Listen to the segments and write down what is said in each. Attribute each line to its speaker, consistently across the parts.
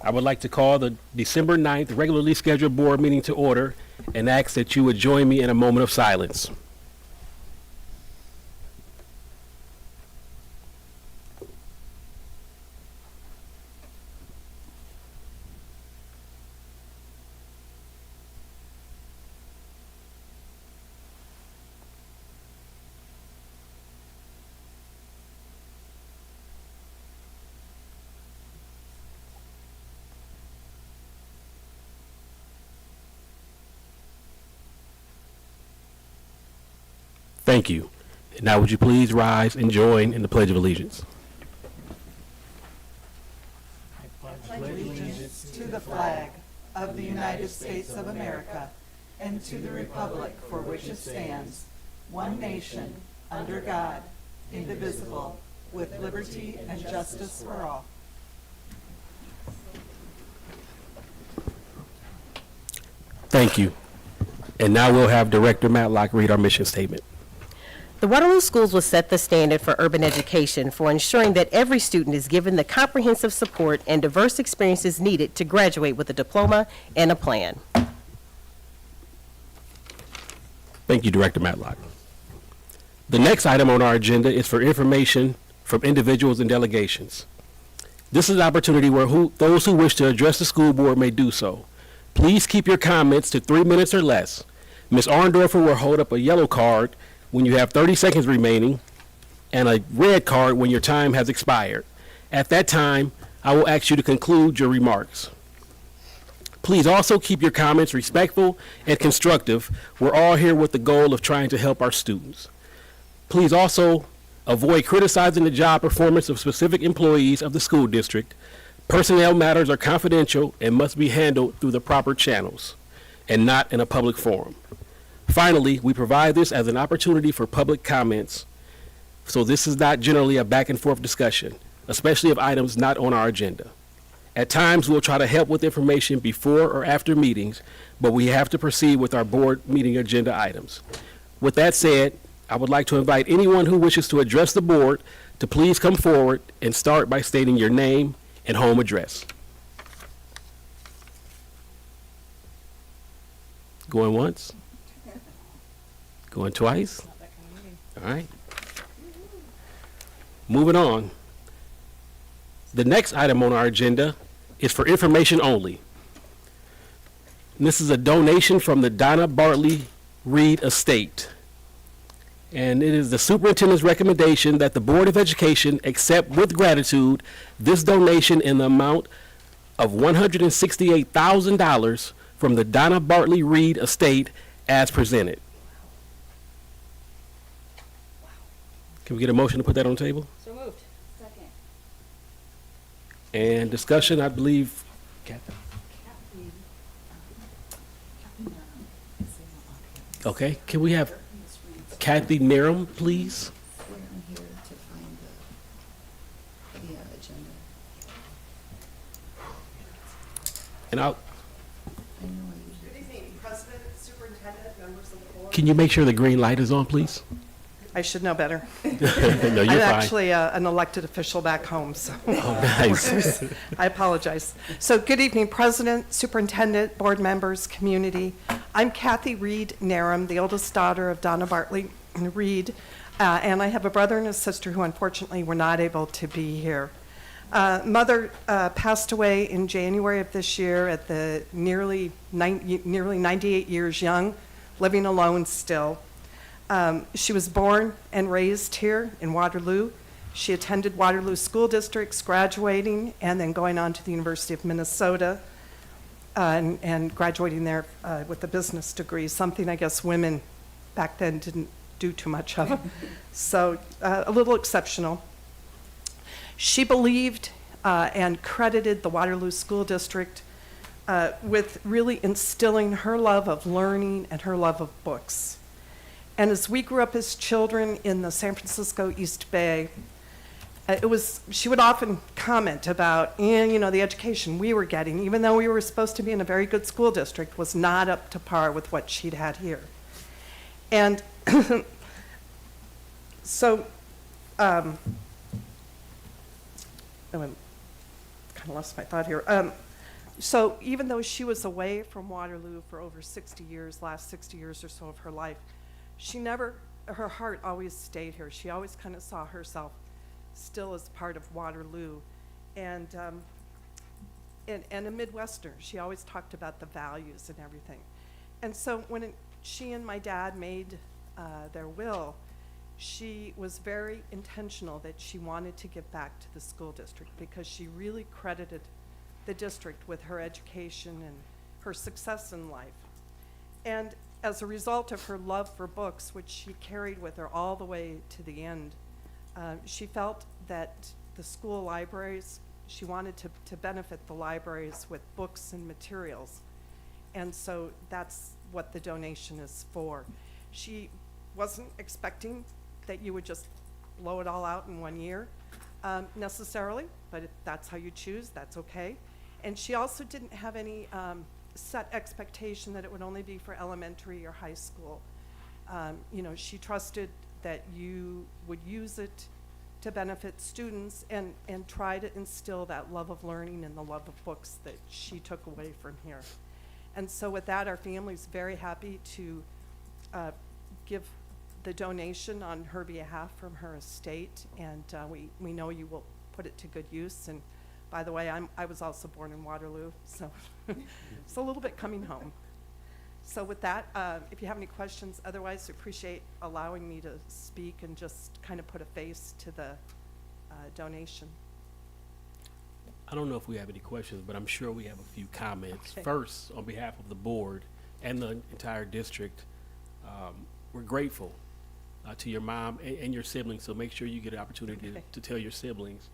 Speaker 1: I would like to call the December 9th regularly scheduled board meeting to order and ask that you would join me in a moment of silence. Thank you. And now would you please rise and join in the Pledge of Allegiance.
Speaker 2: Allegiance to the flag of the United States of America and to the republic for which it stands, one nation, under God, indivisible, with liberty and justice for all.
Speaker 1: Thank you. And now we'll have Director Matlock read our mission statement.
Speaker 3: The Waterloo Schools will set the standard for urban education for ensuring that every student is given the comprehensive support and diverse experiences needed to graduate with a diploma and a plan.
Speaker 1: Thank you, Director Matlock. The next item on our agenda is for information from individuals and delegations. This is an opportunity where those who wish to address the school board may do so. Please keep your comments to 3 minutes or less. Ms. Arndorfer will hold up a yellow card when you have 30 seconds remaining and a red card when your time has expired. At that time, I will ask you to conclude your remarks. Please also keep your comments respectful and constructive. We're all here with the goal of trying to help our students. Please also avoid criticizing the job performance of specific employees of the school district. Personnel matters are confidential and must be handled through the proper channels and not in a public forum. Finally, we provide this as an opportunity for public comments, so this is not generally a back and forth discussion, especially of items not on our agenda. At times, we'll try to help with information before or after meetings, but we have to proceed with our board meeting agenda items. With that said, I would like to invite anyone who wishes to address the board to please come forward and start by stating your name and home address. Going once? Going twice? All right. Moving on. The next item on our agenda is for information only. And this is a donation from the Donna Bartley Reed Estate. And it is the superintendent's recommendation that the Board of Education accept with gratitude this donation in the amount of $168,000 from the Donna Bartley Reed Estate as presented. Can we get a motion to put that on the table?
Speaker 4: So moved. Second.
Speaker 1: And discussion, I believe. Okay, can we have Kathy Nerum, please?
Speaker 4: We're on here to find the agenda.
Speaker 1: And I'll,
Speaker 4: I know I usually.
Speaker 5: Good evening, President, Superintendent, members of the board.
Speaker 1: can you make sure the green light is on, please?
Speaker 6: I should know better.
Speaker 1: No, you're
Speaker 6: I'm
Speaker 1: fine.
Speaker 6: actually an elected official back home, so
Speaker 1: Oh, nice.
Speaker 6: I apologize. So good evening, President, Superintendent, board members, community. I'm Kathy Reed Narum, the oldest daughter of Donna Bartley Reed, and I have a brother and a sister who unfortunately were not able to be here. Mother passed away in January of this year at the nearly 98 years young, living alone still. She was born and raised here in Waterloo. She attended Waterloo School Districts, graduating, and then going on to the University of Minnesota and graduating there with a business degree, something I guess women back then didn't do too much of. So a little exceptional. She believed and credited the Waterloo School District with really instilling her love of learning and her love of books. And as we grew up as children in the San Francisco East Bay, she would often comment about, the education we were getting, even though we were supposed to be in a very good school district, was not up to par with what she'd had here. And so, I kind of lost my thought here. So even though she was away from Waterloo for over 60 years, last 60 years or so of her life, her heart always stayed here. She always kind of saw herself still as part of Waterloo. And a Midwesterner, she always talked about the values and everything. And so when she and my dad made their will, she was very intentional that she wanted to give back to the school district because she really credited the district with her education and her success in life. And as a result of her love for books, which she carried with her all the way to the end, she felt that the school libraries, she wanted to benefit the libraries with books and materials. And so that's what the donation is for. She wasn't expecting that you would just blow it all out in 1 year necessarily, but if that's how you choose, that's okay. And she also didn't have any set expectation that it would only be for elementary or high school. She trusted that you would use it to benefit students and try to instill that love of learning and the love of books that she took away from here. And so with that, our family's very happy to give the donation on her behalf from her estate, and we know you will put it to good use. And by the way, I was also born in Waterloo, so it's a little bit coming home. So with that, if you have any questions, otherwise I appreciate allowing me to speak and just kind of put a face to the donation.
Speaker 1: I don't know if we have any questions, but I'm sure we have a few comments.
Speaker 6: Okay.
Speaker 1: First, on behalf of the board and the entire district, we're grateful to your mom and your siblings, so make sure you get an opportunity
Speaker 6: Okay.
Speaker 1: to tell your siblings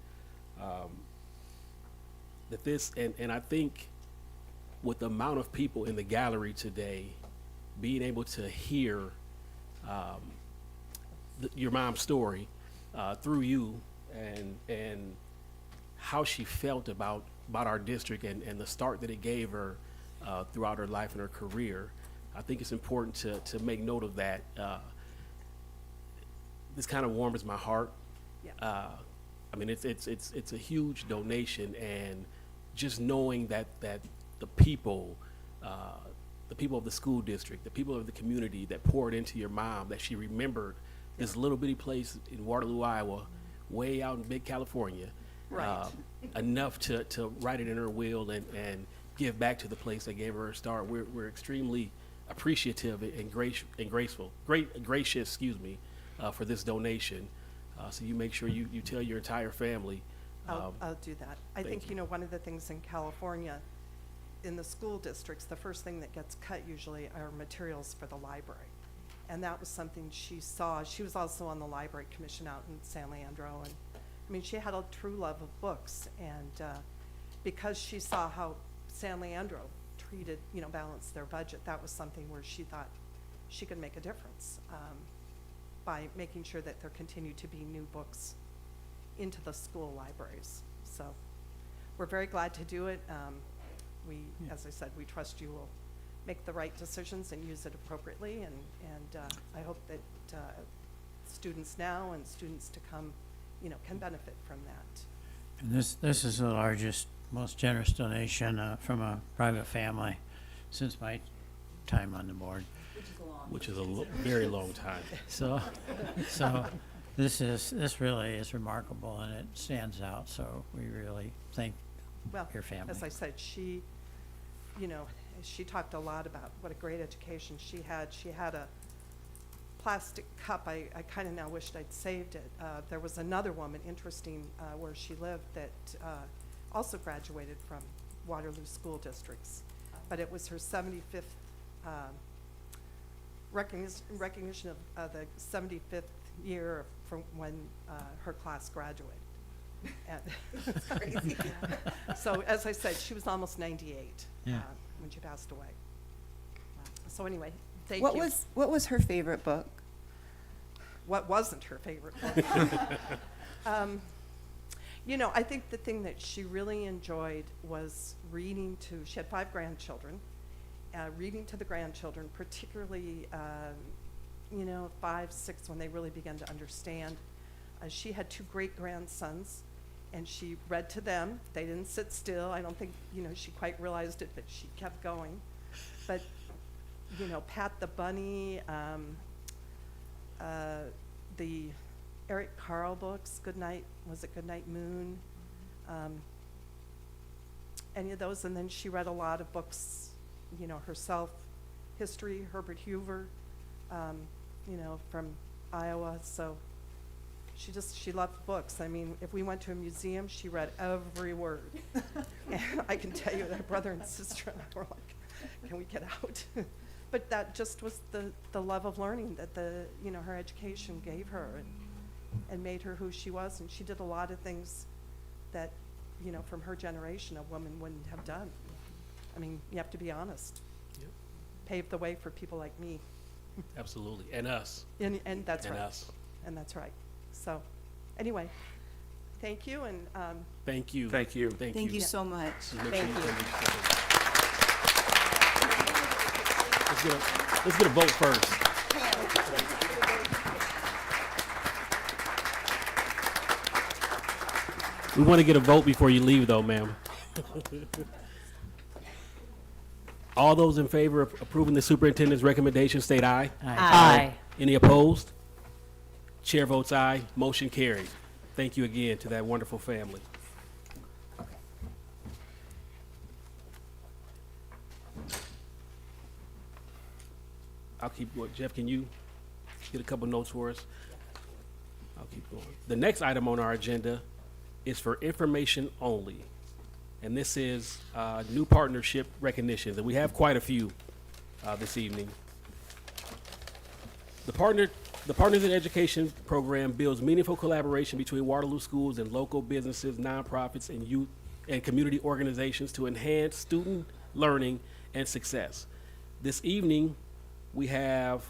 Speaker 1: that this, and I think with the amount of people in the gallery today, being able to hear your mom's story through you and how she felt about our district and the start that it gave her throughout her life and her career, I think it's important to make note of that. This kind of warms my heart.
Speaker 6: Yeah.
Speaker 1: I mean, it's a huge donation, and just knowing that the people of the school district, the people of the community that poured into your mom, that she remembered this little bitty place in Waterloo, Iowa, way out in big California,
Speaker 6: Right.
Speaker 1: enough to write it in her will and give back to the place that gave her a start. We're extremely appreciative and gracious, for this donation. So you make sure you tell your entire family.
Speaker 6: I'll do that. I
Speaker 1: thank
Speaker 6: think, one of the things in California, in the school districts, the first thing that gets cut usually are materials for the library. And that was something she saw. She was also on the library commission out in San Leandro. And I mean, she had a true love of books. And because she saw how San Leandro treated, balanced their budget, that was something where she thought she could make a difference by making sure that there continued to be new books into the school libraries. So we're very glad to do it. As I said, we trust you will make the right decisions and use it appropriately, and I hope that students now and students to come, can benefit from that.
Speaker 7: And this is the largest, most generous donation from a private family since my time on the board.
Speaker 1: Which is a very long time.
Speaker 7: So this really is remarkable, and it stands out. So we really thank
Speaker 6: Well,
Speaker 7: your family.
Speaker 6: as I said, she talked a lot about what a great education she had. She had a plastic cup. I kind of now wished I'd saved it. There was another woman, interesting, where she lived that also graduated from Waterloo school districts, but it was her 75th recognition of the 75th year from when her class graduated. And
Speaker 4: That's crazy.
Speaker 6: so, as I said, she was almost 98
Speaker 7: Yeah.
Speaker 6: when she passed away. So anyway, thank
Speaker 4: What
Speaker 6: you.
Speaker 4: was her favorite book?
Speaker 6: What wasn't her favorite book? I think the thing that she really enjoyed was reading to, she had 5 grandchildren, reading to the grandchildren, particularly, 5, 6, when they really began to understand. She had 2 great-grandsons, and she read to them. They didn't sit still. I don't think, she quite realized it, but she kept going. But, Pat the Bunny, the Eric Carle books, Goodnight Moon, any of those. And then she read a lot of books, herself, history, Herbert Hoover, from Iowa. So she loved books. I mean, if we went to a museum, she read every word. And I can tell you that her brother and sister and I were like, can we get out? But that just was the love of learning that her education gave her and made her who she was. And she did a lot of things that, from her generation, a woman wouldn't have done. I mean, you have to be honest.
Speaker 1: Yep.
Speaker 6: Paved the way for people like me.
Speaker 1: Absolutely. And us.
Speaker 6: And that's
Speaker 1: And
Speaker 6: right.
Speaker 1: us.
Speaker 6: And that's right. So, anyway, thank you, and
Speaker 1: Thank you.
Speaker 8: Thank you.
Speaker 4: Thank you so much.
Speaker 1: Make sure
Speaker 3: Thank you.
Speaker 1: Let's get a vote first. We want to get a vote before you leave, though, ma'am. All those in favor of approving the superintendent's recommendation, state aye.
Speaker 3: Aye.
Speaker 1: Any opposed? Chair votes aye. Motion carried. Thank you again to that wonderful family. I'll keep going. Jeff, can you get a couple notes for us? I'll keep going. The next item on our agenda is for information only. And this is new partnership recognitions, and we have quite a few this evening. The Partners in Education program builds meaningful collaboration between Waterloo schools and local businesses, nonprofits, and youth and community organizations to enhance student learning and success. This evening, we have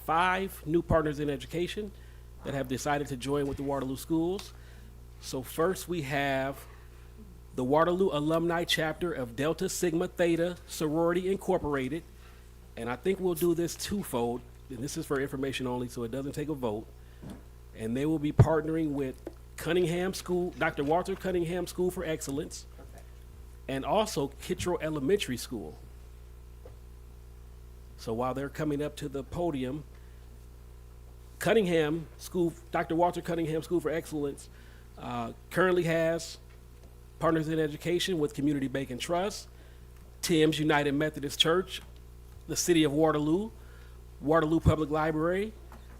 Speaker 1: 5 new partners in education that have decided to join with the Waterloo schools. So first we have the Waterloo Alumni Chapter of Delta Sigma Theta Sorority Incorporated. And I think we'll do this twofold, and this is for information only, so it doesn't take a vote. And they will be partnering with Cunningham School, Dr. Walter Cunningham School for Excellence, and also Kittrell Elementary School. So while they're coming up to the podium, Cunningham School, Dr. Walter Cunningham School for Excellence, currently has Partners in Education with Community Bank and Trust, Tim's United Methodist Church, the City of Waterloo, Waterloo Public Library,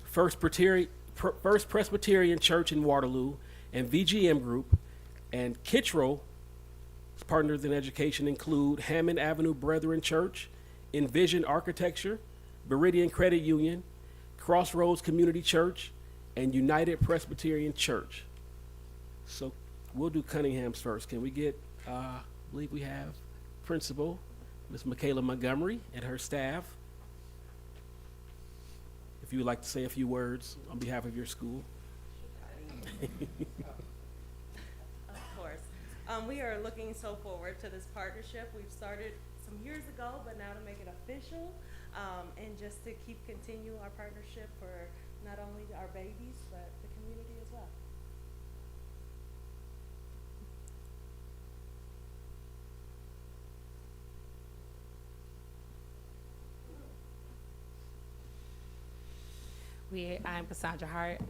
Speaker 1: First Presbyterian Church in Waterloo, and VGM Group. And Kittrell's Partners in Education include Hammond Avenue Brethren Church, Envision Architecture, Meridian Credit Union, Crossroads Community Church, and United Presbyterian Church. So we'll do Cunningham's first. Can we get, I believe we have Principal Ms. Michaela Montgomery and her staff. If you would like to say a few words on behalf of your school.
Speaker 9: Of course. We are looking so forward to this partnership. We've started some years ago, but now to make it official, and just to continue our partnership for not only our babies, but the community as well.
Speaker 10: I'm Cassandra Hart,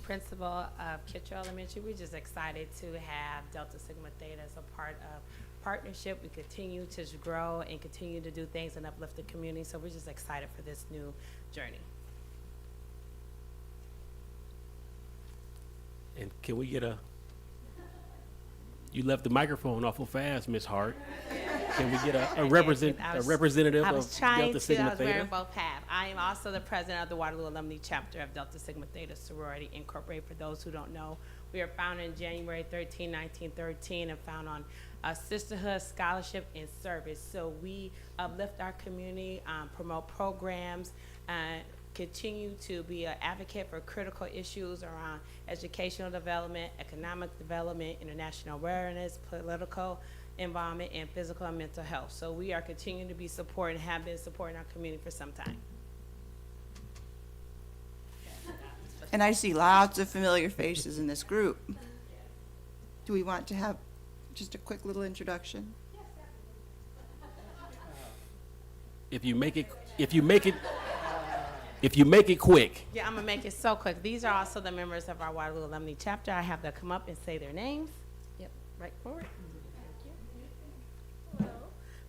Speaker 10: principal of Kittrell Elementary. We're just excited to have Delta Sigma Theta as a part of partnership. We continue to grow and continue to do things and uplift the community. So we're just excited for this new journey.
Speaker 1: And can we get you left the microphone awful fast, Ms. Hart. Can we get a representative
Speaker 10: I
Speaker 1: of
Speaker 10: was trying
Speaker 1: Delta
Speaker 10: to,
Speaker 1: Sigma
Speaker 10: I was wearing
Speaker 1: Theta?
Speaker 10: both hats. I am also the president of the Waterloo Alumni Chapter of Delta Sigma Theta Sorority Incorporated. For those who don't know, we are founded in January 13, 1913, and found on sisterhood, scholarship, and service. So we uplift our community, promote programs, continue to be an advocate for critical issues around educational development, economic development, international awareness, political involvement, and physical and mental health. So we are continuing to be supporting, have been supporting our community for some time.
Speaker 4: And I see lots of familiar faces in this group. Do we want to have just a quick little introduction?
Speaker 1: If you make it quick.
Speaker 10: Yeah, I'm gonna make it so quick. These are also the members of our Waterloo Alumni Chapter. I have them come up and say their names. Yep, right forward.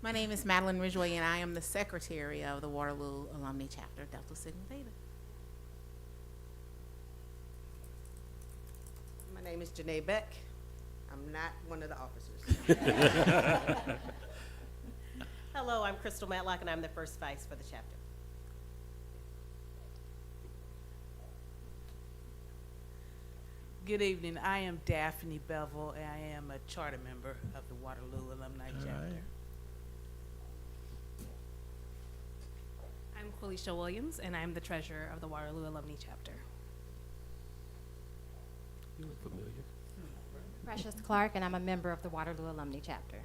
Speaker 8: My name is Madeline Ridgway, and I am the secretary of the Waterloo Alumni Chapter, Delta Sigma Theta.
Speaker 5: My name is Janae Beck. I'm not one of the officers.
Speaker 11: Hello, I'm Crystal Matlock, and I'm the first vice for the chapter.
Speaker 12: Good evening. I am Daphne Bevel, and I am a charter member of the Waterloo Alumni Chapter.
Speaker 13: I'm Qualisha Williams, and I'm the treasurer of the Waterloo Alumni Chapter.
Speaker 1: You look familiar.
Speaker 14: Precious Clark, and I'm a member of the Waterloo Alumni Chapter.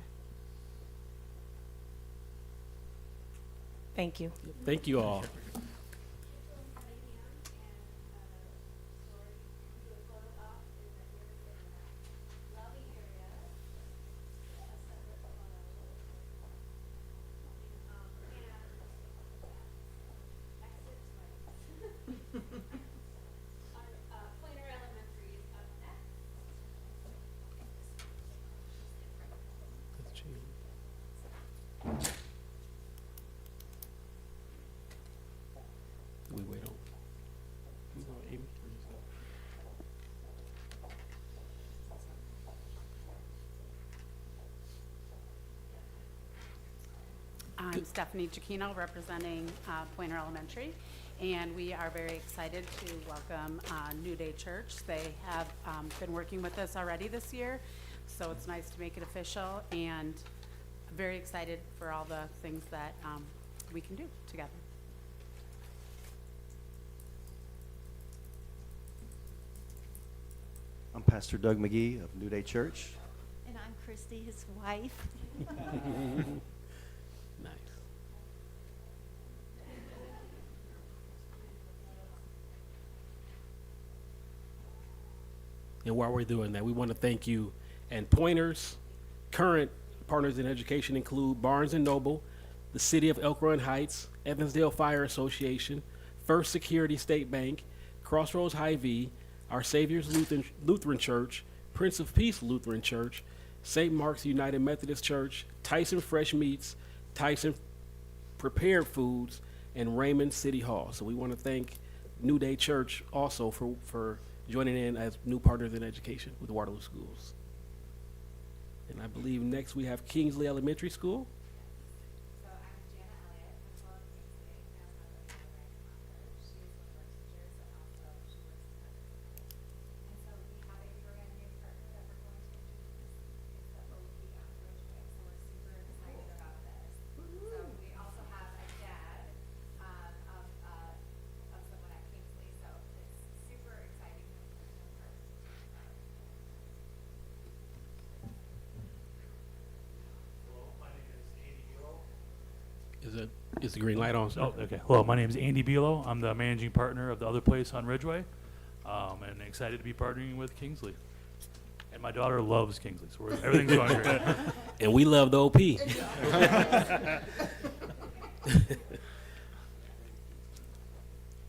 Speaker 10: Thank you.
Speaker 1: Thank you all. We wait on. You go, Amy.
Speaker 15: I'm Stephanie Giacchino, representing Pointer Elementary, and we are very excited to welcome New Day Church. They have been working with us already this year, so it's nice to make it official, and very excited for all the things that we can do together.
Speaker 16: I'm Pastor Doug McGee of New Day Church.
Speaker 14: And I'm Christy, his wife.
Speaker 1: Nice. And while we're doing that, we want to thank you. And Pointers, current partners in education include Barnes & Noble, the City of Elk Run Heights, Evansdale Fire Association, First Security State Bank, Crossroads Hy-Vee, Our Savior's Lutheran Church, Prince of Peace Lutheran Church, St. Mark's United Methodist Church, Tyson Fresh Meats, Tyson Prepared Foods, and Raymond City Hall. So we want to thank New Day Church also for joining in as new partners in education with Waterloo Schools. And I believe next we have Kingsley Elementary School. Is the green light on?
Speaker 17: Oh, okay. Hello, my name is Andy Belo. I'm the managing partner of the other place on Ridgeway, and excited to be partnering with Kingsley. And my daughter loves Kingsley, so everything's going great.
Speaker 1: And we love the OP.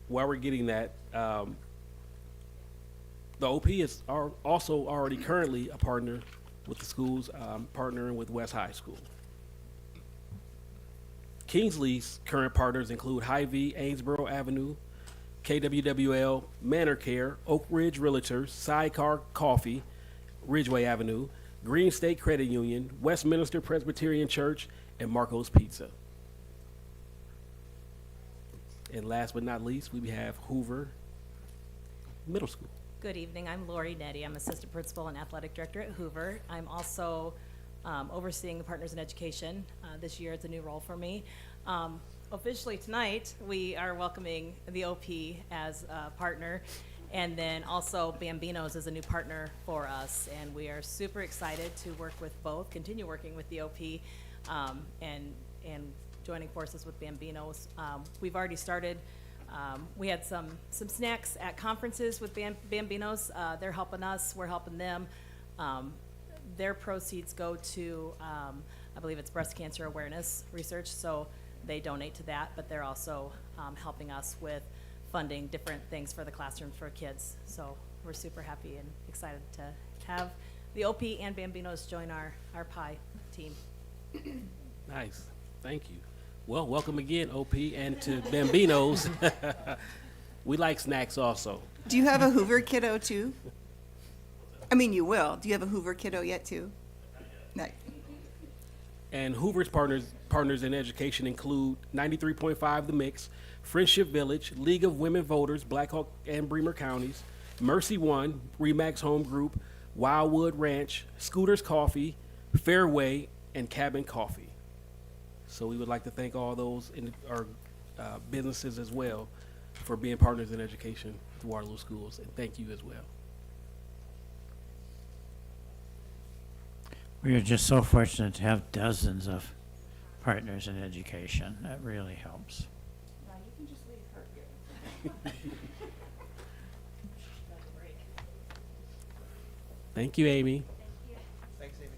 Speaker 1: While we're getting that, the OP is also already currently a partner with the schools, partnering with West High School. Kingsley's current partners include Hy-Vee, Ainsborough Avenue, KWWL, Manor Care, Oak Ridge Realtors, Sidecar Coffee, Ridgeway Avenue, Green State Credit Union, Westminster Presbyterian Church, and Marco's Pizza. And last but not least, we have Hoover Middle School.
Speaker 11: Good evening, I'm Lori Nettie. I'm assistant principal and athletic director at Hoover. I'm also overseeing the Partners in Education. This year it's a new role for me. Officially tonight, we are welcoming the OP as a partner, and then also Bambino's is a new partner for us, and we are super excited to work with both, continue working with the OP, and joining forces with Bambino's. We've already started We had some snacks at conferences with Bambinos. They're helping us, we're helping them. Their proceeds go to, I believe it's breast cancer awareness research, so they donate to that, but they're also helping us with funding different things for the classrooms for kids. So we're super happy and excited to have the OP and Bambinos join our pie team.
Speaker 1: Nice. Thank you. Well, welcome again, OP, and to Bambinos. We like snacks also.
Speaker 4: Do you have a Hoover kiddo too? I mean, you will. Do you have a Hoover kiddo yet too? No.
Speaker 1: And Hoover's partners in education include 93.5 The Mix, Friendship Village, League of Women Voters, Black Hawk and Bremer Counties, Mercy One, Remax Home Group, Wildwood Ranch, Scooters Coffee, Fairway, and Cabin Coffee. So we would like to thank all those in our businesses as well for being partners in education with Waterloo Schools, and thank you as well.
Speaker 7: We are just so fortunate to have dozens of partners in education. That really helps.
Speaker 1: Thank you, Amy.
Speaker 18: Thanks, Amy.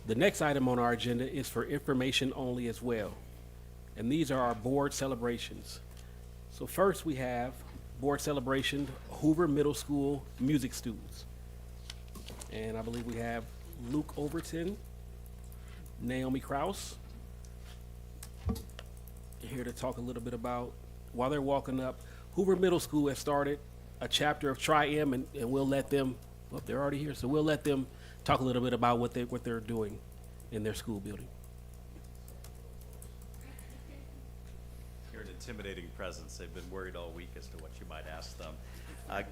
Speaker 1: The next item on our agenda is for information only as well. And these are our board celebrations. So first we have board celebration, Hoover Middle School music students. And I believe we have Luke Overton, Naomi Kraus, here to talk a little bit about, while they're walking up, Hoover Middle School has started a chapter of Tri-M, and we'll let them, well, they're already here, so we'll let them talk a little bit about what they're doing in their school building.
Speaker 19: You're an intimidating presence. They've been worried all week as to what you might ask them.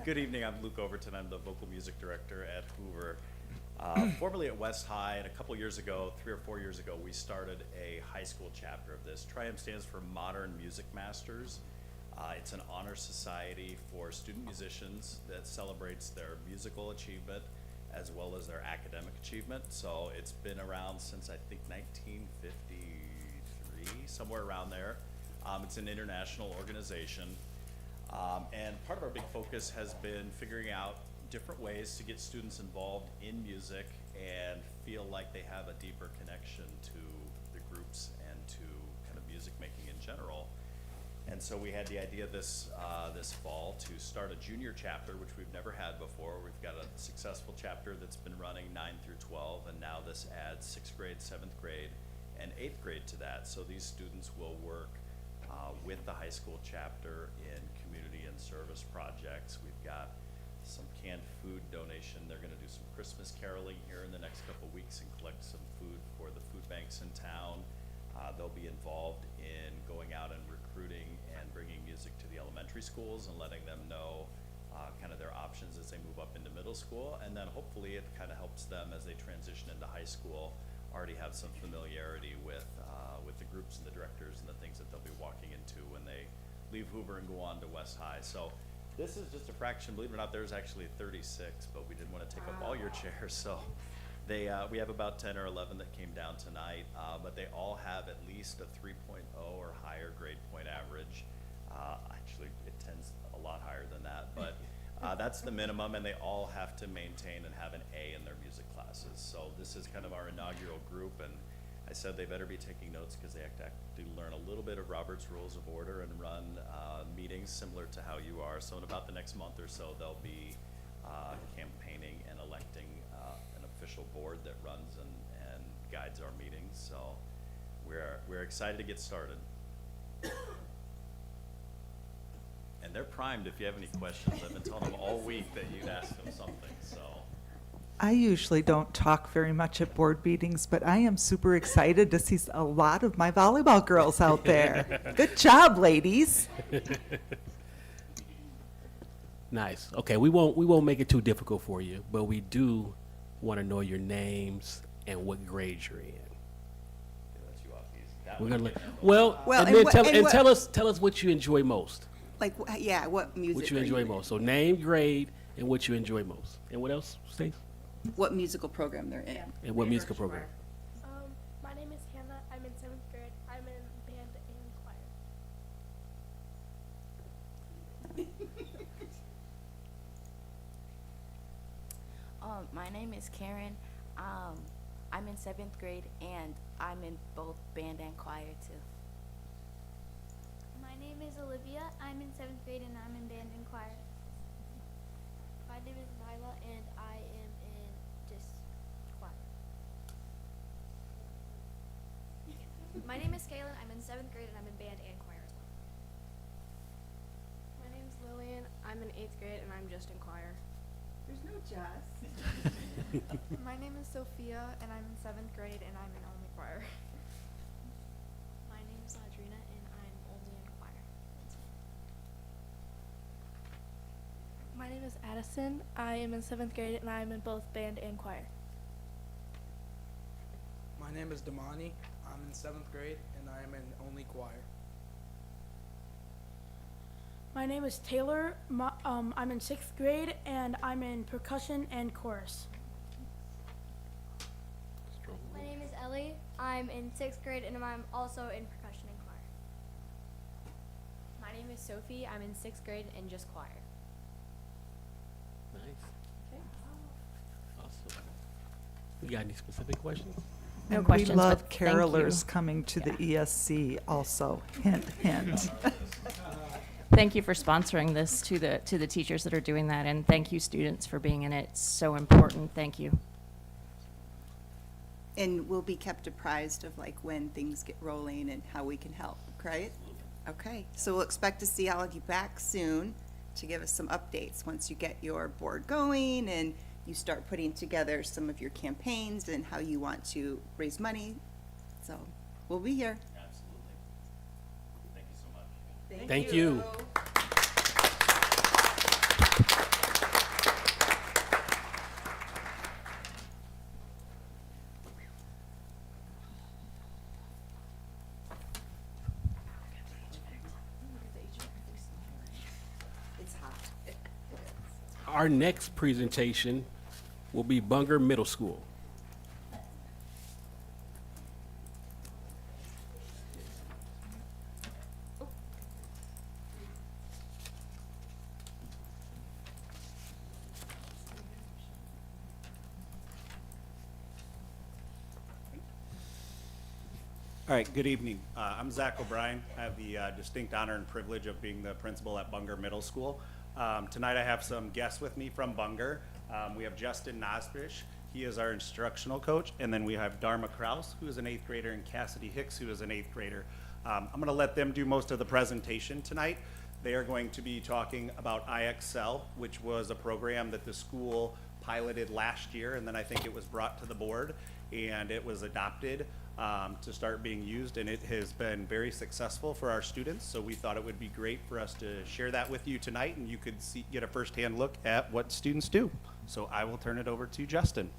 Speaker 19: Good evening, I'm Luke Overton. I'm the vocal music director at Hoover. Formerly at West High, and a couple years ago, 3 or 4 years ago, we started a high school chapter of this. Tri-M stands for Modern Music Masters. It's an honor society for student musicians that celebrates their musical achievement as well as their academic achievement. So it's been around since I think 1953, somewhere around there. It's an international organization. And part of our big focus has been figuring out different ways to get students involved in music and feel like they have a deeper connection to the groups and to kind of music making in general. And so we had the idea this fall to start a junior chapter, which we've never had before. We've got a successful chapter that's been running 9 through 12, and now this adds 6th grade, 7th grade, and 8th grade to that. So these students will work with the high school chapter in community and service projects. We've got some canned food donation. They're going to do some Christmas caroling here in the next couple of weeks and collect some food for the food banks in town. They'll be involved in going out and recruiting and bringing music to the elementary schools and letting them know kind of their options as they move up into middle school. And then hopefully it kind of helps them as they transition into high school already have some familiarity with the groups and the directors and the things that they'll be walking into when they leave Hoover and go on to West High. So this is just a fraction. Believe it or not, there's actually 36, but we didn't want to take up all your chairs. So we have about 10 or 11 that came down tonight, but they all have at least a 3.0 or higher grade point average. Actually, it tends a lot higher than that, but that's the minimum, and they all have to maintain and have an A in their music classes. So this is kind of our inaugural group, and I said they better be taking notes because they have to actually learn a little bit of Robert's Rules of Order and run meetings similar to how you are. So in about the next month or so, they'll be campaigning and electing an official board that runs and guides our meetings. So we're excited to get started. And they're primed if you have any questions. I've been telling them all week that you'd ask them something, so.
Speaker 2: I usually don't talk very much at board meetings, but I am super excited to see a lot of my volleyball girls out there. Good job, ladies.
Speaker 1: Nice. Okay, we won't make it too difficult for you, but we do want to know your names and what grade you're in. We're gonna and then tell us what you enjoy most.
Speaker 4: Like, yeah, what music?
Speaker 1: What you enjoy most. So name, grade, and what you enjoy most. And what else, Stace?
Speaker 4: What musical program they're in.
Speaker 1: And what musical program?
Speaker 13: My name is Hannah. I'm in 7th grade. I'm in band and choir.
Speaker 18: My name is Karen. I'm in 7th grade and I'm in both band and choir too.
Speaker 13: My name is Olivia. I'm in 7th grade and I'm in band and choir. My name is Nyla and I am in just choir. My name is Kaylin. I'm in 7th grade and I'm in band and choir as well. My name is Lillian. I'm in 8th grade and I'm just in choir.
Speaker 2: There's no just.
Speaker 13: My name is Sophia and I'm in 7th grade and I'm in only choir. My name is Audrina and I'm only in choir. My name is Addison. I am in 7th grade and I am in both band and choir.
Speaker 20: My name is Damani. I'm in 7th grade and I am in only choir.
Speaker 13: My name is Taylor. I'm in 6th grade and I'm in percussion and chorus.
Speaker 21: My name is Ellie. I'm in 6th grade and I'm also in percussion and choir.
Speaker 14: My name is Sophie. I'm in 6th grade and just choir.
Speaker 1: Nice. Awesome. You got any specific questions?
Speaker 14: No
Speaker 2: And
Speaker 14: questions,
Speaker 2: we love
Speaker 14: but thank you.
Speaker 2: carolers coming to the ESC also. Hint, hint.
Speaker 22: Thank you for sponsoring this to the teachers that are doing that, and thank you students for being in it. It's so important. Thank you.
Speaker 4: And we'll be kept apprised of like when things get rolling and how we can help, right? Okay, so we'll expect to see all of you back soon to give us some updates once you get your board going and you start putting together some of your campaigns and how you want to raise money. So we'll be here.
Speaker 19: Absolutely. Thank you so much.
Speaker 1: Thank you.
Speaker 4: It's hot.
Speaker 1: Our next presentation will be Bunger Middle School.
Speaker 23: All right, good evening. I'm Zach O'Brien. I have the distinct honor and privilege of being the principal at Bunger Middle School. Tonight I have some guests with me from Bunger. We have Justin Nosbish. He is our instructional coach. And then we have Dharma Kraus, who is an 8th grader, and Cassidy Hicks, who is an 8th grader. I'm going to let them do most of the presentation tonight. They are going to be talking about IXL, which was a program that the school piloted last year, and then I think it was brought to the board, and it was adopted to start being used, and it has been very successful for our students. So we thought it would be great for us to share that with you tonight, and you could get a firsthand look at what students do. So I will turn it over to Justin.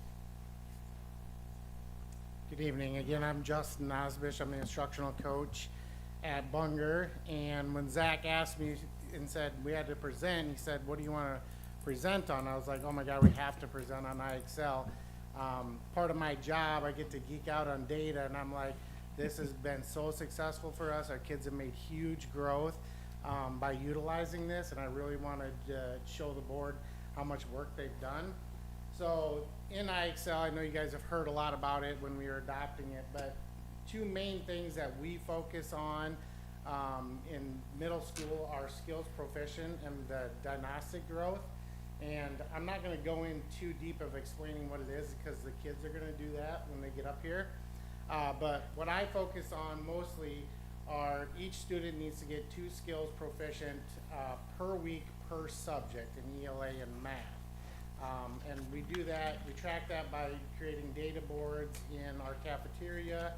Speaker 24: Good evening. Again, I'm Justin Nosbish. I'm the instructional coach at Bunger. And when Zach asked me and said we had to present, he said, "What do you want to present on?" I was like, "Oh my God, we have to present on IXL." Part of my job, I get to geek out on data, and I'm like, this has been so successful for us. Our kids have made huge growth by utilizing this, and I really wanted to show the board how much work they've done. So in IXL, I know you guys have heard a lot about it when we were adopting it, but two main things that we focus on in middle school are skills proficient and the diagnostic growth. And I'm not going to go in too deep of explaining what it is because the kids are going to do that when they get up here. But what I focus on mostly are each student needs to get 2 skills proficient per week per subject in ELA and math. And we do that, we track that by creating data boards in our cafeteria.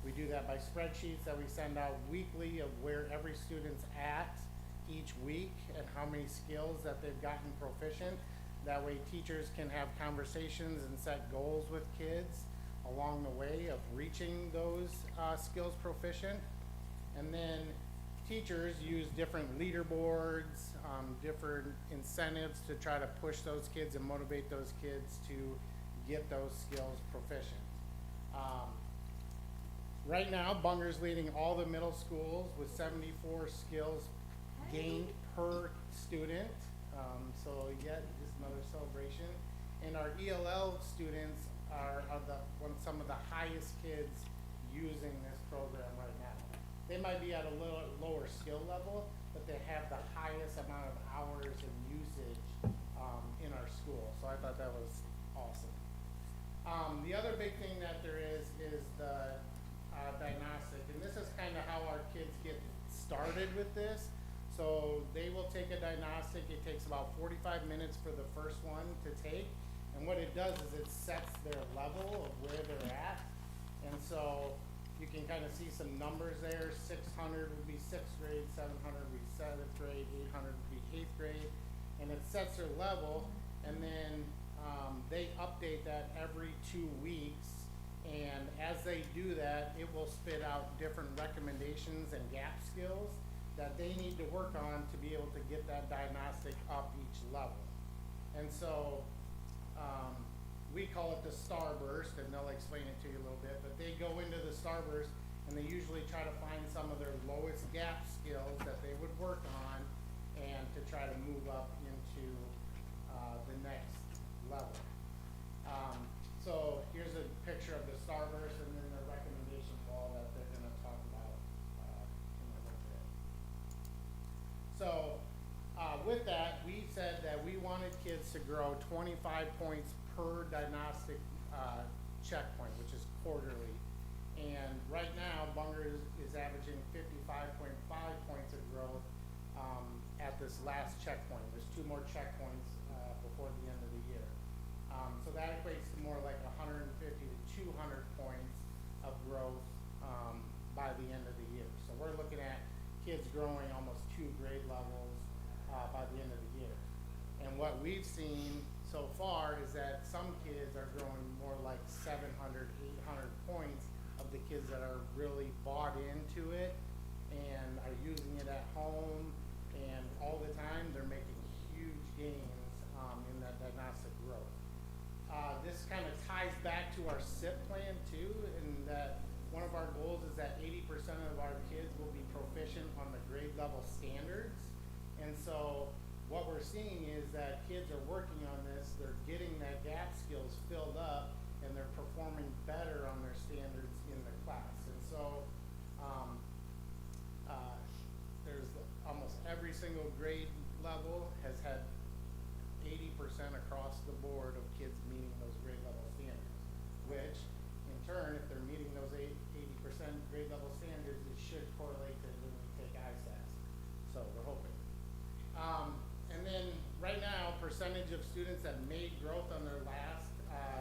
Speaker 24: We do that by spreadsheets that we send out weekly of where every student's at each week and how many skills that they've gotten proficient. That way teachers can have conversations and set goals with kids along the way of reaching those skills proficient. And then teachers use different leaderboards, different incentives to try to push those kids and motivate those kids to get those skills proficient. Right now, Bunger's leading all the middle schools with 74 skills gained per student. So yet, just another celebration. And our ELL students are some of the highest kids using this program right now. They might be at a little lower skill level, but they have the highest amount of hours and usage in our school. So I thought that was awesome. The other big thing that there is the diagnostic, and this is kind of how our kids get started with this. So they will take a diagnostic. It takes about 45 minutes for the first one to take, and what it does is it sets their level of where they're at. And so you can kind of see some numbers there. 600 would be 6th grade, 700 would be 7th grade, 800 would be 8th grade, and it sets their level, and then they update that every 2 weeks. And as they do that, it will spit out different recommendations and gap skills that they need to work on to be able to get that diagnostic up each level. And so we call it the starburst, and they'll explain it to you a little bit, but they go into the starburst and they usually try to find some of their lowest gap skills that they would work on and to try to move up into the next level. So here's a picture of the starburst and then the recommendation wall that they're going to talk about in a little bit. So with that, we said that we wanted kids to grow 25 points per diagnostic checkpoint, which is quarterly. And right now, Bunger is averaging 55.5 points of growth at this last checkpoint. There's 2 more checkpoints before the end of the year. So that equates to more like 150 to 200 points of growth by the end of the year. So we're looking at kids growing almost 2 grade levels by the end of the year. And what we've seen so far is that some kids are growing more like 700, 800 points of the kids that are really bought into it and are using it at home, and all the time they're making huge gains in that diagnostic growth. This kind of ties back to our SIP plan too, in that one of our goals is that 80% of our kids will be proficient on the grade level standards. And so what we're seeing is that kids are working on this, they're getting that gap skills filled up, and they're performing better on their standards in the class. And so there's almost every single grade level has had 80% across the board of kids meeting those grade level standards, which in turn, if they're meeting those 80% grade level standards, it should correlate to when we take ISAS. So we're hoping. And then right now, percentage of students that made growth on their last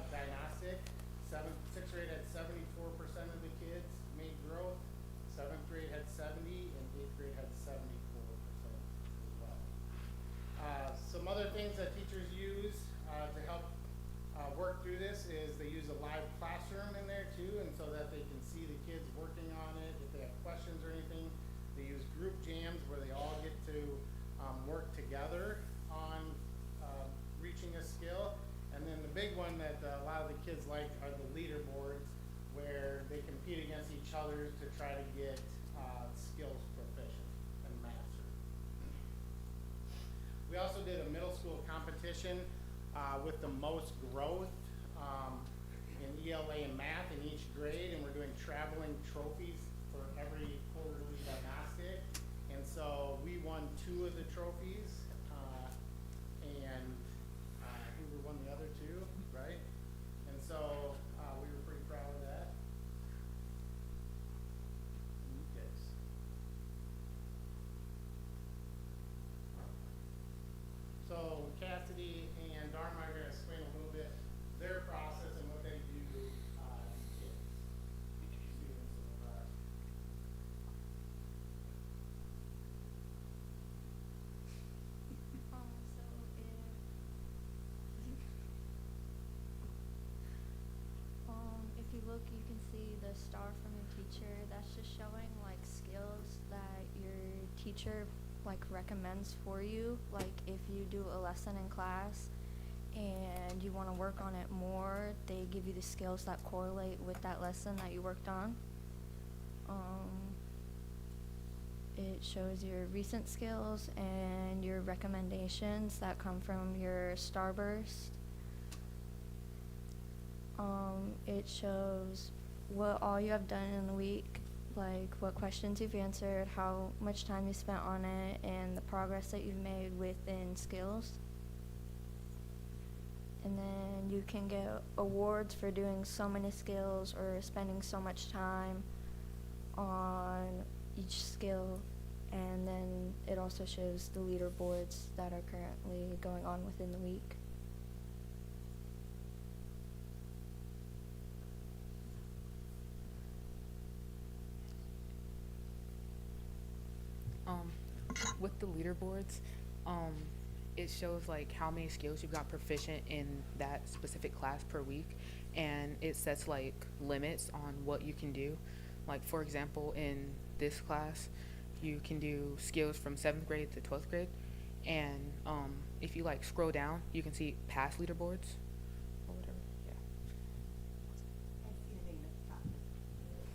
Speaker 24: diagnostic, 6th grade had 74% of the kids made growth, 7th grade had 70, and 8th grade had 74% as well. Some other things that teachers use to help work through this is they use a live classroom in there too, and so that they can see the kids working on it. If they have questions or anything, they use group jams where they all get to work together on reaching a skill. And then the big one that a lot of the kids like are the leaderboards, where they compete against each other to try to get skills proficient and mastered. We also did a middle school competition with the most growth in ELA and math in each grade, and we're doing traveling trophies for every quarterly diagnostic. And so we won 2 of the trophies, and Hoover won the other 2, right? And so we were pretty proud of that. Yes. So Cassidy and Dharma are going to explain a little bit their process and what they do to kids, students in the class.
Speaker 13: If you look, you can see the star from your teacher. That's just showing like skills that you're teacher like recommends for you. Like if you do a lesson in class and you want to work on it more, they give you the skills that correlate with that lesson that you worked on. It shows your recent skills and your recommendations that come from your Starburst. It shows what all you have done in the week, like what questions you've answered, how much time you spent on it, and the progress that you've made within skills. And then you can get awards for doing so many skills or spending so much time on each skill. And then it also shows the leaderboards that are currently going on within the week.
Speaker 3: With the leaderboards, it shows like how many skills you've got proficient in that specific class per week, and it sets like limits on what you can do. Like for example, in this class, you can do skills from 7th grade to 12th grade, and if you like scroll down, you can see past leaderboards or whatever.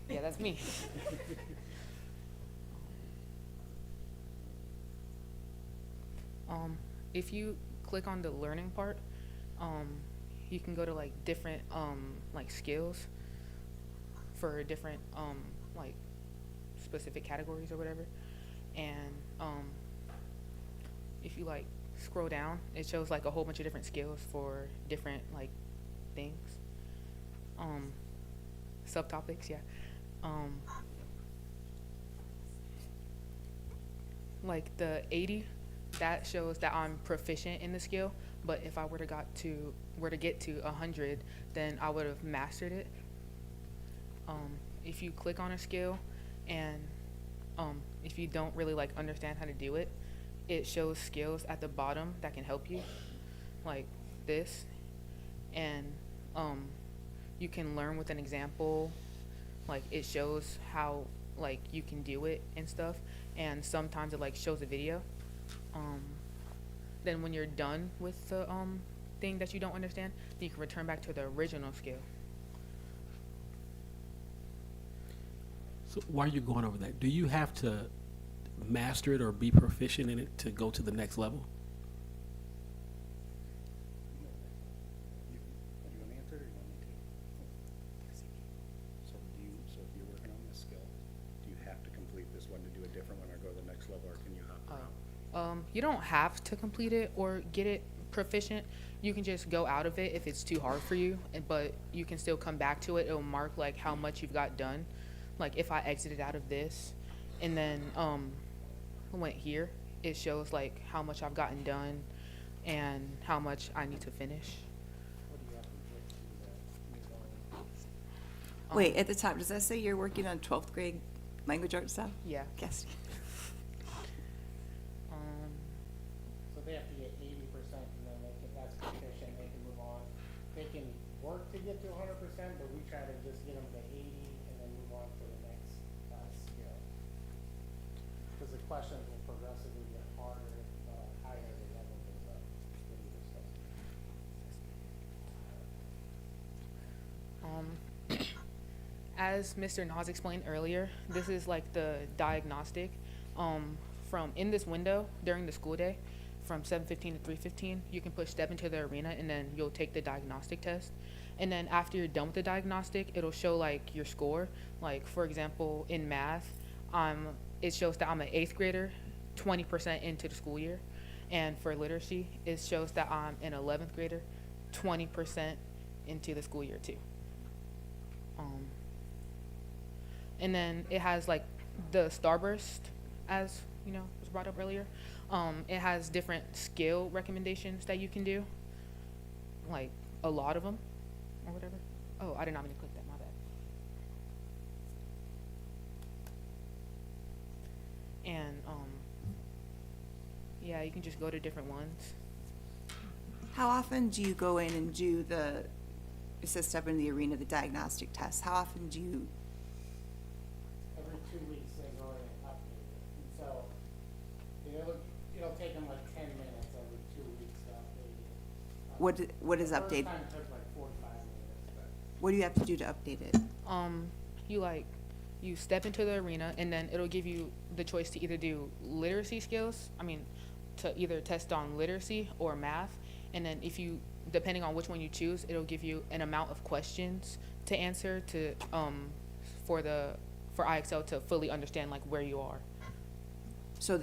Speaker 3: Yeah. Yeah, that's me. If you click on the learning part, you can go to like different like skills for different like specific categories or whatever. And if you like scroll down, it shows like a whole bunch of different skills for different like things. Subtopics, yeah. Like the 80, that shows that I'm proficient in the skill, but if I were to get to 100, then I would have mastered it. If you click on a skill and if you don't really like understand how to do it, it shows skills at the bottom that can help you, like this, and you can learn with an example. Like it shows how like you can do it and stuff, and sometimes it like shows a video. Then when you're done with the thing that you don't understand, then you can return back to the original skill.
Speaker 1: So while you're going over that, do you have to master it or be proficient in it to go to the next level?
Speaker 23: You want to answer it or you want me to? So if you're working on this skill, do you have to complete this one to do a different one or go to the next level, or can you hop around?
Speaker 3: You don't have to complete it or get it proficient. You can just go out of it if it's too hard for you, but you can still come back to it. It'll mark like how much you've got done. Like if I exited out of this and then went here, it shows like how much I've gotten done and how much I need to finish.
Speaker 4: Wait, at the top, does that say you're working on 12th grade language arts stuff?
Speaker 3: Yeah.
Speaker 4: Yes.
Speaker 24: So they have to get 80% and then that's proficient, they can move on. They can work to get to 100%, but we try to just get them to 80 and then move on to the next skill. Because the questions will progressively get harder higher the level goes up.
Speaker 3: As Mr. Nas explained earlier, this is like the diagnostic. From in this window during the school day, from 7:15 to 3:15, you can push step into the arena and then you'll take the diagnostic test. And then after you're done with the diagnostic, it'll show like your score. Like for example, in math, it shows that I'm an 8th grader, 20% into the school year. And for literacy, it shows that I'm an 11th grader, 20% into the school year too. And then it has like the Starburst, as you know, was brought up earlier. It has different skill recommendations that you can do, like a lot of them, or whatever. Oh, I did not mean to click that, my bad. And yeah, you can just go to different ones.
Speaker 4: How often do you go in and do it says step in the arena, the diagnostic test? How often do you?
Speaker 24: Every 2 weeks they go in and update it. And so
Speaker 4: what is updated?
Speaker 24: First time took like 45 minutes, but
Speaker 4: What do you have to do to update it?
Speaker 3: You step into the arena, and then it'll give you the choice to either do literacy skills. To either test on literacy or math. And then depending on which one you choose, it'll give you an amount of questions to answer for IXL to fully understand like where you are.
Speaker 4: So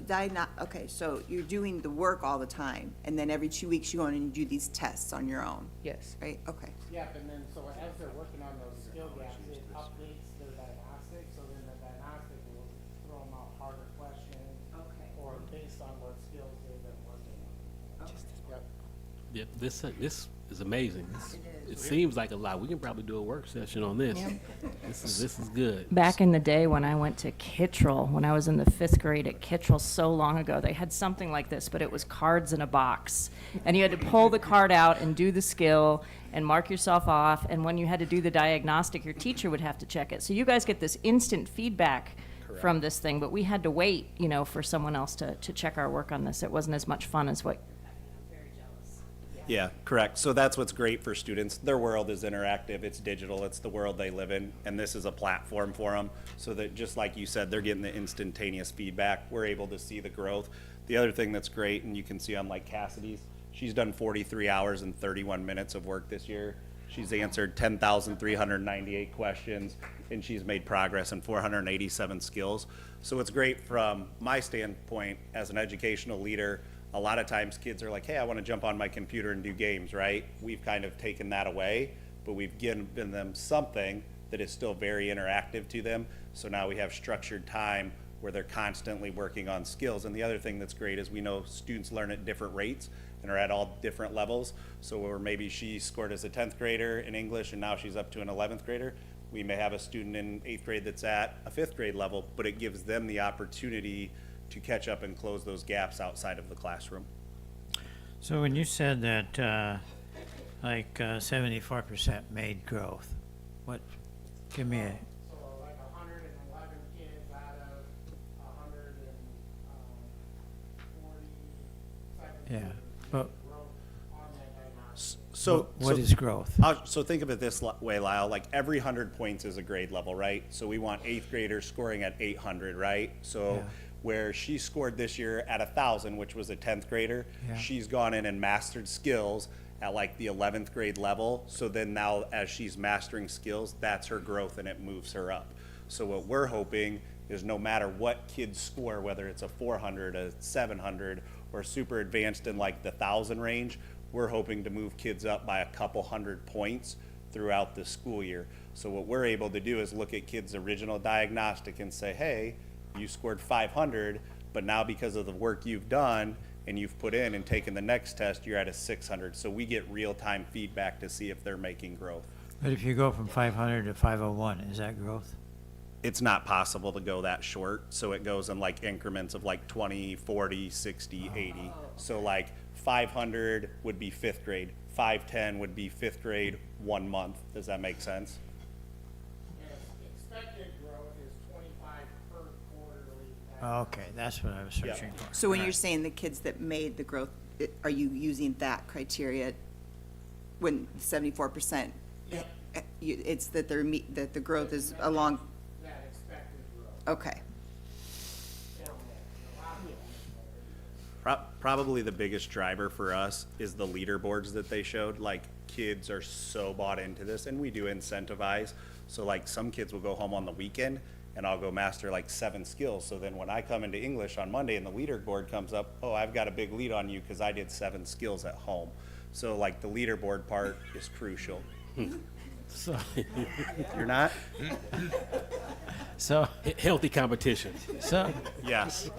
Speaker 4: okay, so you're doing the work all the time, and then every 2 weeks you go in and you do these tests on your own,
Speaker 3: Yes.
Speaker 4: right? Okay.
Speaker 24: Yep, and then so as they're working on those skill gaps, it updates their diagnostic, so then the diagnostic will throw them out harder questions.
Speaker 4: Okay.
Speaker 24: Or based on what skills they've been working on. Yep.
Speaker 1: Yeah, this is amazing. It seems like a lot. We can probably do a work session on this. This is good.
Speaker 22: Back in the day when I went to Kittrell, when I was in the 5th grade at Kittrell so long ago, they had something like this, but it was cards in a box. And you had to pull the card out and do the skill and mark yourself off. And when you had to do the diagnostic, your teacher would have to check it. So you guys get this instant feedback from this thing, but we had to wait, for someone else to check our work on this. It wasn't as much fun as what.
Speaker 23: Yeah, correct. So that's what's great for students. Their world is interactive, it's digital, it's the world they live in, and this is a platform for them so that, just like you said, they're getting the instantaneous feedback. We're able to see the growth. The other thing that's great, and you can see on like Cassidy's, she's done 43 hours and 31 minutes of work this year. She's answered 10,398 questions, and she's made progress in 487 skills. So it's great from my standpoint as an educational leader. A lot of times kids are like, hey, I want to jump on my computer and do games, right? We've kind of taken that away, but we've given them something that is still very interactive to them. So now we have structured time where they're constantly working on skills. And the other thing that's great is we know students learn at different rates and are at all different levels. So where maybe she scored as a 10th grader in English and now she's up to an 11th grader, we may have a student in 8th grade that's at a 5th grade level, but it gives them the opportunity to catch up and close those gaps outside of the classroom.
Speaker 7: So when you said that, 74% made growth, give me a,
Speaker 24: So like 111 kids out of 147
Speaker 7: yeah,
Speaker 24: kids
Speaker 7: but
Speaker 24: growth on that diagnostic.
Speaker 23: So
Speaker 7: what is growth?
Speaker 23: So think of it this way, Lyle, like every 100 points is a grade level, right? So we want 8th graders scoring at 800, right? So
Speaker 7: Yeah.
Speaker 23: where she scored this year at 1,000, which was a 10th grader,
Speaker 7: Yeah.
Speaker 23: she's gone in and mastered skills at like the 11th grade level. So then now as she's mastering skills, that's her growth and it moves her up. So what we're hoping is no matter what kids score, whether it's a 400, a 700, or super advanced in like the 1,000 range, we're hoping to move kids up by a couple hundred points throughout the school year. So what we're able to do is look at kids' original diagnostic and say, hey, you scored 500, but now because of the work you've done and you've put in and taken the next test, you're at a 600. So we get real-time feedback to see if they're making growth.
Speaker 7: But if you go from 500 to 501, is that growth?
Speaker 23: It's not possible to go that short, so it goes in like increments of like 20, 40, 60, 80. So like 500 would be 5th grade, 510 would be 5th grade 1 month. Does that make sense?
Speaker 24: Yes, expected growth is 25 per quarterly.
Speaker 7: Okay, that's what I was searching for.
Speaker 4: So when
Speaker 7: All
Speaker 4: you're
Speaker 7: right.
Speaker 4: saying the kids that made the growth, are you using that criteria when 74%? It's that that the growth is along,
Speaker 24: That expected growth.
Speaker 4: okay.
Speaker 23: Probably the biggest driver for us is the leaderboards that they showed. Like, kids are so bought into this, and we do incentivize. So like some kids will go home on the weekend and I'll go master like 7 skills. So then when I come into English on Monday and the leaderboard comes up, oh, I've got a big lead on you because I did 7 skills at home. So like the leaderboard part is crucial.
Speaker 1: So
Speaker 23: You're not?
Speaker 7: So,
Speaker 1: healthy competition.
Speaker 7: so,
Speaker 23: Yes.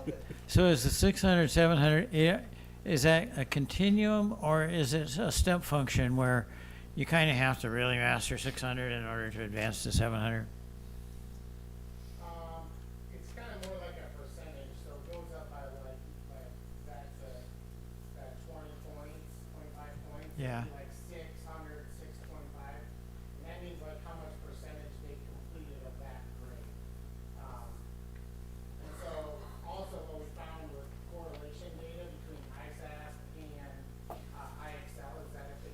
Speaker 7: so is the 600, 700, is that a continuum or is it a step function where you kind of have to really master 600 in order to advance to 700?
Speaker 24: It's kind of more like a percentage, so it goes up by that's that 20 points, 25 points.
Speaker 7: Yeah.
Speaker 24: Like 600, 625. And that means like how much percentage they completed of that grade. And so also what we found with correlation data between ISAS and IXL is that if the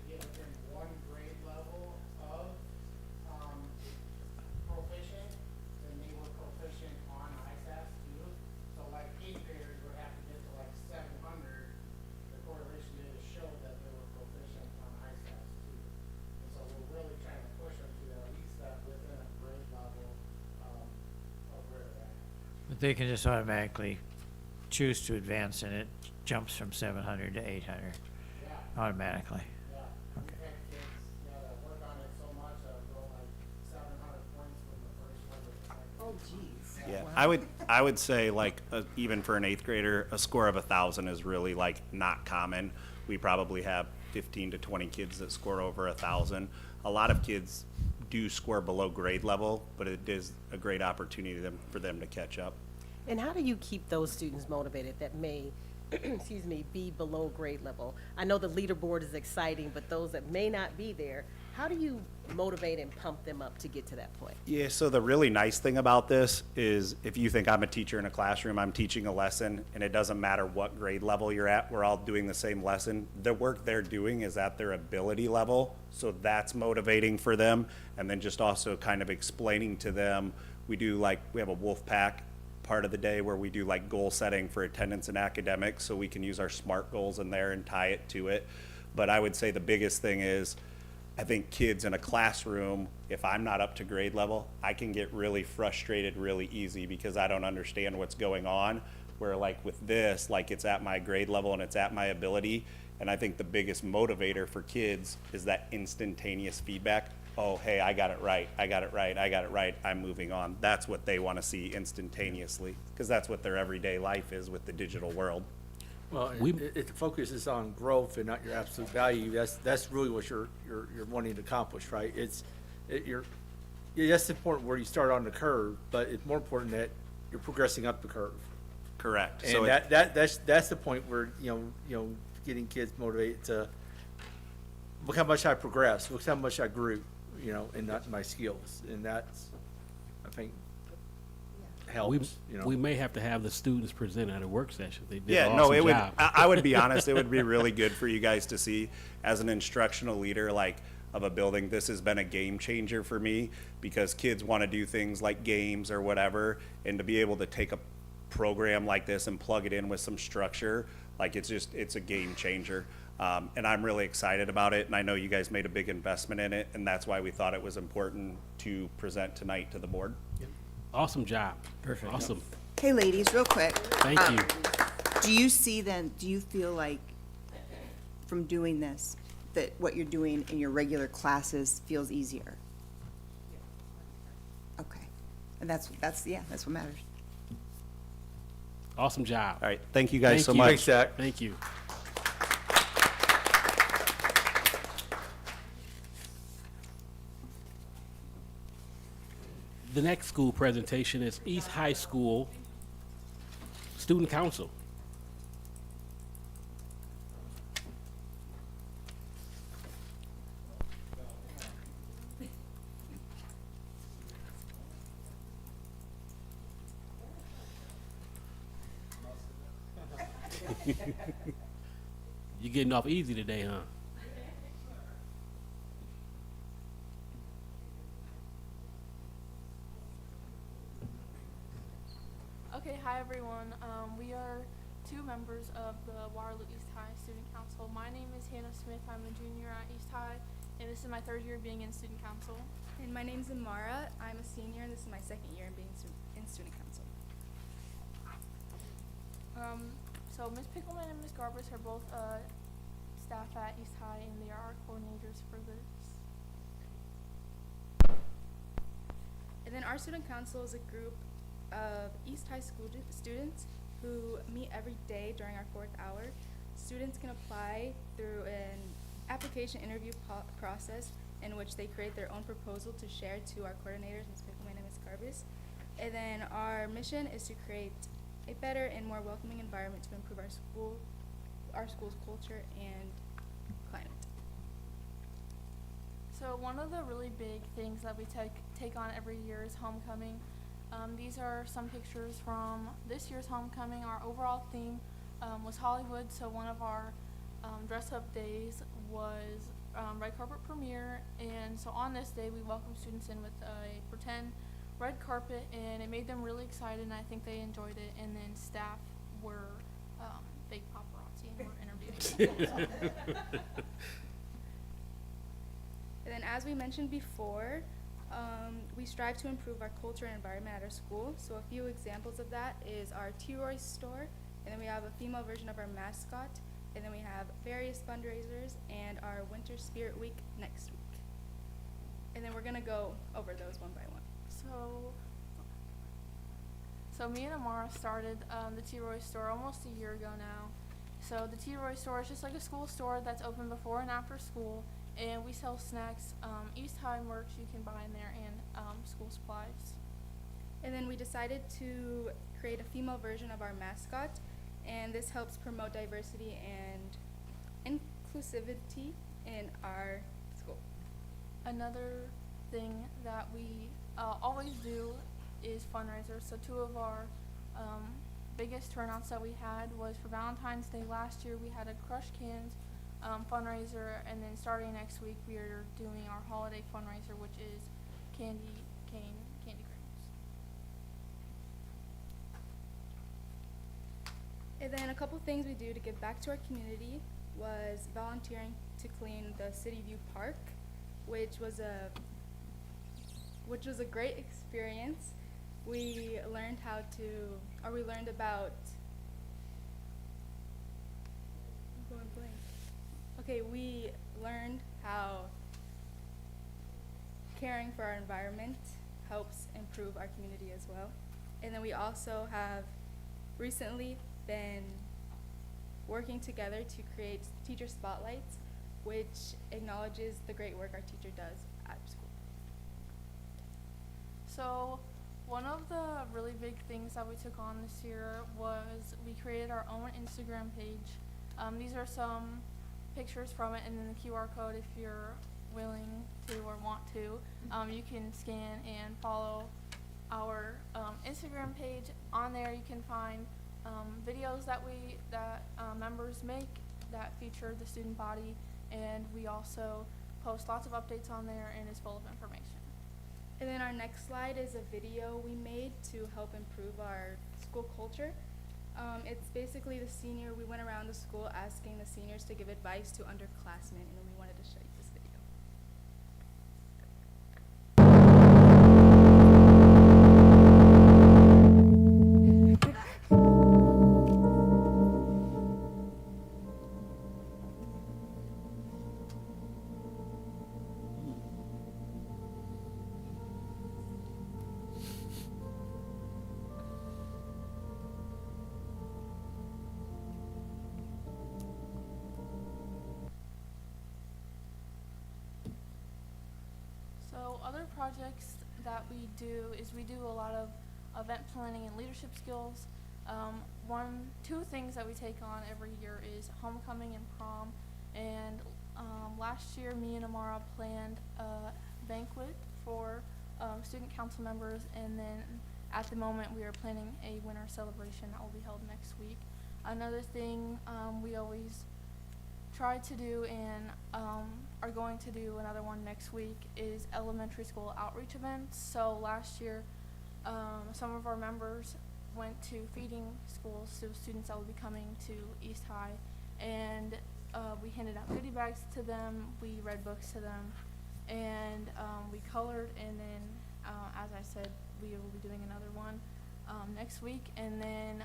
Speaker 7: But they can just automatically choose to advance, and it jumps from 700 to 800 automatically. Okay.
Speaker 4: Oh, geez.
Speaker 23: Yeah, I would say like even for an 8th grader, a score of 1,000 is really like not common. We probably have 15 to 20 kids that score over 1,000. A lot of kids do score below grade level, but it is a great opportunity for them to catch up.
Speaker 5: And how do you keep those students motivated that may, excuse me, be below grade level? I know the leaderboard is exciting, but those that may not be there, how do you motivate and pump them up to get to that point?
Speaker 23: Yeah, so the really nice thing about this is if you think I'm a teacher in a classroom, I'm teaching a lesson, and it doesn't matter what grade level you're at, we're all doing the same lesson. The work they're doing is at their ability level, so that's motivating for them. And then just also kind of explaining to them, we have a wolf pack part of the day where we do like goal setting for attendance and academics, so we can use our SMART goals in there and tie it to it. But I would say the biggest thing is, I think kids in a classroom, if I'm not up to grade level, I can get really frustrated really easy because I don't understand what's going on. Where like with this, like it's at my grade level and it's at my ability. And I think the biggest motivator for kids is that instantaneous feedback. Oh, hey, I got it right, I got it right, I got it right, I'm moving on. That's what they want to see instantaneously, because that's what their everyday life is with the digital world.
Speaker 6: Well, it focuses on growth and not your absolute value. That's really what you're wanting to accomplish, right? That's important where you start on the curve, but it's more important that you're progressing up the curve.
Speaker 23: Correct.
Speaker 6: And
Speaker 23: So
Speaker 6: that's the point where getting kids motivated to look how much I progressed, look how much I grew, in my skills, and that's, I think, helps.
Speaker 1: We may have to have the students present at a work session. They did
Speaker 23: Yeah,
Speaker 1: an
Speaker 23: no,
Speaker 1: awesome
Speaker 23: it would.
Speaker 1: job.
Speaker 23: I would be honest. It would be really good for you guys to see as an instructional leader, like of a building. This has been a game changer for me because kids want to do things like games or whatever, and to be able to take a program like this and plug it in with some structure, like it's a game changer. And I'm really excited about it. And I know you guys made a big investment in it, and that's why we thought it was important to present tonight to the board.
Speaker 1: Awesome job.
Speaker 6: Perfect.
Speaker 1: Awesome.
Speaker 4: Hey, ladies, real quick.
Speaker 1: Thank you.
Speaker 4: Do you feel like from doing this, that what you're doing in your regular classes feels easier? Okay. And that's what matters.
Speaker 1: Awesome job.
Speaker 23: All right. Thank you guys so much.
Speaker 6: Thanks, Zach.
Speaker 1: Thank you. The next school presentation is East High School Student Council. You're getting off easy today, huh?
Speaker 8: Okay, hi everyone. We are two members of the Waterloo East High Student Council. My name is Hannah Smith. I'm a junior at East High, and this is my third year being in Student Council.
Speaker 9: And my name's Amara. I'm a senior, and this is my second year in being in Student Council.
Speaker 8: So Ms. Pickleman and Ms. Garbus are both staff at East High, and they are our coordinators for this.
Speaker 9: And then our Student Council is a group of East High school students who meet every day during our 4th hour. Students can apply through an application interview process in which they create their own proposal to share to our coordinators, Ms. Pickleman and Ms. Garbus. And then our mission is to create a better and more welcoming environment to improve our school's culture and climate.
Speaker 8: So one of the really big things that we take on every year is homecoming. These are some pictures from this year's homecoming. Our overall theme was Hollywood, so one of our dress-up days was red carpet premiere, and so on this day we welcomed students in with a pretend red carpet, and it made them really excited, and I think they enjoyed it. And then staff were fake paparazzi and were interviewing people.
Speaker 9: And then as we mentioned before, We strive to improve our culture and environment at our school. So a few examples of that is our T-Roy store, and then we have a female version of our mascot, and then we have various fundraisers and our Winter Spirit Week next week. And then we're gonna go over those one by one.
Speaker 8: So me and Amara started the T-Roy store almost a year ago now. So the T-Roy store is just like a school store that's open before and after school, and we sell snacks, East High merch you can buy in there, and school supplies.
Speaker 9: And then we decided to create a female version of our mascot, and this helps promote diversity and inclusivity in our school.
Speaker 8: Another thing that we always do is fundraisers. So two of our biggest turnouts that we had was for Valentine's Day last year. We had a Crush Cans fundraiser, and then starting next week we are doing our holiday fundraiser, which is candy canes.
Speaker 9: And then a couple things we do to give back to our community was volunteering to clean the City View Park, which was a great experience. We learned about we learned how caring for our environment helps improve our community as well. And then we also have recently been working together to create teacher spotlights, which acknowledges the great work our teacher does at school.
Speaker 8: So one of the really big things that we took on this year was we created our own Instagram page. These are some pictures from it, and then the QR code, if you're willing to or want to, you can scan and follow our Instagram page. On there you can find videos that members make that feature the student body, and we also post lots of updates on there, and it's full of information.
Speaker 9: And then our next slide is a video we made to help improve our school culture. It's basically we went around the school asking the seniors to give advice to underclassmen, and we wanted to show you this video.
Speaker 8: So other projects that we do is we do a lot of event planning and leadership skills. Two things that we take on every year is homecoming and prom. And last year, me and Amara planned a banquet for student council members, and then at the moment we are planning a winter celebration that will be held next week. Another thing we always try to do and are going to do another one next week is elementary school outreach events. So last year some of our members went to feeding schools to students that will be coming to East High, and we handed out goodie bags to them, we read books to them, and we colored, and then as I said, we will be doing another one next week. And then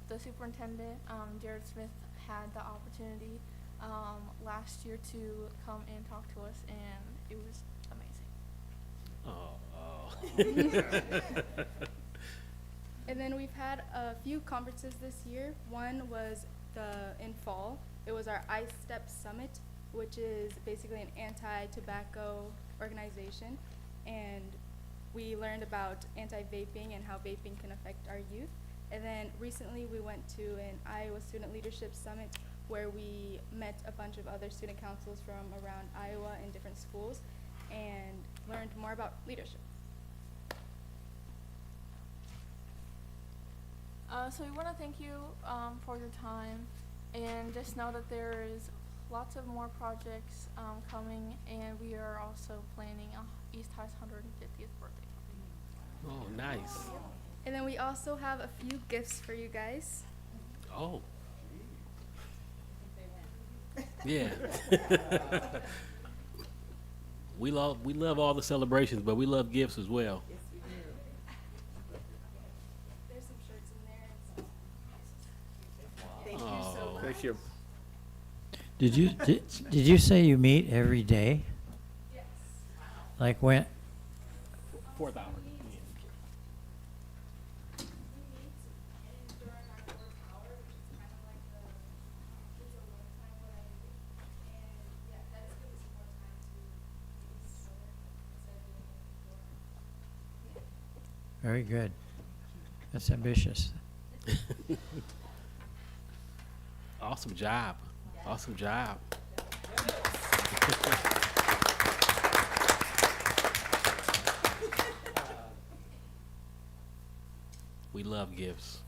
Speaker 8: the superintendent, Jared Smith, had the opportunity last year to come and talk to us, and it was amazing.
Speaker 9: And then we've had a few conferences this year. One was in fall. It was our I-STEP Summit, which is basically an anti-tobacco organization, and we learned about anti-vaping and how vaping can affect our youth. And then recently we went to an Iowa Student Leadership Summit, where we met a bunch of other student councils from around Iowa in different schools and learned more about leadership.
Speaker 8: So we want to thank you for your time, and just know that there is lots of more projects coming, and we are also planning East High's 150th birthday party.
Speaker 1: Oh, nice.
Speaker 9: And then we also have a few gifts for you guys.
Speaker 1: Oh. Yeah. We love all the celebrations, but we love gifts as well.
Speaker 4: Yes, we do.
Speaker 9: There's some shirts in there and some.
Speaker 4: Thank you so much.
Speaker 6: Thank you.
Speaker 7: Did you say you meet every day?
Speaker 9: Yes.
Speaker 7: Like when?
Speaker 1: 4th hour.
Speaker 9: We meet and during our fourth hour, which is kind of like it's a one time what I do. And yeah, that just gives us more time to meet each other instead of doing it before.
Speaker 7: Very good. That's ambitious.
Speaker 1: Awesome job. Awesome job. We love gifts.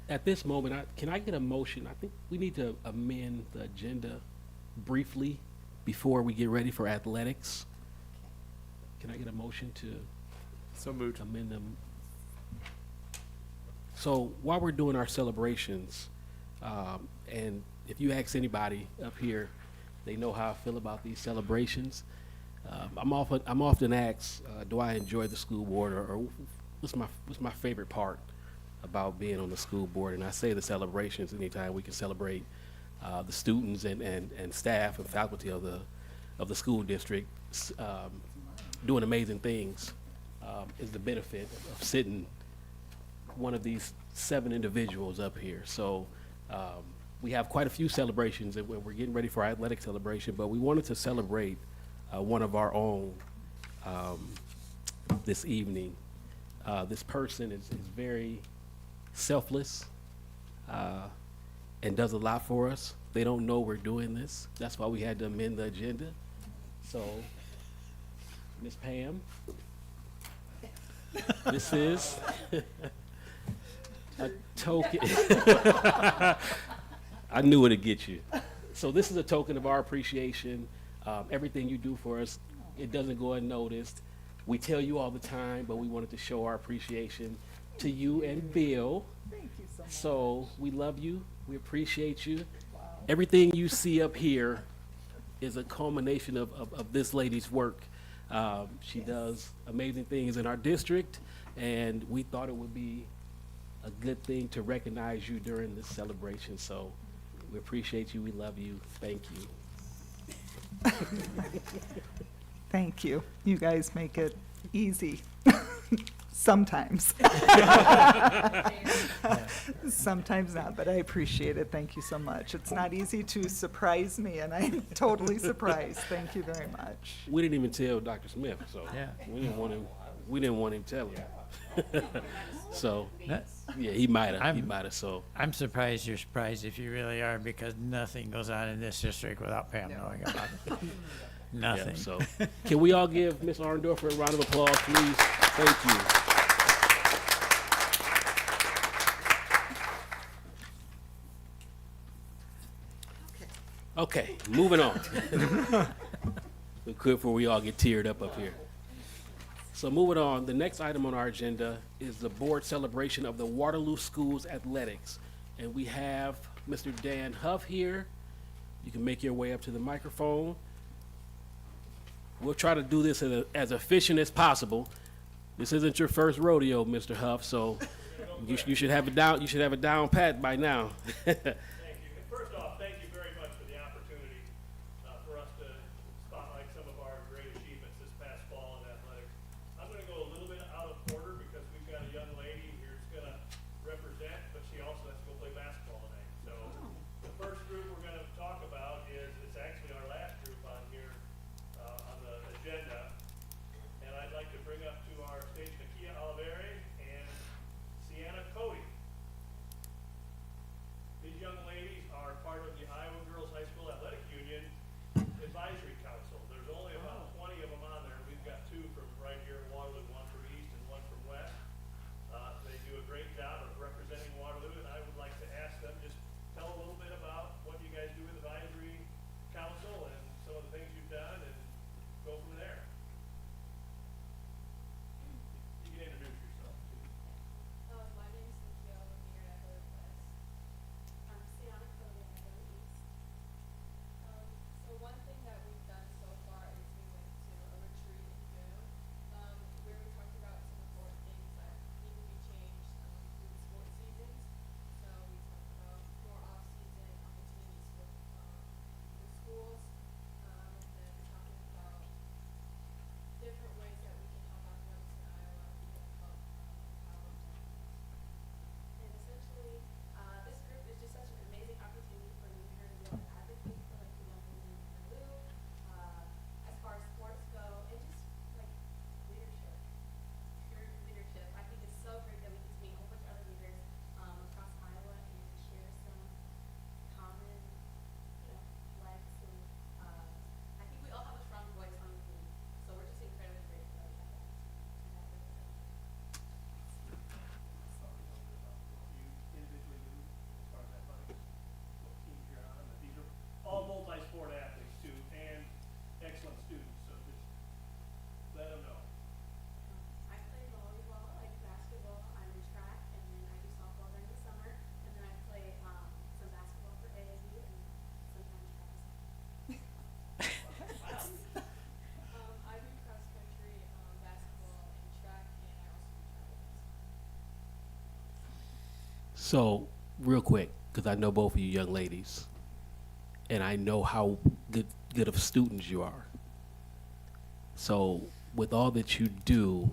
Speaker 1: At this moment, can I get a motion? I think we need to amend the agenda briefly before we get ready for athletics. Can I get a motion to
Speaker 6: So moved.
Speaker 1: amend them? So while we're doing our celebrations, and if you ask anybody up here, they know how I feel about these celebrations. I'm often asked, do I enjoy the school board, or what's my favorite part about being on the school board? And I say the celebrations. Anytime we can celebrate the students and staff and faculty of the school district doing amazing things is the benefit of sitting one of these 7 individuals up here. So we have quite a few celebrations, and we're getting ready for our athletic celebration, but we wanted to celebrate one of our own this evening. This person is very selfless and does a lot for us. They don't know we're doing this. That's why we had to amend the agenda. So, Miss Pam, this is a token. I knew it'd get you. So this is a token of our appreciation. Everything you do for us, it doesn't go unnoticed. We tell you all the time, but we wanted to show our appreciation to you and Bill.
Speaker 2: Thank you so much.
Speaker 1: So we love you. We appreciate you. Everything you see up here is a culmination of this lady's work. She does amazing things in our district, and we thought it would be a good thing to recognize you during this celebration. So we appreciate you. We love you. Thank you.
Speaker 2: Thank you. You guys make it easy. Sometimes. Sometimes not, but I appreciate it. Thank you so much. It's not easy to surprise me, and I'm totally surprised. Thank you very much.
Speaker 1: We didn't even tell Dr. Smith, so
Speaker 7: Yeah.
Speaker 1: we didn't want him telling. So,
Speaker 7: That-
Speaker 1: yeah, he might have. He
Speaker 7: I'm-
Speaker 1: might have. So,
Speaker 7: I'm surprised you're surprised if you really are, because nothing goes on in this district without Pam knowing about it.
Speaker 1: yeah.
Speaker 7: Nothing.
Speaker 1: So, can we all give Ms. Arndorfer a round of applause, please? Thank you. Okay, moving on. We could before we all get teared up here. So moving on, the next item on our agenda is the board celebration of the Waterloo Schools Athletics. And we have Mr. Dan Huff here. You can make your way up to the microphone. We'll try to do this as efficient as possible. This isn't your first rodeo, Mr. Huff, so you should have it down. You should have it down pat by now.
Speaker 10: Thank you. And first off, thank you very much for the opportunity for us to spotlight some of our great achievements this past fall in athletics. I'm going to go a little bit out of order because we've got a young lady here who's going to represent, but she also has to go play basketball tonight. So the first group we're going to talk about it's actually our last group on here on the agenda. And I'd like to bring up to our stage Nakia Oliveri and Sienna Cody. These young ladies
Speaker 1: So, real quick, because I know both of you young ladies, and I know how good of students you are. So, with all that you do,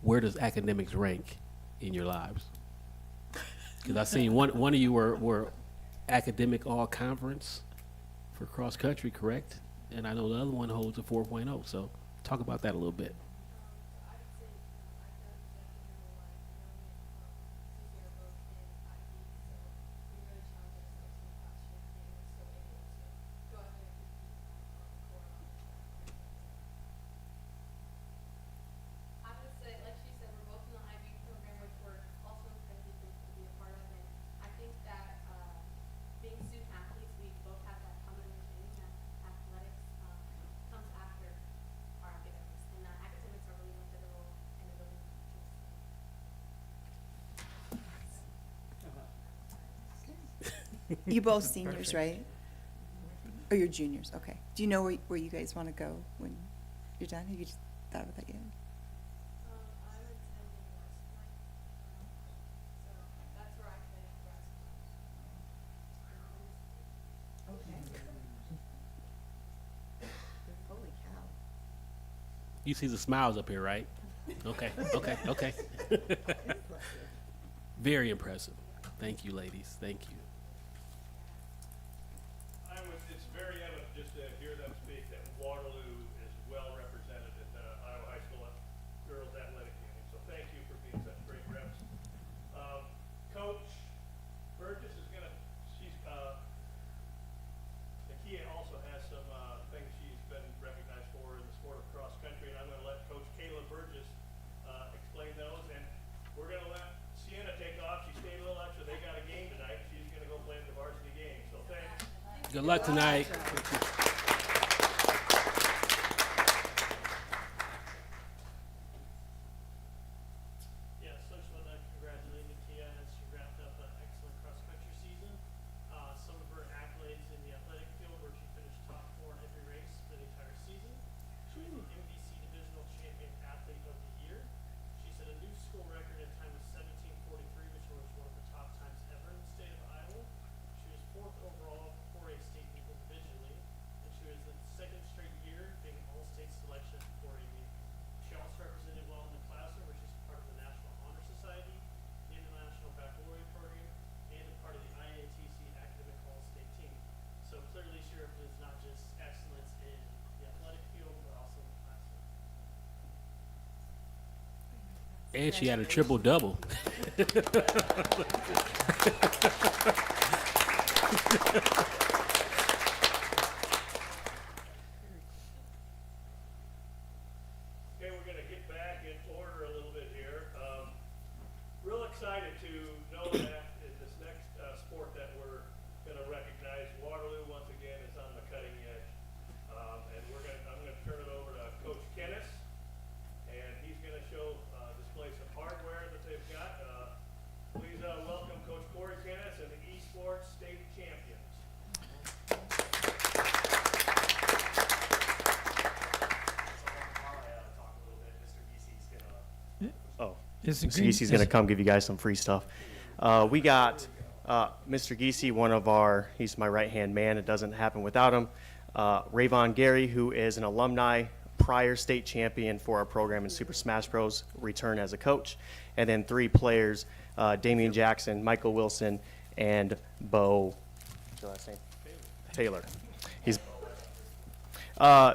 Speaker 1: where does academics rank in your lives? Because I seen one of you were academic all conference for cross country, correct? And I know the other one holds a 4.0. So, talk about that a little bit.
Speaker 4: You both seniors, right? Or you're juniors, okay. Do you know where you guys want to go when you're done? Have you just thought about that yet? Holy cow.
Speaker 1: You see the smiles up here, right? Okay, okay, okay. Very impressive. Thank you, ladies. Thank you.
Speaker 10: It's very evident just to hear them speak that Waterloo is well represented at the Iowa High School Girls Athletic Union. So thank you for being such great reps. Coach Burgess is Nakia also has some things she's been recognized for in the sport of cross country, and I'm going to let Coach Kayla Burgess explain those. And we're going to let Sienna take off. She stayed a little extra. They got a game tonight. She's going to go play in the varsity game. So thanks.
Speaker 1: Good luck tonight.
Speaker 12: Yeah, so I just want to congratulate Nakia as she wrapped up an excellent cross-country season. Some of her accolades in the athletic field where she finished top 4 in every race for the entire season. She was the MVC Divisional Champion Athlete of the Year. She set a new school record at a time of 17:43, which was one of the top times ever in the state of Iowa. She was 4th overall for a state meet individually, and she was the 2nd straight year being all-state selection for a meet. She also represented well in the classroom, which is part of the National Honor Society, the International Baccalaureate Program, and a part of the IATC Academic All-State Team. So clearly she represents not just excellence in the athletic field, but also in the classroom.
Speaker 1: And she had a triple double.
Speaker 10: Okay, we're going to get back in order a little bit here. Real excited to know that in this next sport that we're going to recognize, Waterloo once again is on the cutting edge. And I'm going to turn it over to Coach Kennis, and he's going to display some hardware that they've got. Please welcome Coach Corey Kennis and the esports state champions.
Speaker 15: Oh,
Speaker 7: Is the
Speaker 15: Mr.
Speaker 7: green-
Speaker 15: Geesey's going to
Speaker 7: is-
Speaker 15: come give you guys some free stuff. We got Mr. Geesey, he's my right-hand man. It doesn't happen without him. Rayvon Gary, who is an alumni, prior state champion for our program in Super Smash Bros, return as a coach. And then 3 players, Damian Jackson, Michael Wilson, and Bo, what's your last name? Taylor. He's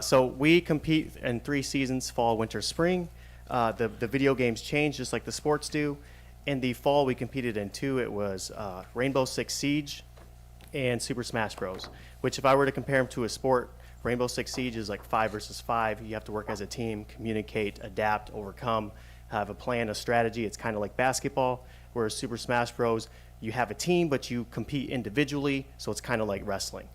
Speaker 15: so we compete in 3 seasons, fall, winter, spring. The video games change just like the sports do. In the fall, we competed in 2. It was Rainbow Six Siege and Super Smash Bros, which if I were to compare them to a sport, Rainbow Six Siege is like 5 versus 5. You have to work as a team, communicate, adapt, overcome, have a plan, a strategy. It's kind of like basketball, whereas Super Smash Bros, you have a team, but you compete individually, so it's kind of like wrestling.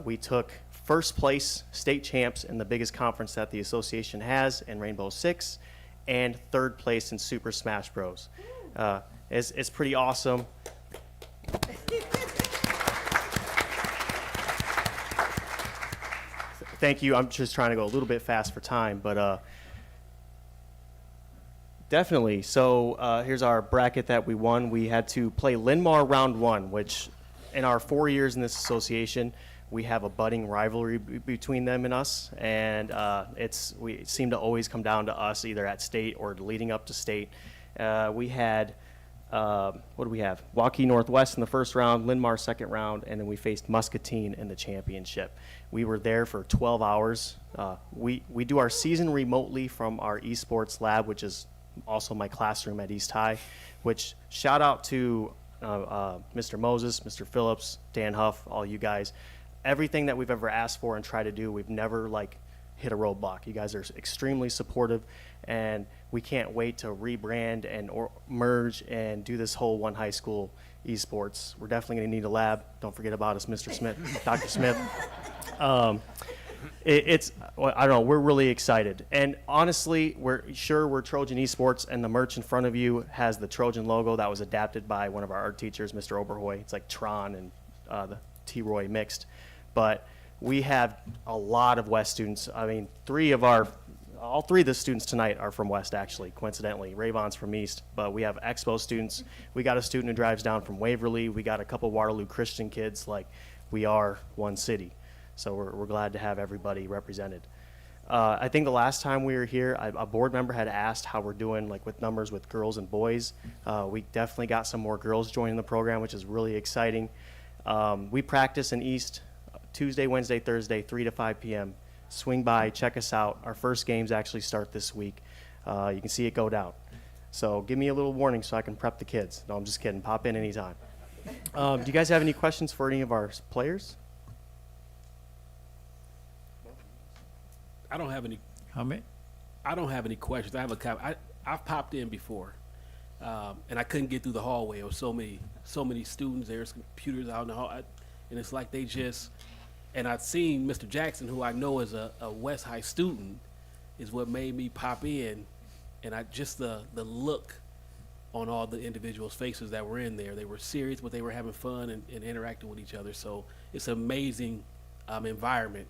Speaker 15: We took first place state champs in the biggest conference that the association has in Rainbow Six, and 3rd place in Super Smash Bros. It's pretty awesome. Thank you. I'm just trying to go a little bit fast for time, but Definitely. So here's our bracket that we won. We had to play Linmar round one, which in our 4 years in this association, we have a budding rivalry between them and us, and we seem to always come down to us either at state or leading up to state. We had what do we have? Waukee Northwest in the first round, Linmar second round, and then we faced Muscatine in the championship. We were there for 12 hours. We do our season remotely from our esports lab, which is also my classroom at East High, which shout out to Mr. Moses, Mr. Phillips, Dan Huff, all you guys. Everything that we've ever asked for and tried to do, we've never hit a roadblock. You guys are extremely supportive, and we can't wait to rebrand and or merge and do this whole one high school esports. We're definitely going to need a lab. Don't forget about us, Mr. Smith, Dr. Smith. I don't know, we're really excited. And honestly, we're Trojan Esports, and the merch in front of you has the Trojan logo that was adapted by one of our art teachers, Mr. Oberhoy. It's like Tron and the T-Roy mixed. But we have a lot of West students. I mean, all three of the students tonight are from West, actually, coincidentally. Rayvon's from East, but we have Expo students. We got a student who drives down from Waverly. We got a couple Waterloo Christian kids. We are one city. So we're glad to have everybody represented. I think the last time we were here, a board member had asked how we're doing with numbers with girls and boys. We definitely got some more girls joining the program, which is really exciting. We practice in East Tuesday, Wednesday, Thursday, 3 to 5 p.m. Swing by, check us out. Our first games actually start this week. You can see it go down. So give me a little warning so I can prep the kids. No, I'm just kidding. Pop in anytime. Do you guys have any questions for any of our players?
Speaker 1: I don't have any.
Speaker 7: How many?
Speaker 1: I don't have any questions. I have I've popped in before, and I couldn't get through the hallway. There was so many students. There's computers out in the hall, and it's like they just. And I've seen Mr. Jackson, who I know is a West High student, is what made me pop in, and the look on all the individuals' faces that were in there. They were serious, but they were having fun and interacting with each other. So it's an amazing environment,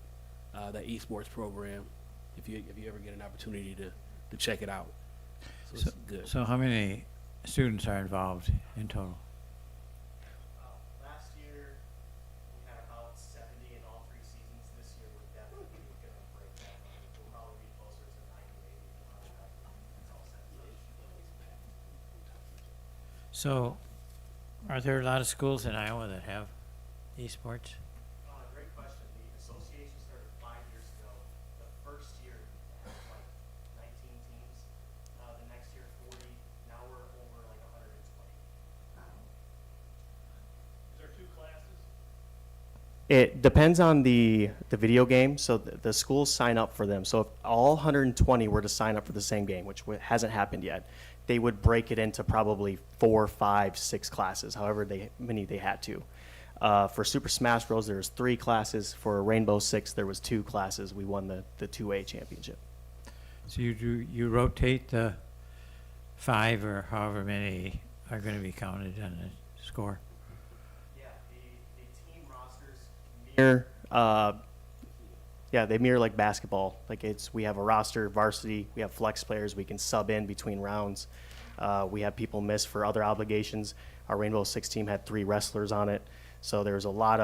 Speaker 1: that esports program. If you ever get an opportunity to check it out, so it's good.
Speaker 7: So how many students are involved in total?
Speaker 15: Last year, we had about 70 in all 3 seasons. This year, we're definitely going to break that number. We'll probably be closer to 90, maybe 100. It's all set.
Speaker 7: So, are there a lot of schools in Iowa that have esports?
Speaker 15: Great question. The association started 5 years ago. The first year had 19 teams. The next year 40. Now we're over 120.
Speaker 10: Is there 2 classes?
Speaker 15: It depends on the video game. So the schools sign up for them. So if all 120 were to sign up for the same game, which hasn't happened yet, they would break it into probably 4, 5, 6 classes, however many they had to. For Super Smash Bros, there was 3 classes. For Rainbow Six, there was 2 classes. We won the 2A championship.
Speaker 7: So you rotate the 5 or however many are going to be counted on the score?
Speaker 15: Yeah, the team rosters mirror. They mirror like basketball. We have a roster, varsity. We have flex players. We can sub in between rounds. We have people miss for other obligations. Our Rainbow Six team had 3 wrestlers on it. So there's a lot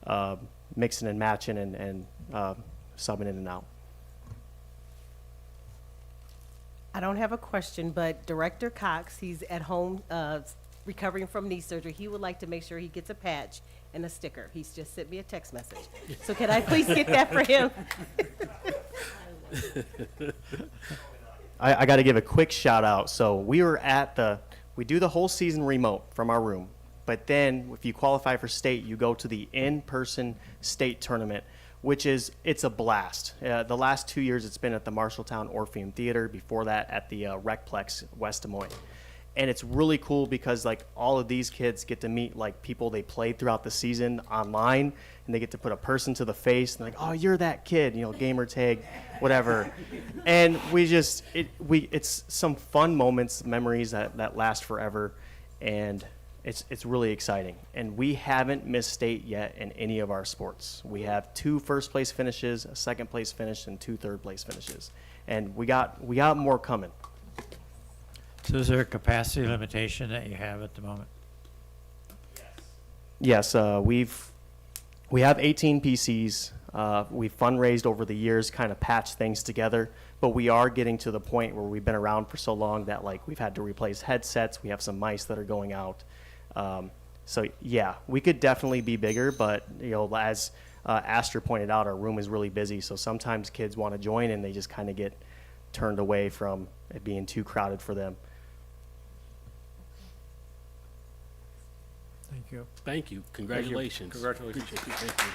Speaker 15: of mixing and matching and subbing in and out.
Speaker 5: I don't have a question, but Director Cox, he's at home recovering from knee surgery. He would like to make sure he gets a patch and a sticker. He's just sent me a text message. So can I please get that for him?
Speaker 15: I got to give a quick shout out. So we do the whole season remote from our room. But then if you qualify for state, you go to the in-person state tournament, it's a blast. The last 2 years, it's been at the Marshalltown Orpheum Theater. Before that, at the Recplex West Des Moines. And it's really cool because all of these kids get to meet people they played throughout the season online, and they get to put a person to the face and oh, you're that kid, gamer tag, whatever. And it's some fun moments, memories that last forever, and it's really exciting. And we haven't missed state yet in any of our sports. We have 2 first place finishes, a second place finish, and 2 third place finishes, and we got more coming.
Speaker 7: So is there a capacity limitation that you have at the moment?
Speaker 15: Yes, we have 18 PCs. We've fundraised over the years, kind of patched things together, but we are getting to the point where we've been around for so long that like we've had to replace headsets. We have some mice that are going out. So yeah, we could definitely be bigger, but you know, as Astor pointed out, our room is really busy. So sometimes kids want to join and they just kind of get turned away from it being too crowded for them.
Speaker 7: Thank you.
Speaker 1: Thank you. Congratulations.
Speaker 6: Congratulations.
Speaker 1: Appreciate it. Thank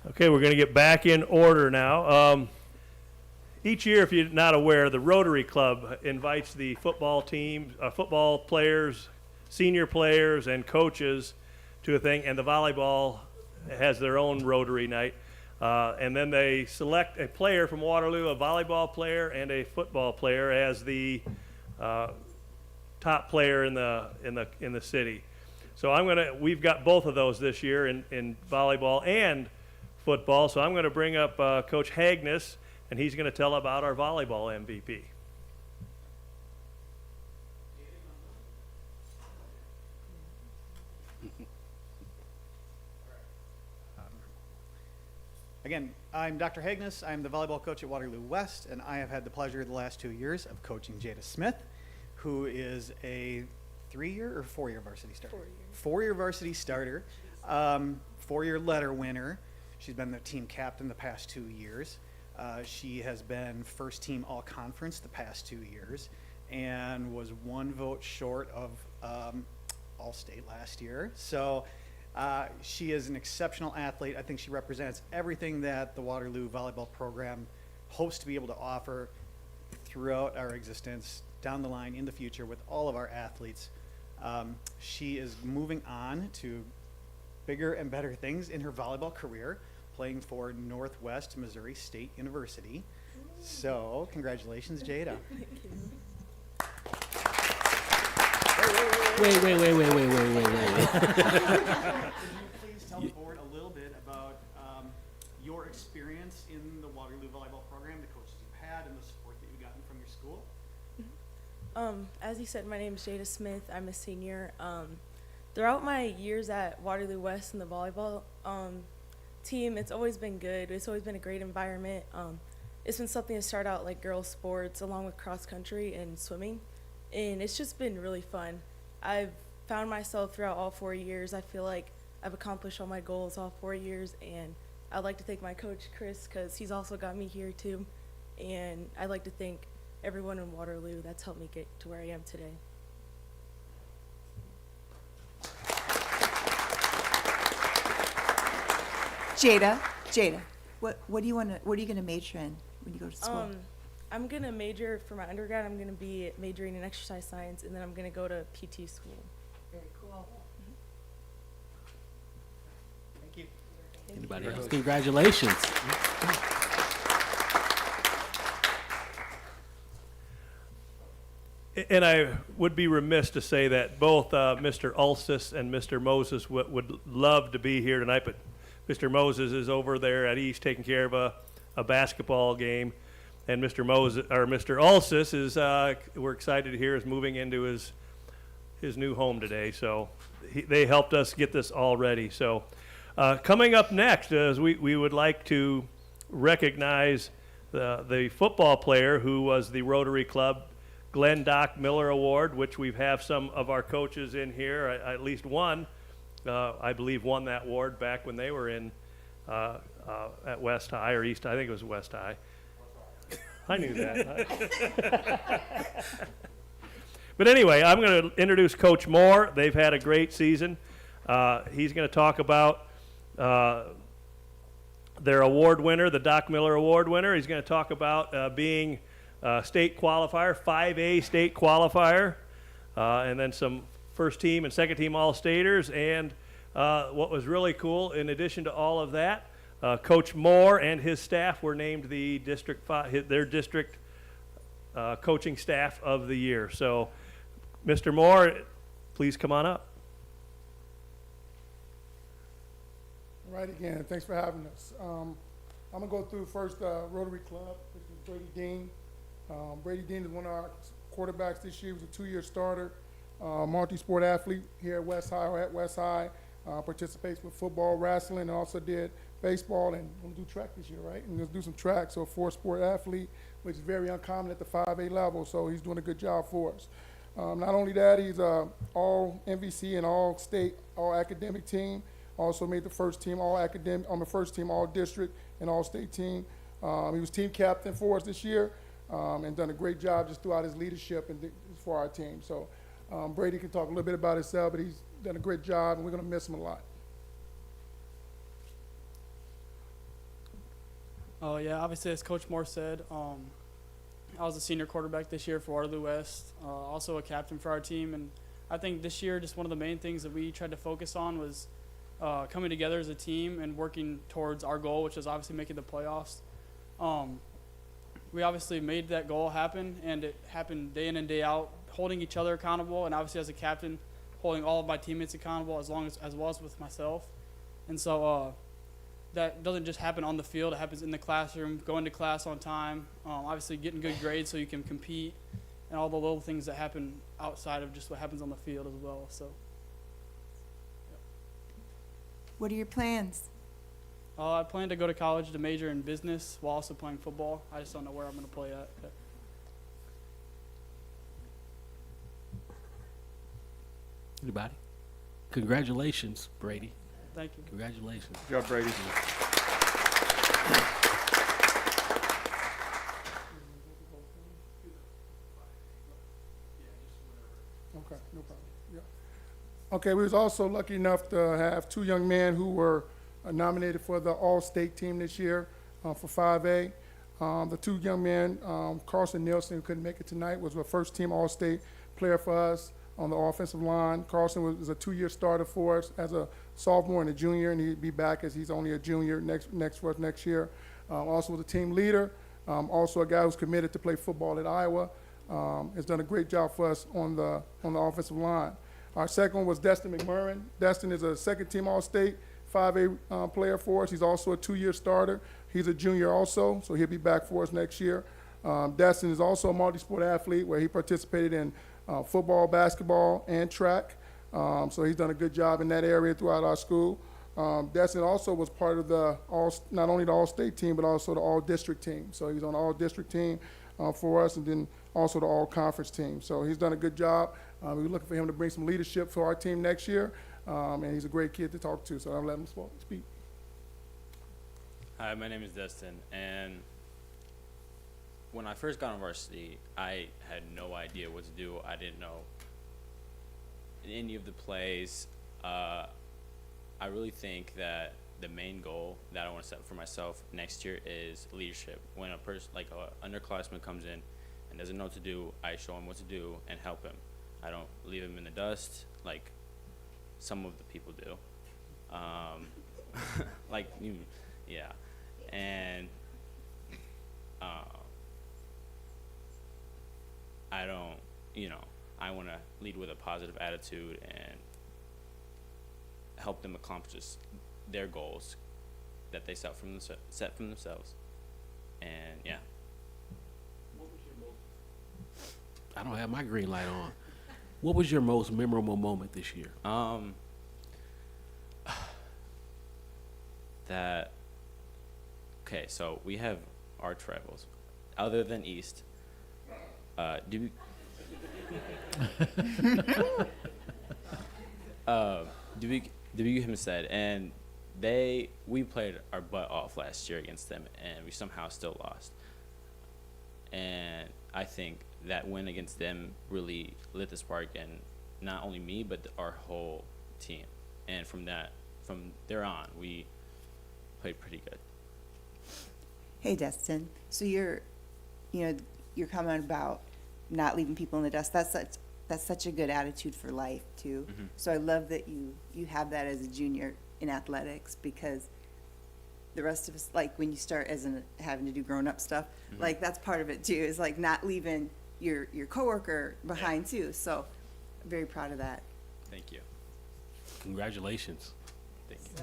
Speaker 1: you.
Speaker 10: Okay, we're going to get back in order now. Each year, if you're not aware, the Rotary Club invites the football team, football players, senior players, and coaches to a thing, and the volleyball has their own Rotary night. And then they select a player from Waterloo, a volleyball player and a football player, as the top player in the city. So we've got both of those this year in volleyball and football. So I'm going to bring up Coach Hagnes, and he's going to tell about our volleyball MVP.
Speaker 11: Again, I'm Dr. Hagnes. I'm the volleyball coach at Waterloo West, and I have had the pleasure the last 2 years of coaching Jada Smith, who is a 3-year or 4-year varsity starter? 4-year varsity starter, 4-year letter winner. She's been the team captain the past 2 years. She has been first team all conference the past 2 years and was 1 vote short of all state last year. So she is an exceptional athlete. I think she represents everything that the Waterloo volleyball program hopes to be able to offer throughout our existence down the line in the future with all of our athletes. She is moving on to bigger and better things in her volleyball career, playing for Northwest Missouri State University. So, congratulations, Jada.
Speaker 2: Thank you.
Speaker 1: Wait.
Speaker 11: Can you please tell the board a little bit about your experience in the Waterloo volleyball program, the coaches you've had, and the support that you've gotten from your school?
Speaker 16: As you said, my name is Jada Smith. I'm a senior. Throughout my years at Waterloo West in the volleyball team, it's always been good. It's always been a great environment. It's been something to start out like girls sports along with cross country and swimming, and it's just been really fun. I've found myself throughout all 4 years. I feel like I've accomplished all my goals all 4 years, and I'd like to thank my coach Chris because he's also got me here too, and I'd like to thank everyone in Waterloo that's helped me get to where I am today.
Speaker 4: Jada, what are you gonna major in when you go to school?
Speaker 16: I'm gonna major for my undergrad. I'm gonna be majoring in exercise science, and then I'm gonna go to PT school.
Speaker 4: Very cool.
Speaker 11: Thank you.
Speaker 1: Anybody else? Congratulations.
Speaker 10: And I would be remiss to say that both Mr. Ulsis and Mr. Moses would love to be here tonight, but Mr. Moses is over there at East taking care of a basketball game, and Mr. Ulsis is we're excited to hear is moving into his new home today. So they helped us get this all ready. So coming up next is we would like to recognize the football player who was the Rotary Club Glenn Doc Miller Award, which we have some of our coaches in here, at least one, I believe, won that award back when they were in at West High or East. I think it was West High. I knew that. But anyway, I'm going to introduce Coach Moore. They've had a great season. He's going to talk about their award winner, the Doc Miller Award winner. He's going to talk about being state qualifier, 5A state qualifier, and then some first team and second team All-Staters. And what was really cool, in addition to all of that, Coach Moore and his staff were named the their district coaching staff of the year. So, Mr. Moore, please come on up.
Speaker 17: right again. Thanks for having us. I'm gonna go through first Rotary Club, which is Brady Dean. Brady Dean is one of our quarterbacks this year. He was a 2-year starter, multi-sport athlete here at West High or at West High. Participates with football, wrestling, and also did baseball and gonna do track this year, right? And gonna do some track, so a 4-sport athlete, which is very uncommon at the 5A level. So he's doing a good job for us. Not only that, he's all MVC and all state, all academic team. Also made the first team all academic, on the first team all district and all state team. He was team captain for us this year and done a great job just throughout his leadership and for our team. So Brady can talk a little bit about himself, but he's done a great job and we're gonna miss him a lot.
Speaker 18: Oh yeah, obviously as Coach Moore said, I was a senior quarterback this year for Waterloo West, also a captain for our team, and I think this year just one of the main things that we tried to focus on was coming together as a team and working towards our goal, which is obviously making the playoffs. We obviously made that goal happen, and it happened day in and day out, holding each other accountable, and obviously as a captain, holding all of my teammates accountable as well as with myself. And so that doesn't just happen on the field, it happens in the classroom, going to class on time, obviously getting good grades so you can compete, and all the little things that happen outside of just what happens on the field as well. So,
Speaker 4: What are your plans?
Speaker 18: I plan to go to college to major in business while also playing football. I just don't know where I'm going to play at.
Speaker 1: Anybody? Congratulations, Brady.
Speaker 18: Thank you.
Speaker 1: Congratulations.
Speaker 6: Good job, Brady.
Speaker 17: Okay, no problem. Yeah. Okay, we was also lucky enough to have 2 young men who were nominated for the All-State team this year for 5A. The 2 young men, Carson Nielsen, who couldn't make it tonight, was a first-team All-State player for us on the offensive line. Carson was a 2-year starter for us as a sophomore and a junior, and he'd be back as he's only a junior next for us next year. Also was a team leader, also a guy who's committed to play football at Iowa. Has done a great job for us on the offensive line. Our second one was Destin McMurrin. Destin is a second-team All-State 5A player for us. He's also a 2-year starter. He's a junior also, so he'll be back for us next year. Destin is also a multi-sport athlete where he participated in football, basketball, and track. So he's done a good job in that area throughout our school. Destin also was part of not only the All-State team, but also the All-District team. So he's on the All-District team for us, and then also the All-Conference team. So he's done a good job. We're looking for him to bring some leadership for our team next year, and he's a great kid to talk to, so I'll let him speak.
Speaker 20: Hi, my name is Destin, and when I first got on varsity, I had no idea what to do. I didn't know any of the plays. I really think that the main goal that I want to set for myself next year is leadership. When a person, like an underclassman, comes in and doesn't know what to do, I show him what to do and help him. I don't leave him in the dust like some of the people do. Yeah. And I don't, I want to lead with a positive attitude and help them accomplish their goals that they set for themselves. And yeah.
Speaker 1: I don't have my green light on. What was your most memorable moment this year?
Speaker 20: Okay, so we have our tribals. Other than East, Dubuque Hempstead, and we played our butt off last year against them, and we somehow still lost. And I think that win against them really lit the spark, and not only me, but our whole team. And from there on, we played pretty good.
Speaker 4: Hey, Destin. So your comment about not leaving people in the dust, that's such a good attitude for life too.
Speaker 20: Mm-hmm.
Speaker 4: So I love that you have that as a junior in athletics, because the rest of us, like when you start having to do grown-up stuff,
Speaker 20: Mm-hmm.
Speaker 4: like that's part of it too, is like not leaving your coworker behind too. So I'm very proud of that.
Speaker 20: Thank you.
Speaker 1: Congratulations.
Speaker 20: Thank you.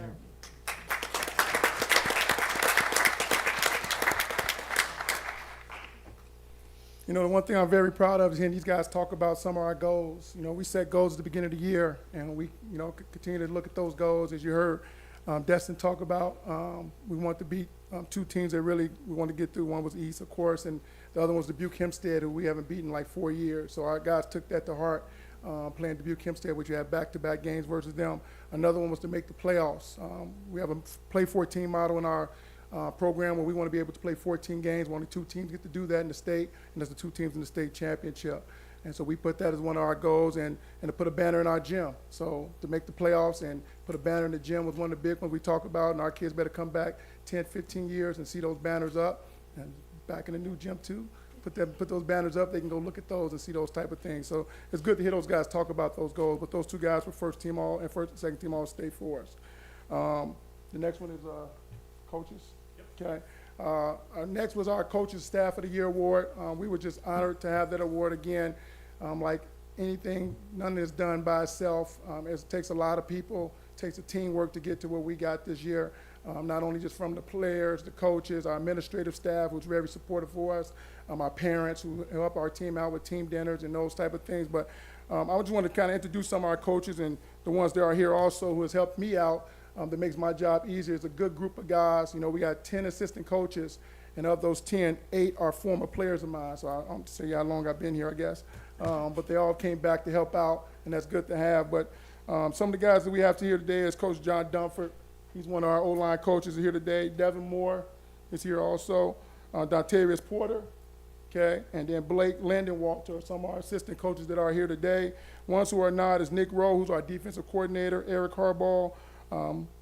Speaker 17: You know, the one thing I'm very proud of is hearing these guys talk about some of our goals. You know, we set goals at the beginning of the year, and we, you know, continue to look at those goals. As you heard Destin talk about, we want to beat 2 teams that really we want to get through. One was East, of course, and the other one was Dubuque Hempstead, who we haven't beaten in like 4 years. So our guys took that to heart, playing Dubuque Hempstead, which you have back-to-back games versus them. Another one was to make the playoffs. We have a play 14 model in our program where we want to be able to play 14 games. Only 2 teams get to do that in the state, and that's the 2 teams in the state championship. And so we put that as one of our goals, and to put a banner in our gym. So to make the playoffs and put a banner in the gym was one of the big ones we talk about, and our kids better come back 10, 15 years and see those banners up. And back in the new gym too, put those banners up, they can go look at those and see those type of things. So it's good to hear those guys talk about those goals, but those 2 guys were first team all and second team all state for us. The next one is coaches. Okay. Our next was our Coaches Staff of the Year Award. We were just honored to have that award again. Like anything, none is done by itself. It takes a lot of people, it takes a teamwork to get to where we got this year. Not only just from the players, the coaches, our administrative staff, who's very supportive for us, our parents who help our team out with team dinners and those type of things. But I just want to kind of introduce some of our coaches and the ones that are here also who has helped me out. That makes my job easier. It's a good group of guys. You know, we got 10 assistant coaches, and of those 10, 8 are former players of mine. So I don't say how long I've been here, I guess. But they all came back to help out, and that's good to have. But some of the guys that we have to here today is Coach John Dunford. He's one of our O-line coaches here today. Devin Moore is here also. Dontarius Porter, okay? And then Blake Lindenwalter are some of our assistant coaches that are here today. Ones who are not is Nick Rowe, who's our defensive coordinator, Eric Harbaugh.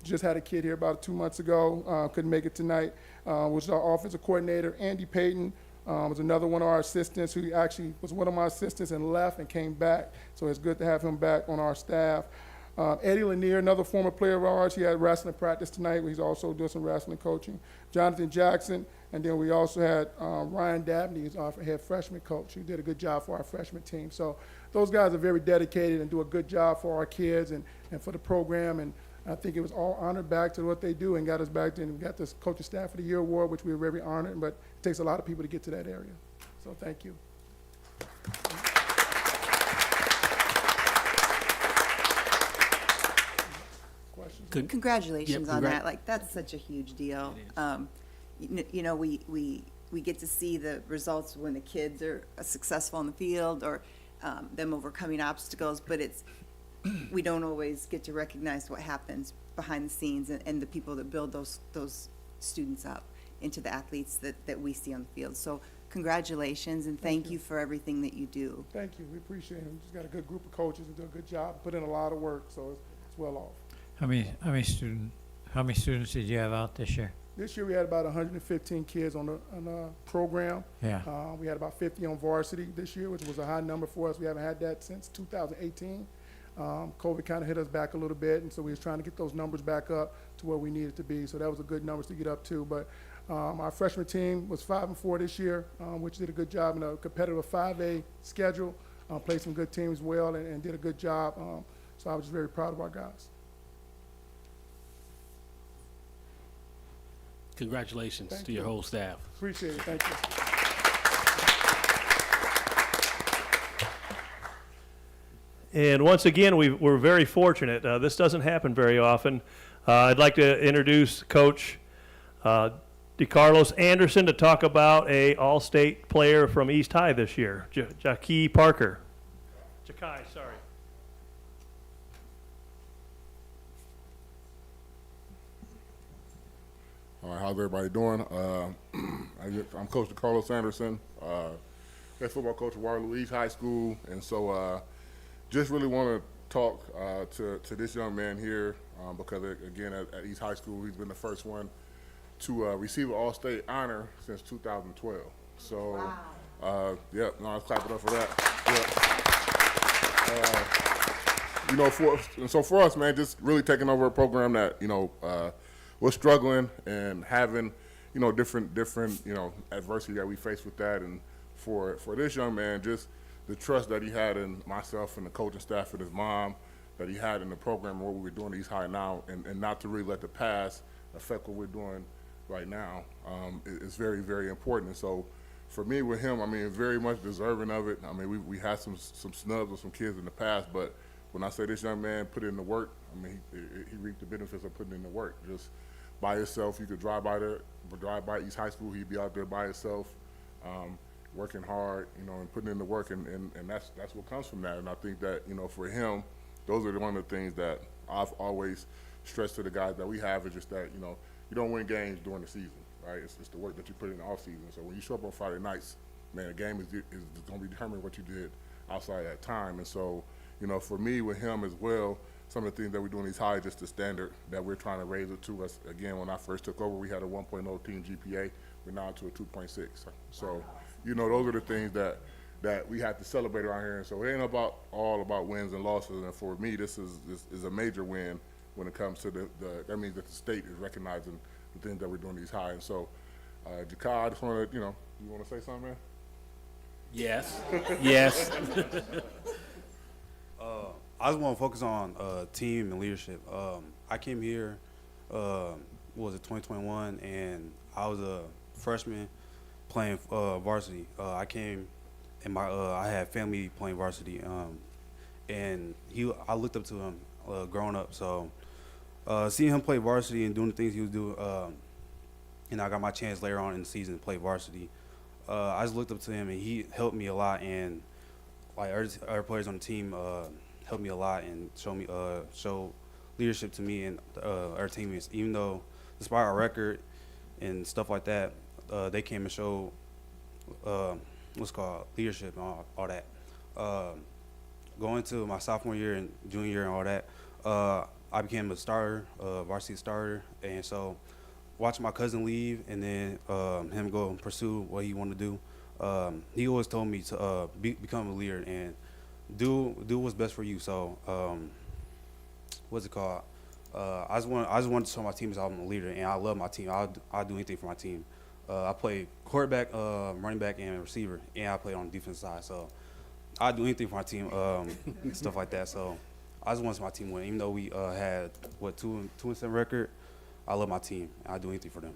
Speaker 17: Just had a kid here about 2 months ago, couldn't make it tonight, which is our offensive coordinator. Andy Payton was another one of our assistants who actually was one of my assistants and left and came back. So it's good to have him back on our staff. Eddie Lanier, another former player of ours, he had wrestling practice tonight. He's also doing some wrestling coaching. Jonathan Jackson, and then we also had Ryan Dabney, who's our head freshman coach, who did a good job for our freshman team. So those guys are very dedicated and do a good job for our kids and for the program. And I think it was all honored back to what they do and got us back to, and we got this Coaching Staff of the Year Award, which we were very honored, but it takes a lot of people to get to that area. So thank you. Questions?
Speaker 4: Congratulations
Speaker 1: Yep,
Speaker 4: on that. Like, that's such a huge deal. You know, we get to see the results when the kids are successful in the field or them overcoming obstacles, but we don't always get to recognize what happens behind the scenes and the people that build those students up into the athletes that we see on the field. So congratulations, and thank you for everything that you do.
Speaker 17: Thank you. We appreciate it. We just got a good group of coaches who do a good job, put in a lot of work, so it's well off.
Speaker 7: How many students did you have out this year?
Speaker 17: This year we had about 115 kids on the program.
Speaker 7: Yeah.
Speaker 17: We had about 50 on varsity this year, which was a high number for us. We haven't had that since 2018. COVID kind of hit us back a little bit, and so we was trying to get those numbers back up to where we needed to be. So that was a good numbers to get up to. But our freshman team was 5-4 this year, which did a good job in a competitive 5A schedule. Played some good teams well and did a good job. So I was just very proud of our guys.
Speaker 1: Congratulations to your whole staff.
Speaker 17: Appreciate it. Thank you.
Speaker 10: And once again, we're very fortunate. This doesn't happen very often. I'd like to introduce Coach DeCarlos Anderson to talk about a All-State player from East High this year, Ja'Kai Parker. Ja'Kai, sorry.
Speaker 13: All right, how's everybody doing? I'm Coach DeCarlos Anderson, head football coach at Waterloo East High School, and so just really want to talk to this young man here because, again, at East High School, he's been the first one to receive an All-State honor since 2012. So, wow. Yeah, no, let's clap it up for that. Yeah. You know, for us, man, just really taking over a program that, you know, we're struggling and having, you know, different, you know, adversity that we face with that. And for this young man, just the trust that he had in myself and the coaching staff and his mom, that he had in the program and what we were doing at East High now, and not to really let the past affect what we're doing right now, is very, very important. And so for me with him, I mean, very much deserving of it. I mean, we had some snubs with some kids in the past, but when I say this young man put in the work, I mean, he reaped the benefits of putting in the work. Just by himself, you could drive by East High School, he'd be out there by himself, working hard, you know, and putting in the work, and that's what comes from that. And I think that, you know, for him, those are one of the things that I've always stressed to the guys that we have, is just that, you know, you don't win games during the season, right? It's the work that you put in the off season. So when you show up on Friday nights, man, the game is going to be determined what you did outside that time. And so, you know, for me with him as well, some of the things that we're doing is high, just the standard that we're trying to raise it to us. Again, when I first took over, we had a 1.0 team GPA. We're now to a 2.6. So, you know, those are the things that we have to celebrate around here. And so it ain't all about wins and losses. And for me, this is a major win when it comes to that means that the state is recognizing the things that we're doing these high. And so, Jakar, I just want to, you know, you want to say something, man?
Speaker 1: Yes. Yes.
Speaker 3: I just want to focus on team and leadership. I came here, what was it, 2021, and I was a freshman playing varsity. I came, and I had family playing varsity, and I looked up to him growing up. So seeing him play varsity and doing the things he was doing, and I got my chance later on in the season to play varsity. I just looked up to him, and he helped me a lot, and like other players on the team helped me a lot and show leadership to me and our teammates. Even though, despite our record and stuff like that, they came and showed what's called leadership and all that. Going to my sophomore year and junior year and all that, I became a starter, varsity starter, and so watching my cousin leave and then him go and pursue what he wanted to do, he always told me to become a leader and do what's best for you. So what's it called? I just want to show my teammates I'm a leader, and I love my team. I'll do anything for my team. I play quarterback, running back, and receiver, and I play on the defense side. So I do anything for my team, stuff like that. So I just want to see my team win. Even though we had 2-7 record, I love my team. I do anything for them.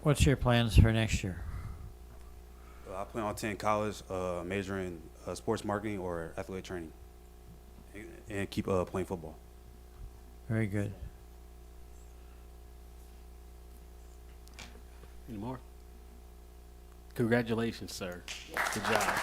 Speaker 7: What's your plans for next year?
Speaker 3: I plan on attending college, majoring in sports marketing or athletic training, and keep playing football.
Speaker 7: Very good.
Speaker 1: Any more? Congratulations, sir. Good job.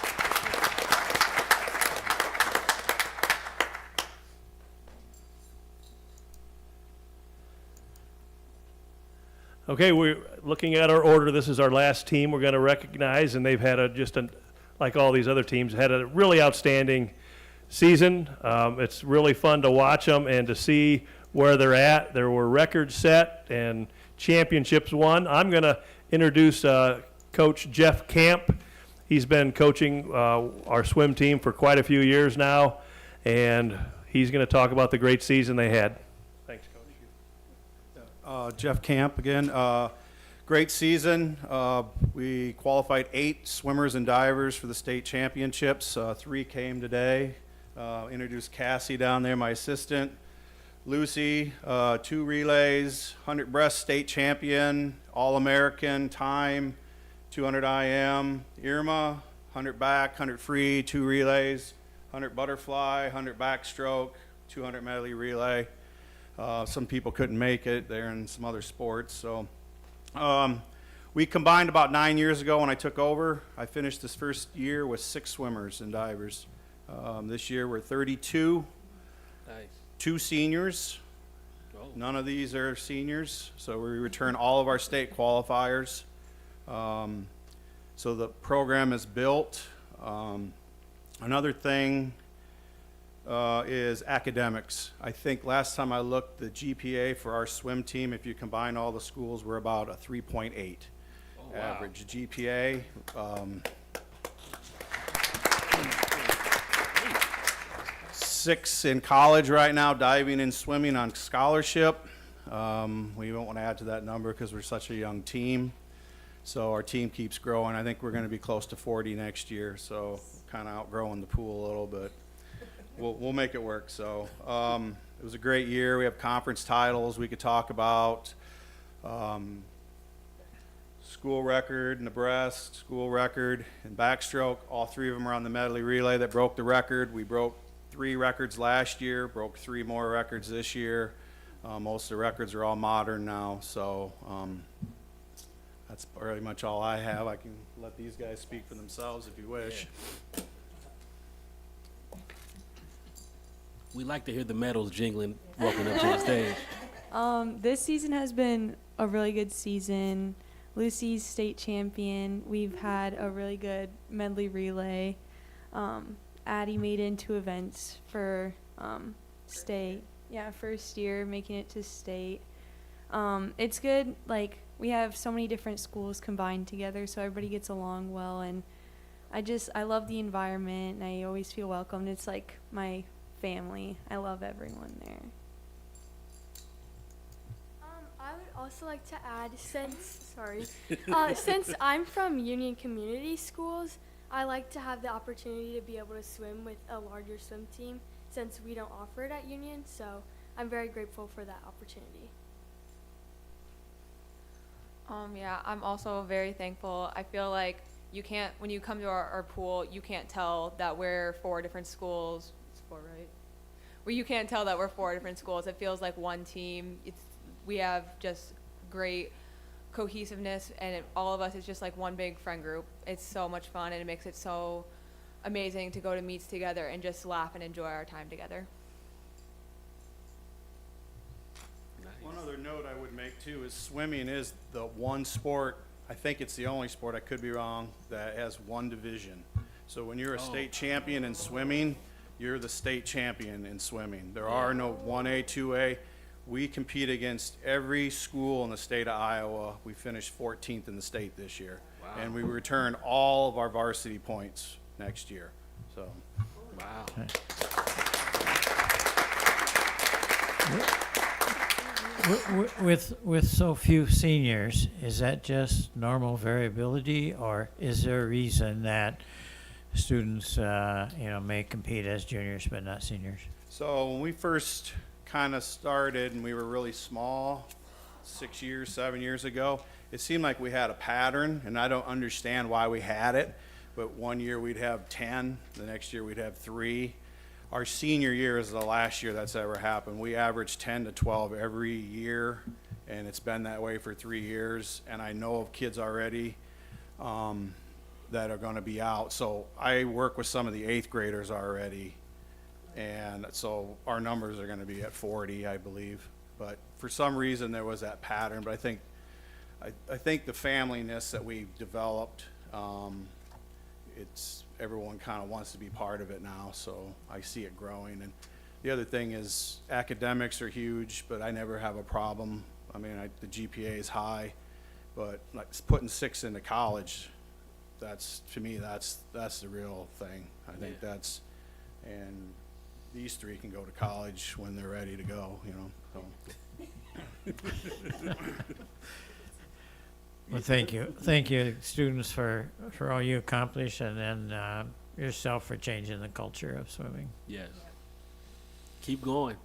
Speaker 10: Okay, we're looking at our order. This is our last team we're going to recognize, and they've had like all these other teams, had a really outstanding season. It's really fun to watch them and to see where they're at. There were records set and championships won. I'm going to introduce Coach Jeff Camp. He's been coaching our swim team for quite a few years now, and he's going to talk about the great season they had. Thanks, Coach.
Speaker 23: Jeff Camp again. Great season. We qualified 8 swimmers and divers for the state championships. 3 came today. Introduced Cassie down there, my assistant. Lucy, 2 relays, 100 breast state champion, All-American time, 200 IM. Irma, 100 back, 100 free, 2 relays, 100 butterfly, 100 backstroke, 200 medley relay. Some people couldn't make it. They're in some other sports. So we combined about 9 years ago when I took over. I finished this first year with 6 swimmers and divers. This year we're 32.
Speaker 1: Nice.
Speaker 23: 2 seniors.
Speaker 1: Oh.
Speaker 23: None of these are seniors. So we return all of our state qualifiers. So the program is built. Another thing is academics. I think last time I looked, the GPA for our swim team, if you combine all the schools, we're about a 3.8
Speaker 1: wow.
Speaker 23: average GPA. 6 in college right now, diving and swimming on scholarship. We don't want to add to that number because we're such a young team. So our team keeps growing. I think we're going to be close to 40 next year. So kind of outgrowing the pool a little bit. We'll make it work. So It was a great year. We have conference titles we could talk about. School record in the breast, school record in backstroke. All three of them are on the medley relay that broke the record. We broke 3 records last year, broke 3 more records this year. Most of the records are all modern now, so that's pretty much all I have. I can let these guys speak for themselves if you wish.
Speaker 1: We like to hear the medals jingling walking up to the stage.
Speaker 14: This season has been a really good season. Lucy's state champion. We've had a really good medley relay. Addie made it into events for state. Yeah, first year making it to state. It's good. Like, we have so many different schools combined together, so everybody gets along well. And I love the environment, and I always feel welcomed. It's like my family. I love everyone there.
Speaker 19: I would also like to add, since I'm from Union Community Schools, I like to have the opportunity to be able to swim with a larger swim team since we don't offer it at Union, so I'm very grateful for that opportunity.
Speaker 21: Yeah, I'm also very thankful. I feel like you can't, when you come to our pool, you can't tell that we're 4 different schools. It's 4, right? Well, you can't tell that we're 4 different schools. It feels like one team. We have just great cohesiveness, and all of us is just like one big friend group. It's so much fun, and it makes it so amazing to go to meets together and just laugh and enjoy our time together.
Speaker 23: One other note I would make too is swimming is the one sport, I think it's the only sport, I could be wrong, that has one division. So when you're a state champion in swimming, you're the state champion in swimming. There are no 1A, 2A. We compete against every school in the state of Iowa. We finished 14th in the state this year. Wow. And we return all of our varsity points next year. So,
Speaker 1: wow.
Speaker 7: With so few seniors, is that just normal variability, or is there a reason that students, may compete as juniors but not seniors?
Speaker 23: So when we first kind of started and we were really small 6 years, 7 years ago, it seemed like we had a pattern, and I don't understand why we had it, but one year we'd have 10, the next year we'd have 3. Our senior year is the last year that's ever happened. We average 10 to 12 every year, and it's been that way for 3 years, and I know of kids already that are going to be out. So I work with some of the 8th graders already, and so our numbers are going to be at 40, I believe. But for some reason there was that pattern. But I think the familyness that we've developed, it's everyone kind of wants to be part of it now. So I see it growing. And the other thing is academics are huge, but I never have a problem. I mean, the GPA is high, but like putting 6 into college, that's, to me, that's the real thing. I think that's, and these 3 can go to college when they're ready to go, so.
Speaker 7: Well, thank you, students, for all you accomplish, and then yourself for changing the culture of swimming.
Speaker 1: Yes. Keep going.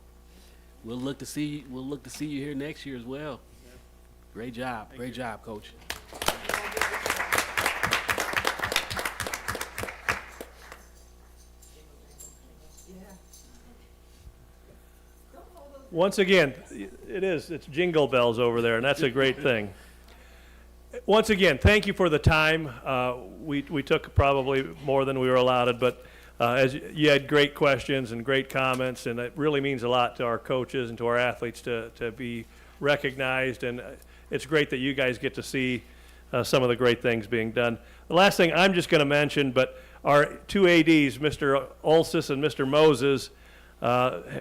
Speaker 1: We'll look to see you here next year as well. Great job. Great job, Coach.
Speaker 12: Once again, it's jingle bells over there, and that's a great thing. Once again, thank you for the time. We took probably more than we were allotted, but as you had great questions and great comments, and it really means a lot to our coaches and to our athletes to be recognized, and it's great that you guys get to see some of the great things being done. The last thing I'm just going to mention, but our 2 ADs, Mr. Olsis and Mr. Moses,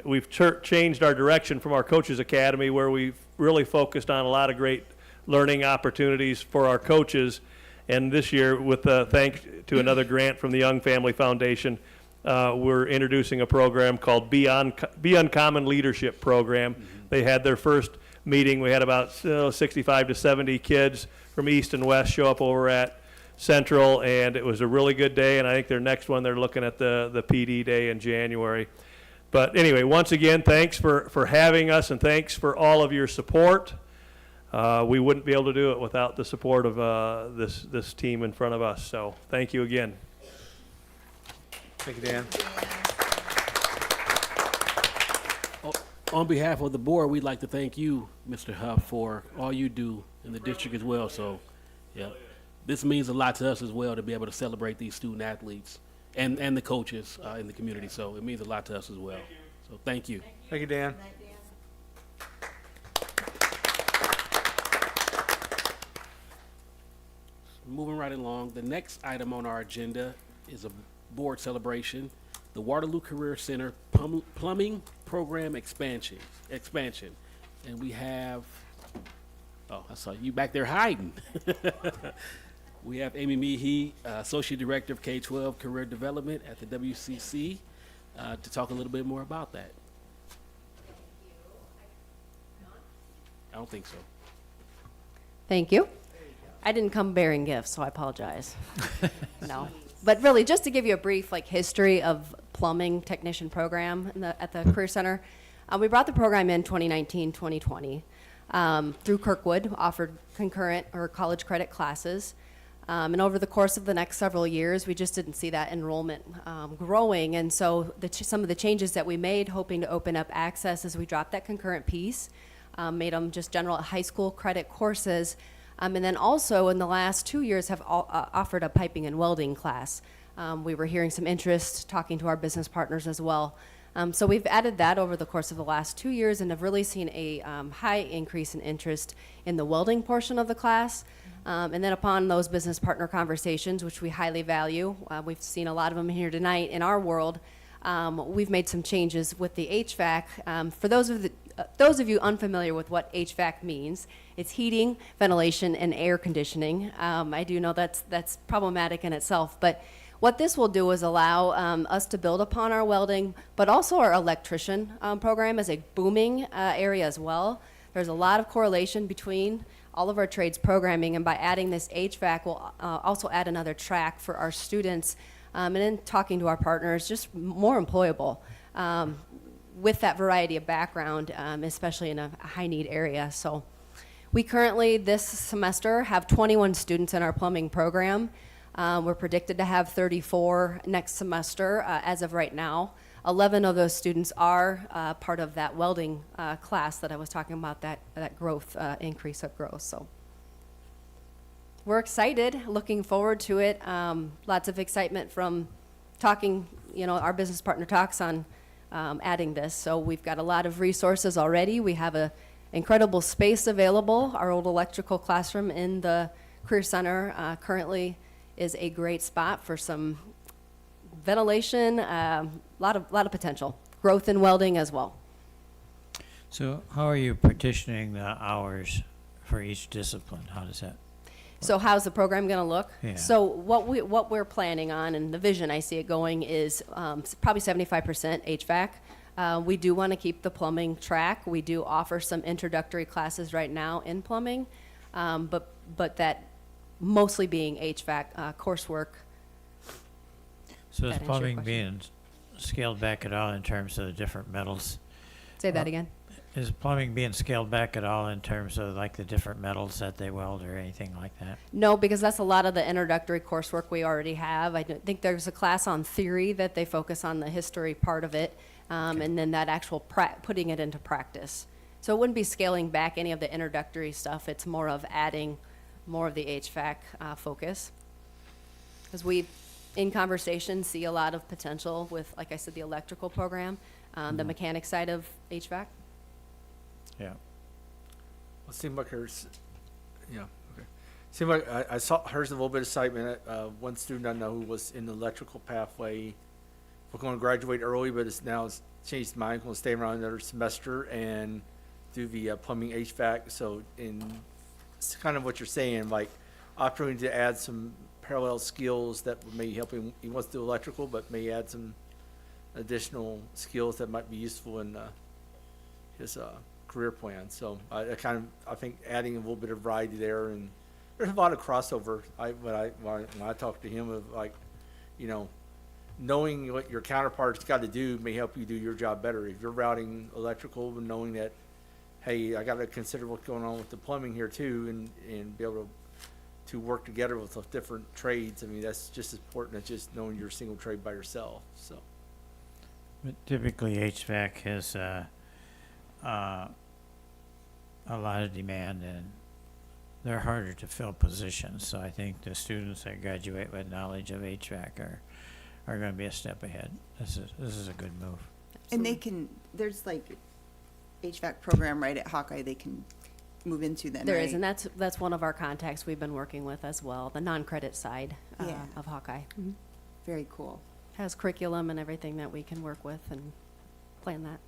Speaker 12: we've changed our direction from our Coaches Academy, where we've really focused on a lot of great learning opportunities for our coaches. And this year, with thanks to another grant from the Young Family Foundation, we're introducing a program called Be Uncommon Leadership Program. Mm-hmm. They had their first meeting. We had about 65 to 70 kids from East and West show up over at Central, and it was a really good day. And I think their next one, they're looking at the PD day in January.
Speaker 10: But anyway, once again, thanks for having us, and thanks for all of your support. We wouldn't be able to do it without the support of this team in front of us. So thank you again.
Speaker 6: Thank you, Dan.
Speaker 1: On behalf of the board, we'd like to thank you, Mr. Huff, for all you do in the district as well. So, yeah, this means a lot to us as well to be able to celebrate these student athletes and the coaches in the community. So it means a lot to us as well. So thank you.
Speaker 6: Thank you, Dan.
Speaker 1: Moving right along, the next item on our agenda is a board celebration, the Waterloo Career Center Plumbing Program expansion. And we have, oh, I saw you back there hiding. We have Amy Meehy, Associate Director of K-12 Career Development at the WCC, to talk a little bit more about that. I don't think so.
Speaker 8: Thank you. I didn't come bearing gifts, so I apologize. No. But really, just to give you a brief history of plumbing technician program at the Career Center, we brought the program in 2019, 2020 through Kirkwood, offered concurrent or college credit classes. And over the course of the next several years, we just didn't see that enrollment growing. And so some of the changes that we made, hoping to open up access as we dropped that concurrent piece, made them just general high school credit courses. And then also in the last 2 years have offered a piping and welding class. We were hearing some interest, talking to our business partners as well. So we've added that over the course of the last 2 years and have really seen a high increase in interest in the welding portion of the class. And then upon those business partner conversations, which we highly value, we've seen a lot of them here tonight in our world, we've made some changes with the HVAC. For those of you unfamiliar with what HVAC means, it's heating, ventilation, and air conditioning. I do know that's problematic in itself, but what this will do is allow us to build upon our welding, but also our electrician program is a booming area as well. There's a lot of correlation between all of our trades programming, and by adding this HVAC, we'll also add another track for our students, and in talking to our partners, just more employable with that variety of background, especially in a high-need area. So we currently, this semester, have 21 students in our plumbing program. We're predicted to have 34 next semester as of right now. 11 of those students are part of that welding class that I was talking about, that growth, increase of growth. So we're excited, looking forward to it. Lots of excitement from talking, our business partner talks on adding this. So we've got a lot of resources already. We have an incredible space available. Our old electrical classroom in the Career Center currently is a great spot for some ventilation, lot of potential. Growth in welding as well.
Speaker 7: So how are you partitioning the hours for each discipline? How does that?
Speaker 8: So how's the program going to look?
Speaker 7: Yeah.
Speaker 8: So what we're planning on, and the vision I see it going, is probably 75% HVAC. We do want to keep the plumbing track. We do offer some introductory classes right now in plumbing, but that mostly being HVAC coursework.
Speaker 7: So is
Speaker 8: That answer your
Speaker 7: plumbing
Speaker 8: question?
Speaker 7: being scaled back at all in terms of the different metals?
Speaker 8: Say that again.
Speaker 7: Is plumbing being scaled back at all in terms of the different metals that they weld or anything like that?
Speaker 8: No, because that's a lot of the introductory coursework we already have. I don't think there's a class on theory that they focus on the history part of it, and then that actual putting it into practice. So it wouldn't be scaling back any of the introductory stuff. It's more of adding more of the HVAC focus. Because we, in conversation, see a lot of potential with, like I said, the electrical program, the mechanic side of HVAC.
Speaker 7: Yeah.
Speaker 6: It seemed like hers, yeah, okay. Seemed like I saw hers a little bit of excitement. One student I know who was in the electrical pathway, we're going to graduate early, but it's changed his mind, going to stay around another semester and do the plumbing HVAC. So it's kind of what you're saying, opportunity to add some parallel skills that may help him. He wants to do electrical, but may add some additional skills that might be useful in his career plan. So I think adding a little bit of variety there, and there's a lot of crossover. When I talk to him of knowing what your counterpart's got to do may help you do your job better. If you're routing electrical, knowing that, hey, I got to consider what's going on with the plumbing here too, and be able to work together with those different trades. I mean, that's just as important as just knowing your single trade by yourself. So.
Speaker 7: But typically HVAC has a lot of demand, and they're harder to fill positions. So I think the students that graduate with knowledge of HVAC are going to be a step ahead. This is a good move.
Speaker 4: And there's like HVAC program right at Hawkeye they can move into then,
Speaker 8: There
Speaker 4: right?
Speaker 8: is, and that's one of our contacts we've been working with as well, the non-credit side
Speaker 4: Yeah.
Speaker 8: of Hawkeye.
Speaker 4: Very cool.
Speaker 8: Has curriculum and everything that we can work with and plan that.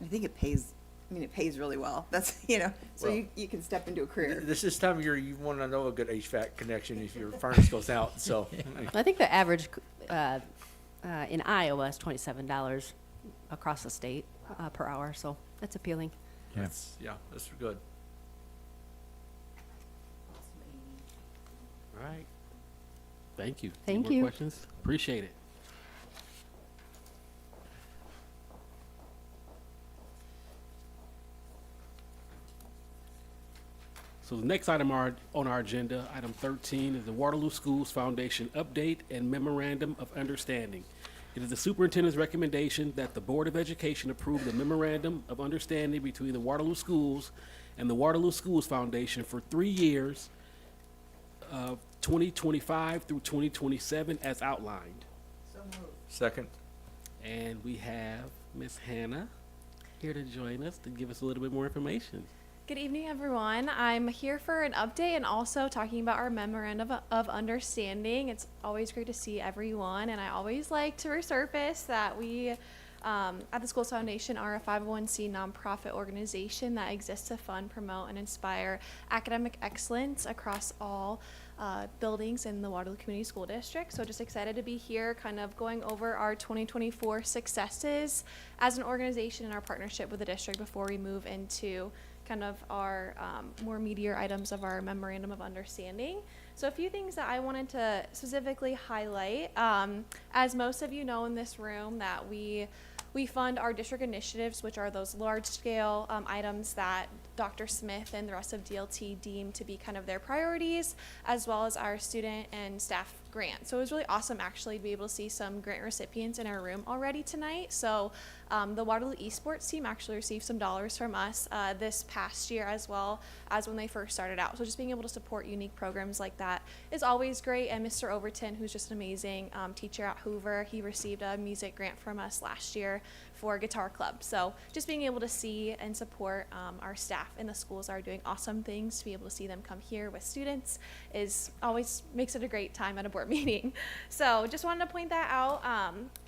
Speaker 4: I think it pays. I mean, it pays really well. That's, so
Speaker 6: Well,
Speaker 4: you can step into a career.
Speaker 6: This is time of year you want to know a good HVAC connection if your furnace goes out. So.
Speaker 8: I think the average in Iowa is $27 across the state per hour, so that's appealing.
Speaker 6: That's good.
Speaker 1: All right. Thank you.
Speaker 8: Thank
Speaker 1: Any more
Speaker 8: you.
Speaker 1: questions? Appreciate it. So the next item on our agenda, item 13, is the Waterloo Schools Foundation update and memorandum of understanding. It is the superintendent's recommendation that the Board of Education approve the memorandum of understanding between the Waterloo Schools and the Waterloo Schools Foundation for 3 years, 2025 through 2027, as outlined.
Speaker 6: Second.
Speaker 1: And we have Miss Hannah here to join us to give us a little bit more information.
Speaker 5: Good evening, everyone. I'm here for an update and also talking about our memorandum of understanding. It's always great to see everyone, and I always like to resurface that we at the Schools Foundation are a 501c nonprofit organization that exists to fund, promote, and inspire academic excellence across all buildings in the Waterloo Community School District. So just excited to be here kind of going over our 2024 successes as an organization and our partnership with the district before we move into kind of our more meatier items of our memorandum of understanding. So a few things that I wanted to specifically highlight. As most of you know in this room, that we fund our district initiatives, which are those large scale items that Dr. Smith and the rest of DLT deem to be kind of their priorities, as well as our student and staff grant. So it was really awesome actually to be able to see some grant recipients in our room already tonight. So the Waterloo esports team actually received some dollars from us this past year, as well as when they first started out. So just being able to support unique programs like that is always great. And Mr. Overton, who's just an amazing teacher at Hoover, he received a music grant from us last year for Guitar Club. So just being able to see and support our staff in the schools that are doing awesome things, to be able to see them come here with students is always makes it a great time at a board meeting. So just wanted to point that out.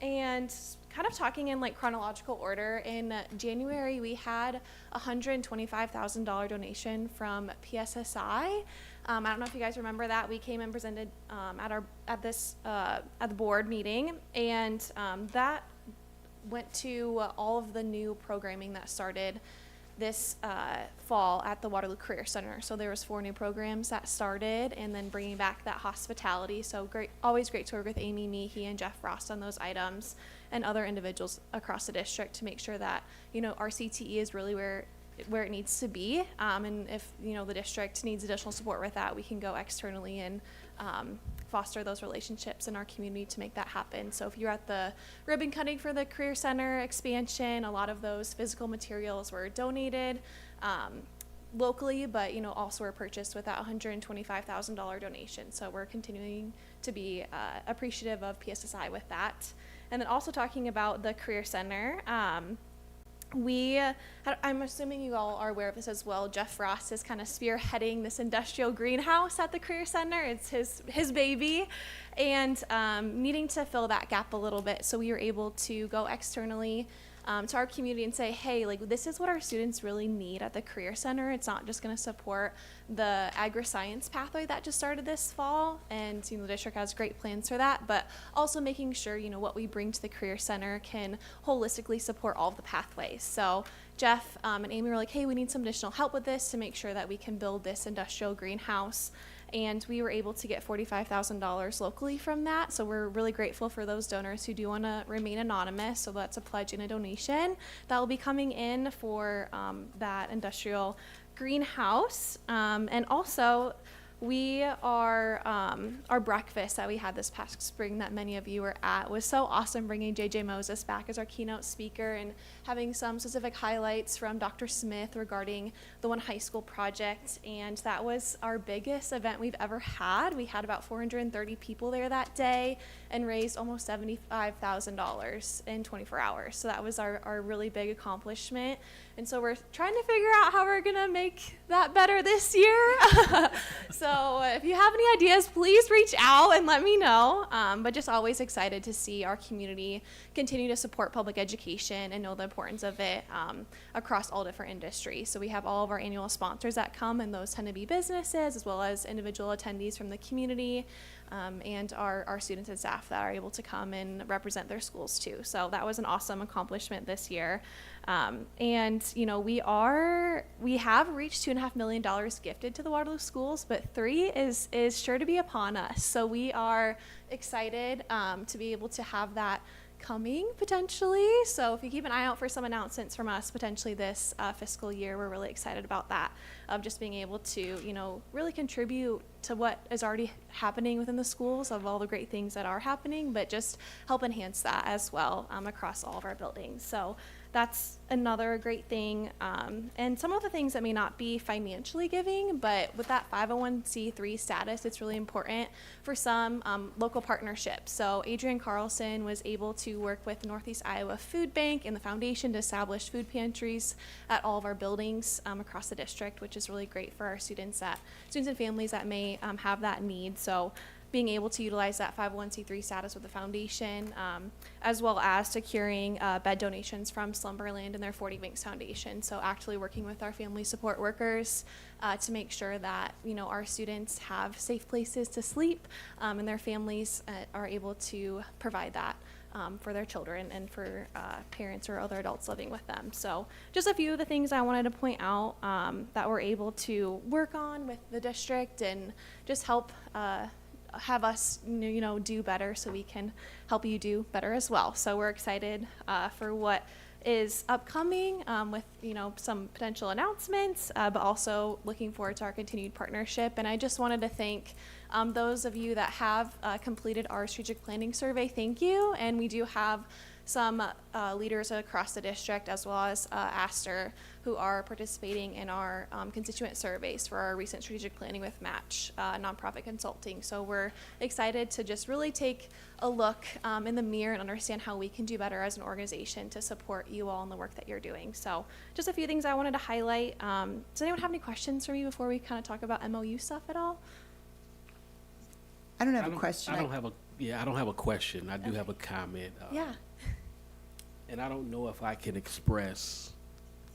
Speaker 5: And kind of talking in like chronological order, in January we had a $125,000 donation from PSSI. I don't know if you guys remember that. We came and presented at the board meeting, and that went to all of the new programming that started this fall at the Waterloo Career Center. So there was 4 new programs that started, and then bringing back that hospitality. So great, always great to work with Amy Meehy and Jeff Frost on those items, and other individuals across the district to make sure that our CTE is really where it needs to be. And if the district needs additional support with that, we can go externally and foster those relationships in our community to make that happen. So if you're at the ribbon cutting for the Career Center expansion, a lot of those physical materials were donated locally, but also were purchased with that $125,000 donation. So we're continuing to be appreciative of PSSI with that. And then also talking about the Career Center, I'm assuming you all are aware of this as well. Jeff Frost is kind of spearheading this industrial greenhouse at the Career Center. It's his baby, and needing to fill that gap a little bit. So we were able to go externally to our community and say, hey, like, this is what our students really need at the Career Center. It's not just going to support the agri-science pathway that just started this fall, and the district has great plans for that, but also making sure what we bring to the Career Center can holistically support all of the pathways. So Jeff and Amy were like, hey, we need some additional help with this to make sure that we can build this industrial greenhouse. And we were able to get $45,000 locally from that. So we're really grateful for those donors who do want to remain anonymous. So that's a pledge and a donation that will be coming in for that industrial greenhouse. And also, we are, our breakfast that we had this past spring that many of you were at was so awesome, bringing JJ Moses back as our keynote speaker and having some specific highlights from Dr. Smith regarding the One High School project. And that was our biggest event we've ever had. We had about 430 people there that day and raised almost $75,000 in 24 hours. So that was our really big accomplishment. And so we're trying to figure out how we're gonna make that better this year. So if you have any ideas, please reach out and let me know. But just always excited to see our community continue to support public education and know the importance of it across all different industries. So we have all of our annual sponsors that come, and those tend to be businesses as well as individual attendees from the community. And our students and staff that are able to come and represent their schools too. So that was an awesome accomplishment this year. And you know, we have reached $2.5 million gifted to the Waterloo schools, but 3 is sure to be upon us. So we are excited to be able to have that coming potentially. So if you keep an eye out for some announcements from us potentially this fiscal year, we're really excited about that, of just being able to, you know, really contribute to what is already happening within the schools, of all the great things that are happening, but just help enhance that as well across all of our buildings. So that's another great thing. And some of the things that may not be financially giving, but with that 501c3 status, it's really important for some local partnerships. So Adrian Carlson was able to work with Northeast Iowa Food Bank and the foundation to establish food pantries at all of our buildings across the district, which is really great for our students and families that may have that need. So being able to utilize that 501c3 status with the foundation, as well as securing bed donations from Slumberland and their 40 Banks Foundation. So actually working with our family support workers to make sure that, you know, our students have safe places to sleep and their families are able to provide that for their children and for parents or other adults living with them. So just a few of the things I wanted to point out that we're able to work on with the district and just help have us, you know, do better so we can help you do better as well. So we're excited for what is upcoming with, you know, some potential announcements, but also looking forward to our continued partnership. And I just wanted to thank those of you that have completed our strategic planning survey. Thank you. And we do have some leaders across the district, as well as Astor, who are participating in our constituent surveys for our recent strategic planning with Match nonprofit consulting. So we're excited to just really take a look in the mirror and understand how we can do better as an organization to support you all in the work that you're doing. So just a few things I wanted to highlight. Does anyone have any questions for me before we kind of talk about MOU stuff at all?
Speaker 4: I don't have a question.
Speaker 1: I don't have a question. I do have a comment.
Speaker 5: Yeah.
Speaker 1: And I don't know if I can express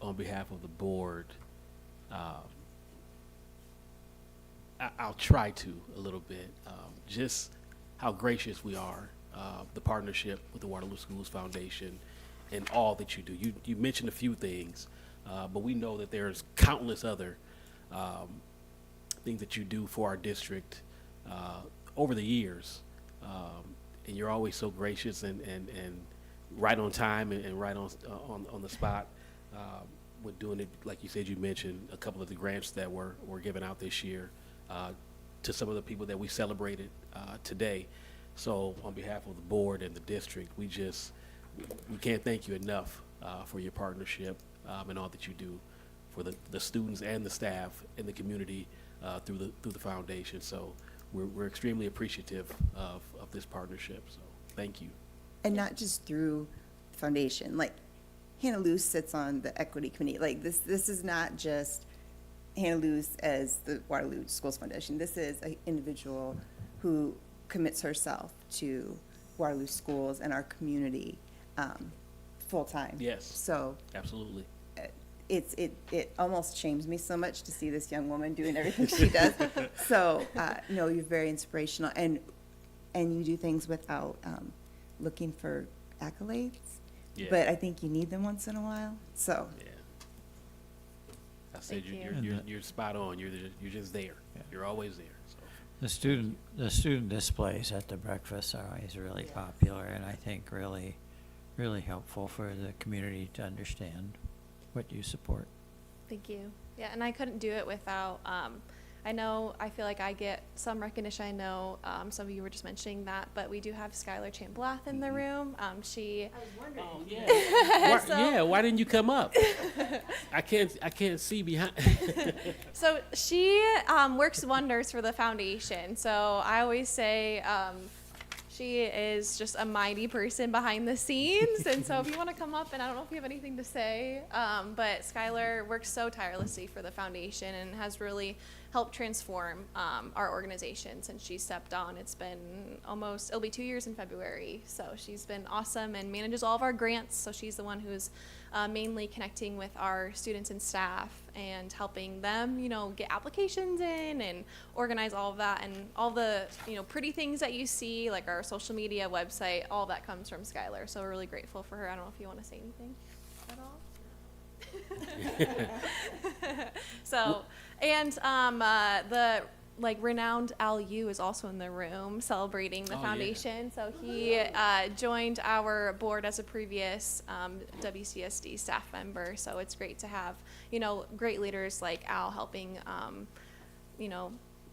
Speaker 1: on behalf of the board. I'll try to a little bit. Just how gracious we are, the partnership with the Waterloo Schools Foundation and all that you do. You mentioned a few things, but we know that there's countless other things that you do for our district over the years. And you're always so gracious and right on time and right on the spot with doing it. Like you said, you mentioned a couple of the grants that were given out this year to some of the people that we celebrated today. So on behalf of the board and the district, we can't thank you enough for your partnership and all that you do for the students and the staff and the community through the foundation. So we're extremely appreciative of this partnership. So thank you.
Speaker 4: And not just through the foundation. Like, Hannah Luce sits on the equity committee. Like, this is not just Hannah Luce as the Waterloo Schools Foundation. This is an individual who commits herself to Waterloo schools and our community full time.
Speaker 1: Yes.
Speaker 4: So
Speaker 1: absolutely.
Speaker 4: It almost shames me so much to see this young woman doing everything she does. So no, you're very inspirational, and you do things without looking for accolades. Yeah. But I think you need them once in a while. So
Speaker 1: I said
Speaker 5: Thank
Speaker 1: you're,
Speaker 5: you.
Speaker 1: you're spot on. You're just there. You're always there. So.
Speaker 7: The student displays at the breakfast are always really popular, and I think really helpful for the community to understand what you support.
Speaker 5: Thank you. Yeah, and I couldn't do it without, I feel like I get some recognition. I know some of you were just mentioning that, but we do have Skylar Chamblath in the room. She.
Speaker 19: I was wondering.
Speaker 1: Oh, yeah. Yeah, why didn't you come up? I can't see behind.
Speaker 5: So she works wonders for the foundation. So I always say she is just a mighty person behind the scenes. And so if you want to come up, and I don't know if you have anything to say, but Skylar works so tirelessly for the foundation and has really helped transform our organization since she stepped on. It's been it'll be 2 years in February. So she's been awesome and manages all of our grants. So she's the one who's mainly connecting with our students and staff and helping them, get applications in and organize all of that, and all the, pretty things that you see, like our social media website, all that comes from Skylar. So we're really grateful for her. I don't know if you want to say anything at all. So, and the renowned Al Yu is also in the room celebrating the foundation. So he joined our board as a previous WCSD staff member. So it's great to have, great leaders like Al helping,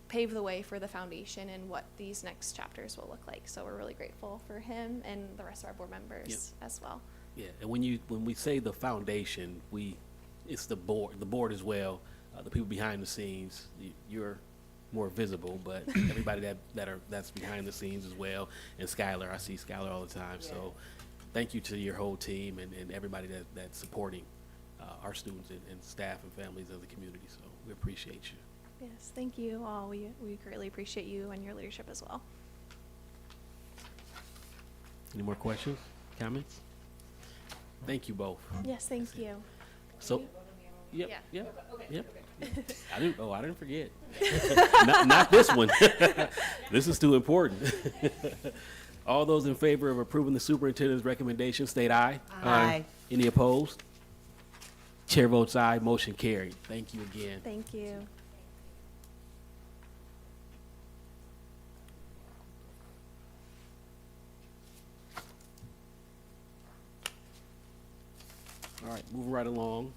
Speaker 5: pave the way for the foundation and what these next chapters will look like. So we're really grateful for him and the rest of our board members as well.
Speaker 1: Yeah, and when we say the foundation, it's the board as well. The people behind the scenes, you're more visible, but everybody that's behind the scenes as well. And Skylar, I see Skylar all the time. So thank you to your whole team and everybody that's supporting our students and staff and families of the community. So we appreciate you.
Speaker 5: Yes, thank you all. We greatly appreciate you and your leadership as well.
Speaker 1: Any more questions, comments? Thank you both.
Speaker 5: Yes, thank you.
Speaker 1: So, yep. I didn't forget. not this one. This is too important. All those in favor of approving the superintendent's recommendation, state aye.
Speaker 2: Aye.
Speaker 1: Any opposed? Chair votes aye. Motion carried. Thank you again.
Speaker 5: Thank you.
Speaker 1: All right, moving right along.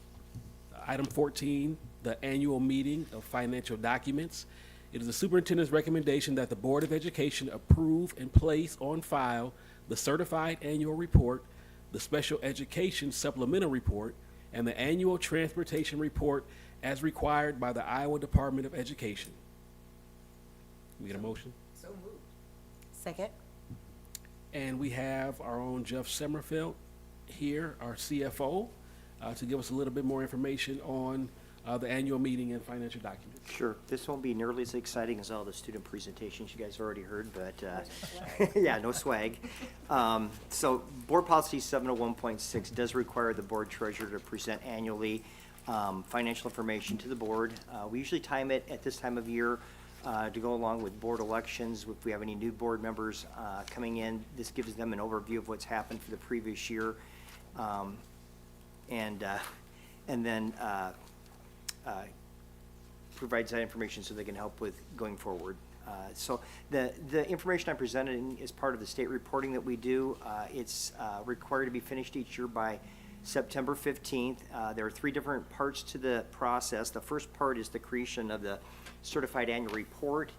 Speaker 1: Item 14, the annual meeting of financial documents. It is the superintendent's recommendation that the Board of Education approve and place on file the certified annual report, the special education supplemental report, and the annual transportation report as required by the Iowa Department of Education. We get a motion?
Speaker 2: So moved. Second.
Speaker 1: And we have our own Jeff Semmerfeld here, our CFO, to give us a little bit more information on the annual meeting and financial documents.
Speaker 9: Sure. This won't be nearly as exciting as all the student presentations you guys already heard, but yeah, no swag. So Board Policy 701.6 does require the board treasurer to present annually financial information to the board. We usually time it at this time of year to go along with board elections. If we have any new board members coming in, this gives them an overview of what's happened for the previous year. And then provides that information so they can help with going forward. So the information I'm presenting is part of the state reporting that we do. It's required to be finished each year by September 15th. There are 3 different parts to the process. The first part is the creation of the certified annual report.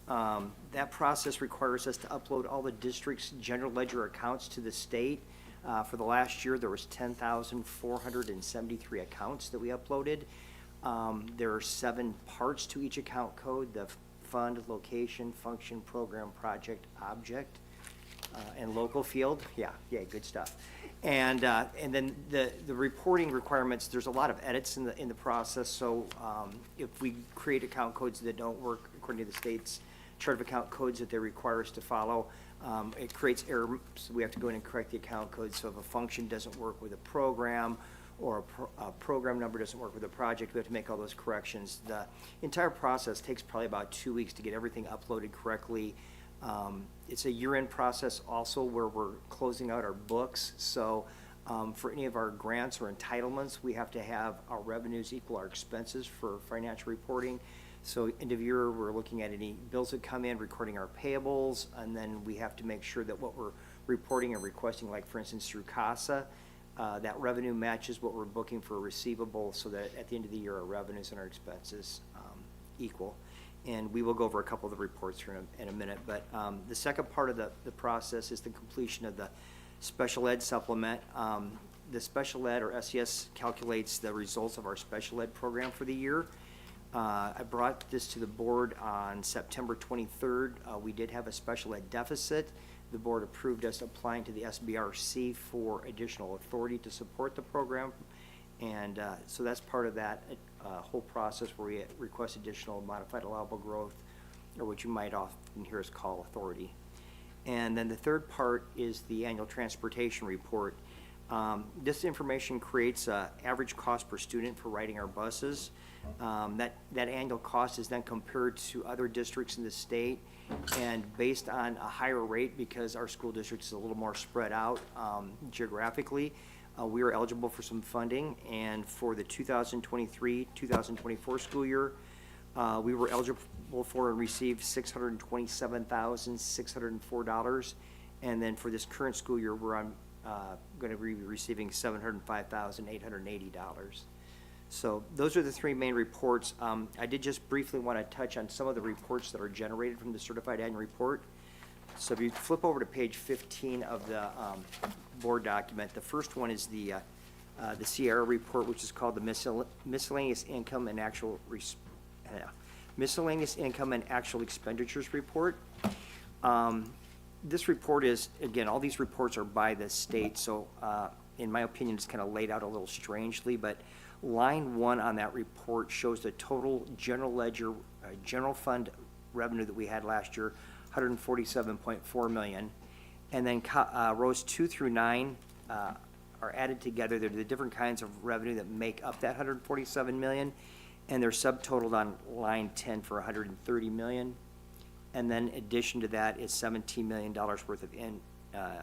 Speaker 9: That process requires us to upload all the district's general ledger accounts to the state. For the last year, there was 10,473 accounts that we uploaded. There are 7 parts to each account code: the fund, location, function, program, project, object, and local field. Yeah, good stuff. And then the reporting requirements. There's a lot of edits in the process. So if we create account codes that don't work according to the state's chart of account codes that they require us to follow, it creates errors. So we have to go in and correct the account code. So if a function doesn't work with a program, or a program number doesn't work with a project, we have to make all those corrections. The entire process takes probably about 2 weeks to get everything uploaded correctly. It's a year-end process also where we're closing out our books. So For any of our grants or entitlements, we have to have our revenues equal our expenses for financial reporting. So end of year, we're looking at any bills that come in, recording our payables, and then we have to make sure that what we're reporting and requesting, like for instance through CASA, that revenue matches what we're booking for a receivable, so that at the end of the year, our revenues and our expenses equal. And we will go over a couple of the reports here in a minute. But the second part of the process is the completion of the special ed supplement. The special ed, or SES, calculates the results of our special ed program for the year. I brought this to the board on September 23rd. We did have a special ed deficit. The board approved us applying to the SBRC for additional authority to support the program. And so that's part of that whole process where we request additional modified allowable growth, or what you might often hear us call authority. And then the third part is the annual transportation report. This information creates an average cost per student for riding our buses. That annual cost is then compared to other districts in the state, and based on a higher rate, because our school district is a little more spread out geographically, we are eligible for some funding. And for the 2023-2024 school year, we were eligible for and received $627,604. And then for this current school year, we're going to be receiving $705,880. So those are the three main reports. I did just briefly want to touch on some of the reports that are generated from the certified annual report. So if you flip over to page 15 of the board document, the first one is the Sierra report, which is called the miscellaneous income and actual expenditures report. This report is, again, all these reports are by the state, so in my opinion, it's kind of laid out a little strangely, but line 1 on that report shows the total general ledger, general fund revenue that we had last year, $147.4 million. And then rows 2 through 9 are added together. They're the different kinds of revenue that make up that $147 million, and they're subtotaled on line 10 for $130 million. And then in addition to that is $17 million worth of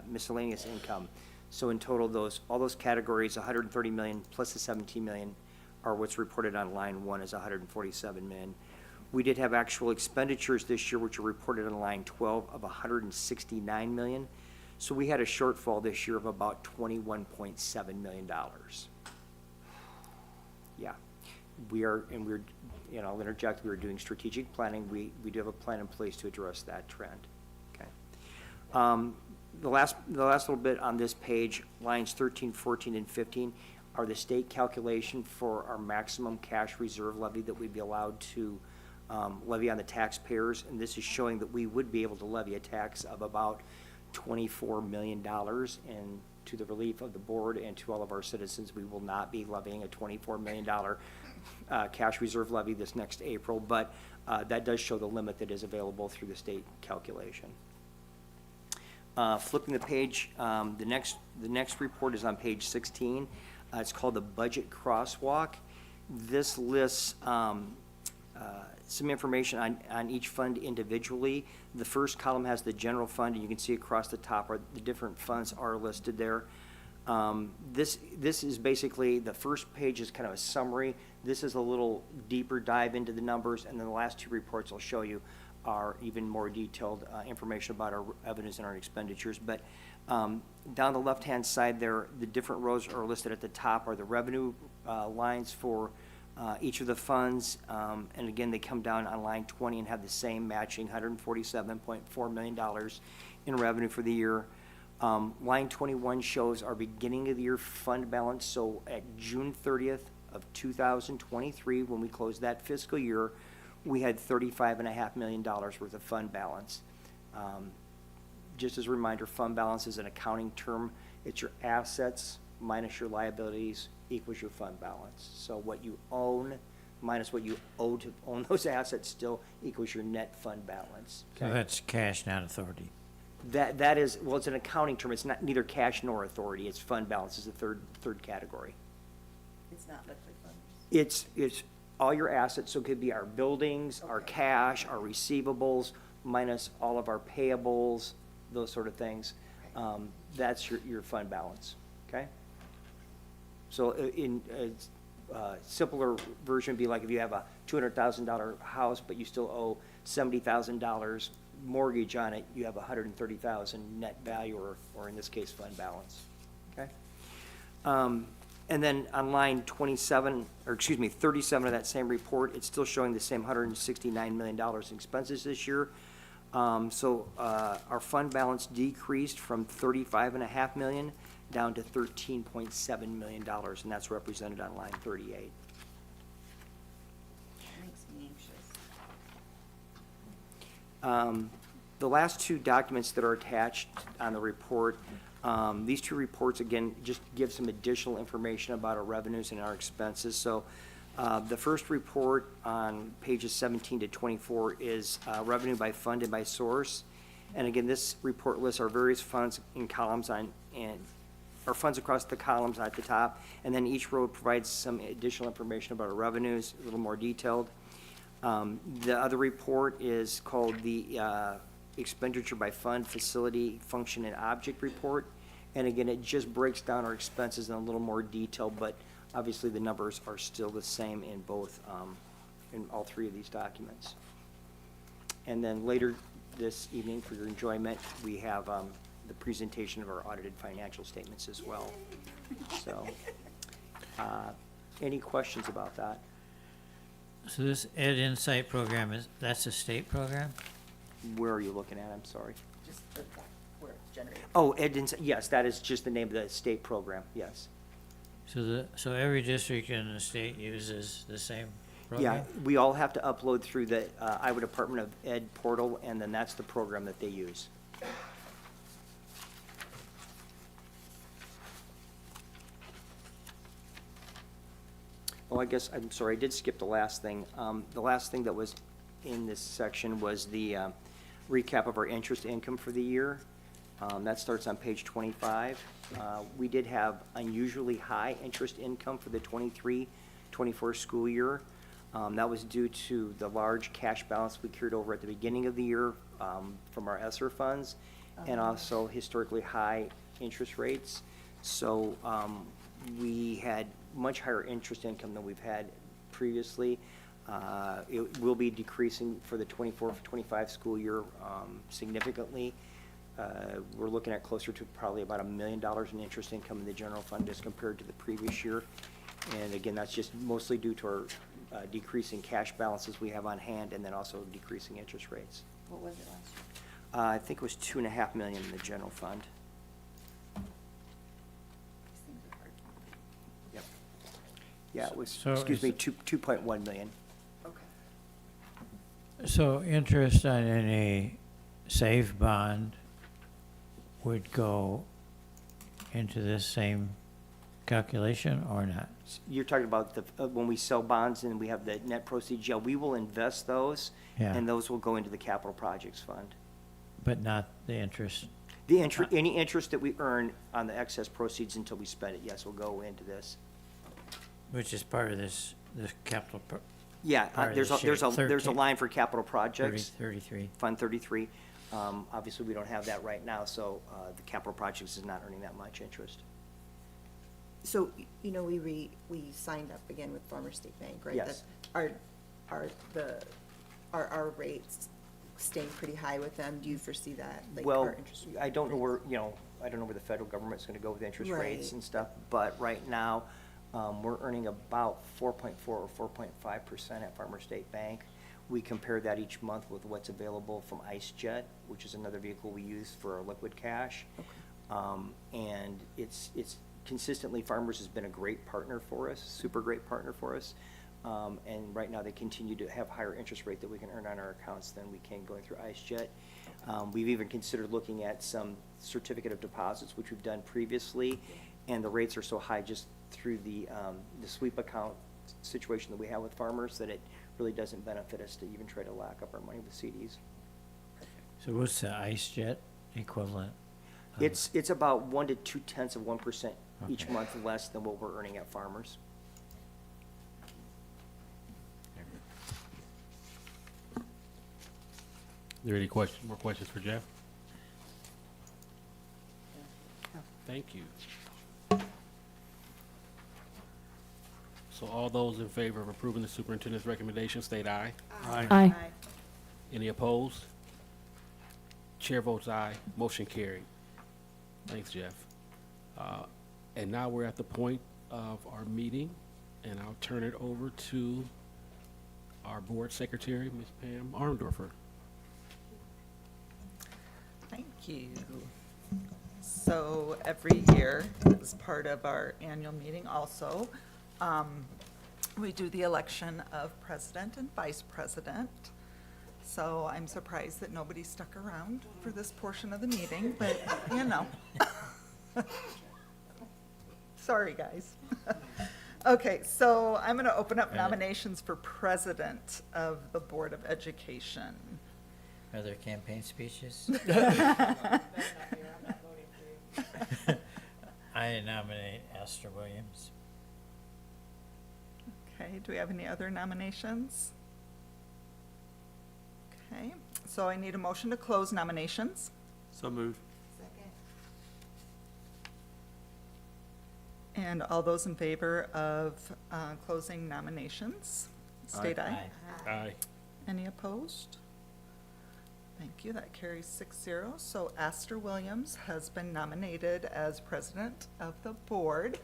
Speaker 9: miscellaneous income. So in total, all those categories, $130 million plus the $17 million, are what's reported on line 1 as $147 million. We did have actual expenditures this year, which are reported on line 12 of $169 million. So we had a shortfall this year of about $21.7 million. Yeah, we're, I'll interject, we are doing strategic planning. We do have a plan in place to address that trend. Okay. The last little bit on this page, lines 13, 14, and 15, are the state calculation for our maximum cash reserve levy that we'd be allowed to levy on the taxpayers. And this is showing that we would be able to levy a tax of about $24 million. And to the relief of the board and to all of our citizens, we will not be levying a $24 million cash reserve levy this next April, but that does show the limit that is available through the state calculation. Flipping the page, the next report is on page 16. It's called the Budget Crosswalk. This lists some information on each fund individually. The first column has the general fund, and you can see across the top are the different funds are listed there. This is basically, the first page is kind of a summary. This is a little deeper dive into the numbers, and then the last two reports I'll show you are even more detailed information about our revenues and our expenditures. But down the left-hand side there, the different rows are listed at the top are the revenue lines for each of the funds. And again, they come down on line 20 and have the same matching $147.4 million in revenue for the year. Line 21 shows our beginning of the year fund balance. So at June 30th of 2023, when we closed that fiscal year, we had $35.5 million worth of fund balance. Just as a reminder, fund balance is an accounting term. It's your assets minus your liabilities equals your fund balance. So what you own minus what you owe to own those assets still equals your net fund balance.
Speaker 7: So that's cash, not authority.
Speaker 9: That is, well, it's an accounting term. It's not neither cash nor authority. It's fund balance is the third category.
Speaker 2: It's not liquid funds.
Speaker 9: It's all your assets, so it could be our buildings, our cash, our receivables, minus all of our payables, those sort of things. That's your fund balance, okay? So in a simpler version would be like if you have a $200,000 house, but you still owe $70,000 mortgage on it, you have $130,000 net value, or in this case, fund balance, okay? And then on line 27, or excuse me, 37 of that same report, it's still showing the same $169 million in expenses this year. Our fund balance decreased from $35.5 million down to $13.7 million, and that's represented on line 38.
Speaker 4: Makes me anxious. The last two documents that are attached on the report, these two reports, again, just give some additional information about our revenues and our expenses. So the first report on pages 17 to 24 is revenue by fund and by source. And again, this report lists our various funds in columns and our funds across the columns at the top, and then each row provides some additional information about our revenues, a little more detailed. The other report is called the expenditure by fund, facility, function, and object report. And again, it just breaks down our expenses in a little more detail, but obviously the numbers are still the same in both, in all three of these documents. And then later this evening, for your enjoyment, we have the presentation of our audited financial statements as well. So, any questions about that?
Speaker 7: So this Ed Insight program that's a state program?
Speaker 9: Where are you looking at? I'm sorry.
Speaker 2: Just where it's generated.
Speaker 9: Oh, Ed Insight, yes, that is just the name of the state program, yes.
Speaker 7: So every district in the state uses the same program?
Speaker 9: Yeah, we all have to upload through the Iowa Department of Ed portal, and then that's the program that they use. Oh, I guess, I'm sorry, I did skip the last thing. The last thing that was in this section was the recap of our interest income for the year. That starts on page 25. We did have unusually high interest income for the 23-24 school year. That was due to the large cash balance we carried over at the beginning of the year from our ESSER funds, and also historically high interest rates. So we had much higher interest income than we've had previously. It will be decreasing for the 24-25 school year significantly. We're looking at closer to probably about $1 million in interest income in the general fund as compared to the previous year. And again, that's just mostly due to our decreasing cash balances we have on hand, and then also decreasing interest rates.
Speaker 4: What was it last year?
Speaker 9: I think it was $2.5 million in the general fund.
Speaker 4: These things are hard.
Speaker 9: Yep. Yeah, it was,
Speaker 7: So
Speaker 9: excuse
Speaker 7: is
Speaker 9: me,
Speaker 7: it-
Speaker 9: 2.1 million.
Speaker 4: Okay.
Speaker 7: So interest on any save bond would go into this same calculation or not?
Speaker 9: You're talking about the, when we sell bonds and we have the net proceeds, yeah, we will invest those,
Speaker 7: Yeah.
Speaker 9: and those will go into the capital projects fund.
Speaker 7: But not the interest?
Speaker 9: The any interest that we earn on the excess proceeds until we spend it, yes, will go into this.
Speaker 7: Which is part of this capital,
Speaker 9: Yeah,
Speaker 7: part of
Speaker 9: there's
Speaker 7: this
Speaker 9: a, there's a,
Speaker 7: year,
Speaker 9: there's a
Speaker 7: 13
Speaker 9: line for capital projects.
Speaker 7: 33.
Speaker 9: Fund 33. Obviously, we don't have that right now, so the capital projects is not earning that much interest.
Speaker 4: So, you know, we signed up again with Farmer State Bank, right?
Speaker 9: Yes.
Speaker 4: Are our rates staying pretty high with them? Do you foresee that? Like,
Speaker 9: Well,
Speaker 4: our interest
Speaker 9: I don't know
Speaker 4: rates?
Speaker 9: where, I don't know where the federal government's gonna go with interest rates
Speaker 4: Right.
Speaker 9: and stuff, but right now, we're earning about 4.4 or 4.5% at Farmer State Bank. We compare that each month with what's available from IceJet, which is another vehicle we use for our liquid cash. And it's consistently, Farmers has been a great partner for us, super great partner for us. And right now, they continue to have higher interest rate that we can earn on our accounts than we can going through IceJet. We've even considered looking at some certificate of deposits, which we've done previously, and the rates are so high just through the sweep account situation that we have with Farmers that it really doesn't benefit us to even try to lock up our money with CDs.
Speaker 7: So what's the IceJet equivalent?
Speaker 9: It's about 1 to 0.2% each
Speaker 7: Okay.
Speaker 9: month less than what we're earning at Farmers.
Speaker 1: Are there any more questions for Jeff? Thank you. So all those in favor of approving the superintendent's recommendation, state aye.
Speaker 8: Aye.
Speaker 1: Any opposed? Chair votes aye. Motion carried. Thanks, Jeff. And now we're at the point of our meeting, and I'll turn it over to our board secretary, Ms. Pam Arndorfer.
Speaker 2: Thank you. So every year, as part of our annual meeting also, we do the election of president and vice president. So I'm surprised that nobody stuck around for this portion of the meeting, but you know. Sorry, guys. Okay, so I'm going to open up nominations for president of the Board of Education.
Speaker 7: Are there campaign speeches? I nominate Esther Williams.
Speaker 2: Okay, do we have any other nominations? Okay, so I need a motion to close nominations.
Speaker 6: So moved.
Speaker 2: And all those in favor of closing nominations, state aye.
Speaker 1: Aye.
Speaker 2: Any opposed? Thank you, that carries 6-0. So Astor Williams has been nominated as president of the board.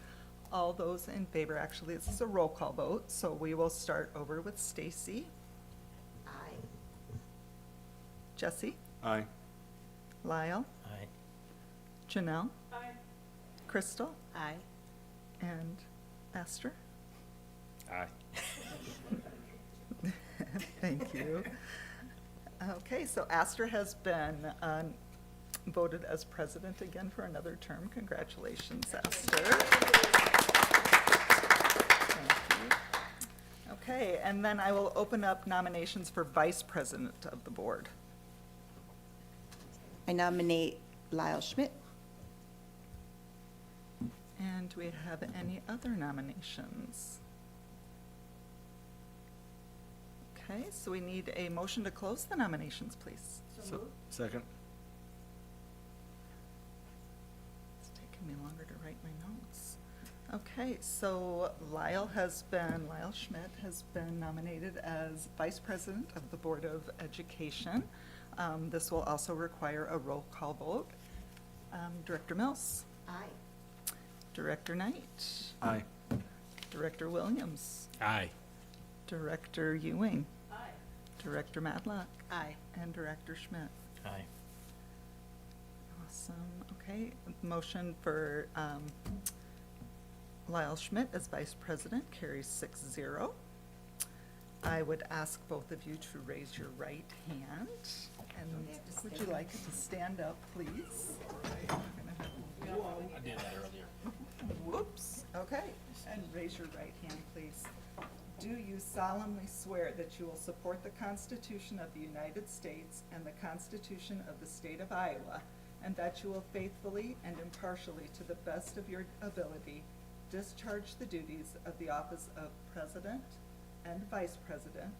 Speaker 2: All those in favor, actually, this is a roll call vote, so we will start over with Stacy. Aye. Jesse?
Speaker 6: Aye.
Speaker 2: Lyle?
Speaker 7: Aye.
Speaker 2: Janelle?
Speaker 19: Aye.
Speaker 2: Crystal?
Speaker 8: Aye.
Speaker 2: And Astor?
Speaker 1: Aye.
Speaker 2: Thank you. Okay, so Astor has been voted as president again for another term. Congratulations, Astor. Thank you. Okay, and then I will open up nominations for vice president of the board.
Speaker 4: I nominate Lyle Schmidt.
Speaker 2: And do we have any other nominations? Okay, so we need a motion to close the nominations, please.
Speaker 6: Second.
Speaker 2: It's taking me longer to write my notes. Okay, so Lyle Schmidt has been nominated as vice president of the Board of Education. This will also require a roll call vote. Director Mills?
Speaker 8: Aye.
Speaker 2: Director Knight?
Speaker 6: Aye.
Speaker 2: Director Williams?
Speaker 1: Aye.
Speaker 2: Director Ewing?
Speaker 8: Aye.
Speaker 2: Director Matlock?
Speaker 8: Aye.
Speaker 2: And Director Schmidt?
Speaker 7: Aye.
Speaker 2: Awesome. Okay, motion for Lyle Schmidt as vice president carries 6-0. I would ask both of you to raise your right hand. And would you like to stand up, please?
Speaker 1: I did that earlier.
Speaker 2: Whoops. Okay, and raise your right hand, please. Do you solemnly swear that you will support the Constitution of the United States and the Constitution of the State of Iowa, and that you will faithfully and impartially, to the best of your ability, discharge the duties of the office of President and Vice President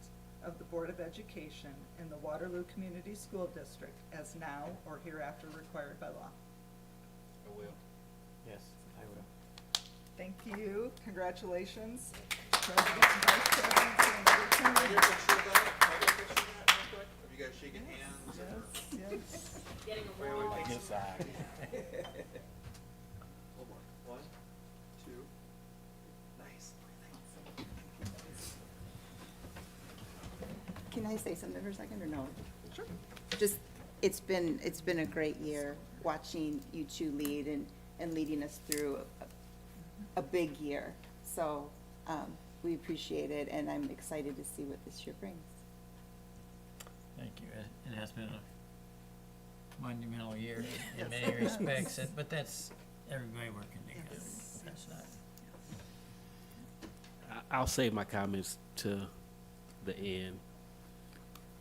Speaker 2: of the Board of Education in the Waterloo Community School District as now or hereafter required by law?
Speaker 1: I will.
Speaker 7: Yes, I will.
Speaker 2: Thank you. Congratulations. President and Vice President, and
Speaker 15: Can you get a picture of that? Can I get a picture of that real quick? Of you guys shaking hands?
Speaker 2: Yes.
Speaker 8: Getting
Speaker 15: Wait, wait, wait.
Speaker 1: Good side.
Speaker 15: Hold on. 1, 2. Nice.
Speaker 4: Can I say something for a second or no? Sure. Just, it's been a great year watching you two lead and leading us through a big year. So, we appreciate it, and I'm excited to see what this year brings.
Speaker 7: Thank you. It has been a monumental year in many respects, but that's everybody working together. That's not.
Speaker 1: I'll save my comments to the end,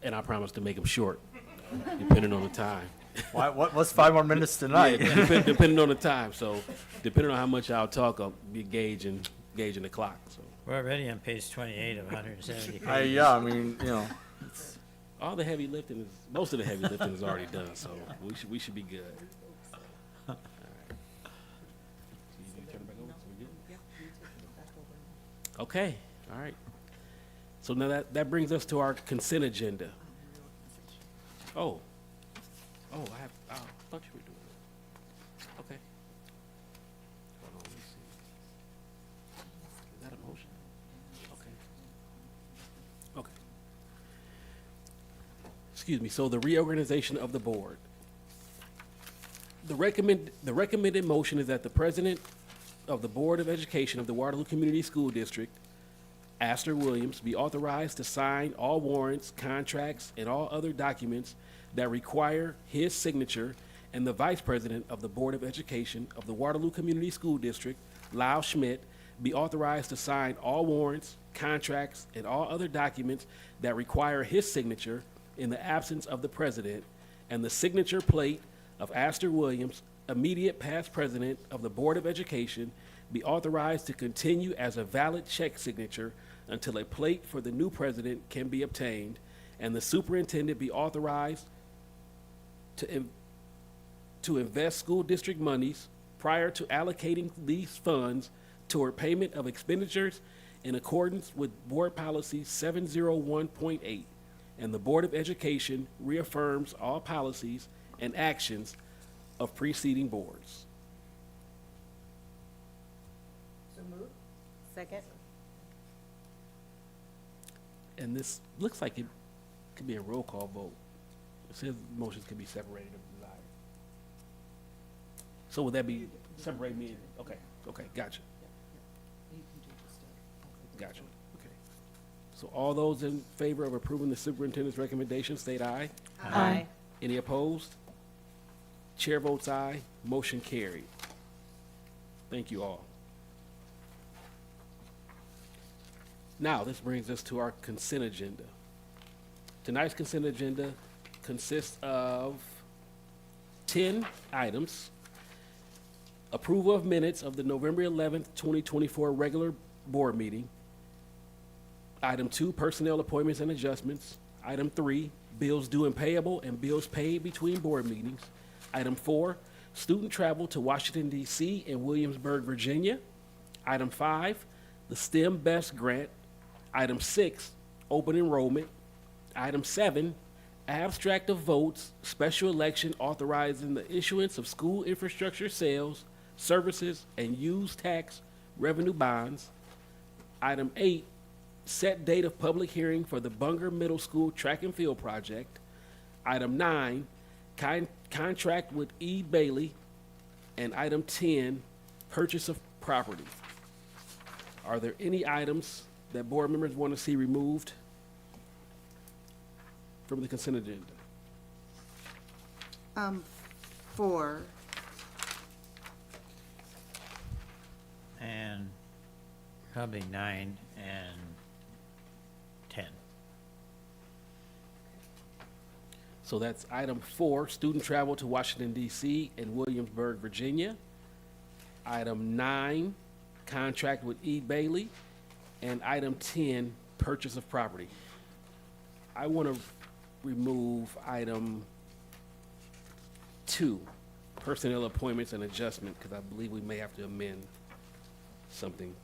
Speaker 1: and I promise to make them short, depending on the time.
Speaker 6: What's 5 more minutes tonight?
Speaker 1: Yeah, depending on the time. So, depending on how much I'll talk, I'll be gauging the clock. So,
Speaker 7: We're already on page 28 of 170 pages.
Speaker 6: Yeah, I mean, you know.
Speaker 1: all the heavy lifting is, most of the heavy lifting is already done. So we should be good. All right. So you turn it back over? So we good? Okay, all right. So now that brings us to our consent agenda. Oh. Oh, I thought you were doing it. Okay. Hold on, let me see. Is that a motion? Okay. Okay. Excuse me, so the reorganization of the board. The recommended motion is that the president of the Board of Education of the Waterloo Community School District, Astor Williams, be authorized to sign all warrants, contracts, and all other documents that require his signature, and the vice president of the Board of Education of the Waterloo Community School District, Lyle Schmidt, be authorized to sign all warrants, contracts, and all other documents that require his signature in the absence of the president, and the signature plate of Astor Williams, immediate past president of the Board of Education, be authorized to continue as a valid check signature until a plate for the new president can be obtained, and the superintendent be authorized to invest school district monies prior to allocating these funds toward payment of expenditures in accordance with Board Policy 701.8, and the Board of Education reaffirms all policies and actions of preceding boards.
Speaker 2: So moved. Second.
Speaker 1: And this looks like it could be a roll call vote. It says motions can be separated if desired. So would that be separate me? Okay, gotcha. Gotcha, okay. So all those in favor of approving the superintendent's recommendation, state aye.
Speaker 2: Aye.
Speaker 1: Any opposed? Chair votes aye, motion carried. Thank you all. Now, this brings us to our consent agenda. Tonight's consent agenda consists of 10 items. Approval of minutes of the November 11th, 2024 regular board meeting. Item 2, personnel appointments and adjustments. Item 3, bills due and payable and bills paid between board meetings. Item 4, student travel to Washington, D.C. and Williamsburg, Virginia. Item 5, the STEM Best Grant. Item 6, open enrollment. Item 7, abstract of votes, special election authorizing the issuance of school infrastructure sales, services, and use tax revenue bonds. Item 8, set date of public hearing for the Bunger Middle School track and field project. Item 9, contract with E. Bailey. And item 10, purchase of property. Are there any items that board members want to see removed from the consent agenda?
Speaker 4: 4.
Speaker 7: And probably 9 and 10.
Speaker 1: So that's item 4, student travel to Washington, D.C. and Williamsburg, Virginia. Item 9, contract with E. Bailey. And item 10, purchase of property. I want to remove item 2, personnel appointments and adjustment, because I believe we may have to amend something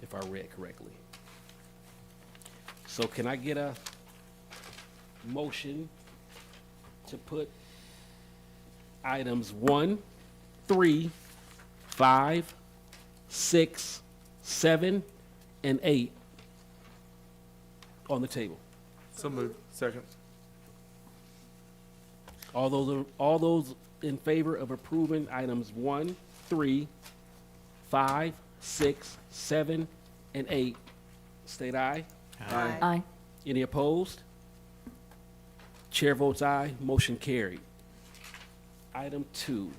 Speaker 1: if I read correctly. So can I get a motion to put items 1, 3, 5, 6, 7, and 8 on the table?
Speaker 6: So moved. Second.
Speaker 1: All those in favor of approving items 1, 3, 5, 6, 7, and 8, state aye.
Speaker 8: Aye.
Speaker 1: Any opposed? Chair votes aye, motion carried. Item 2.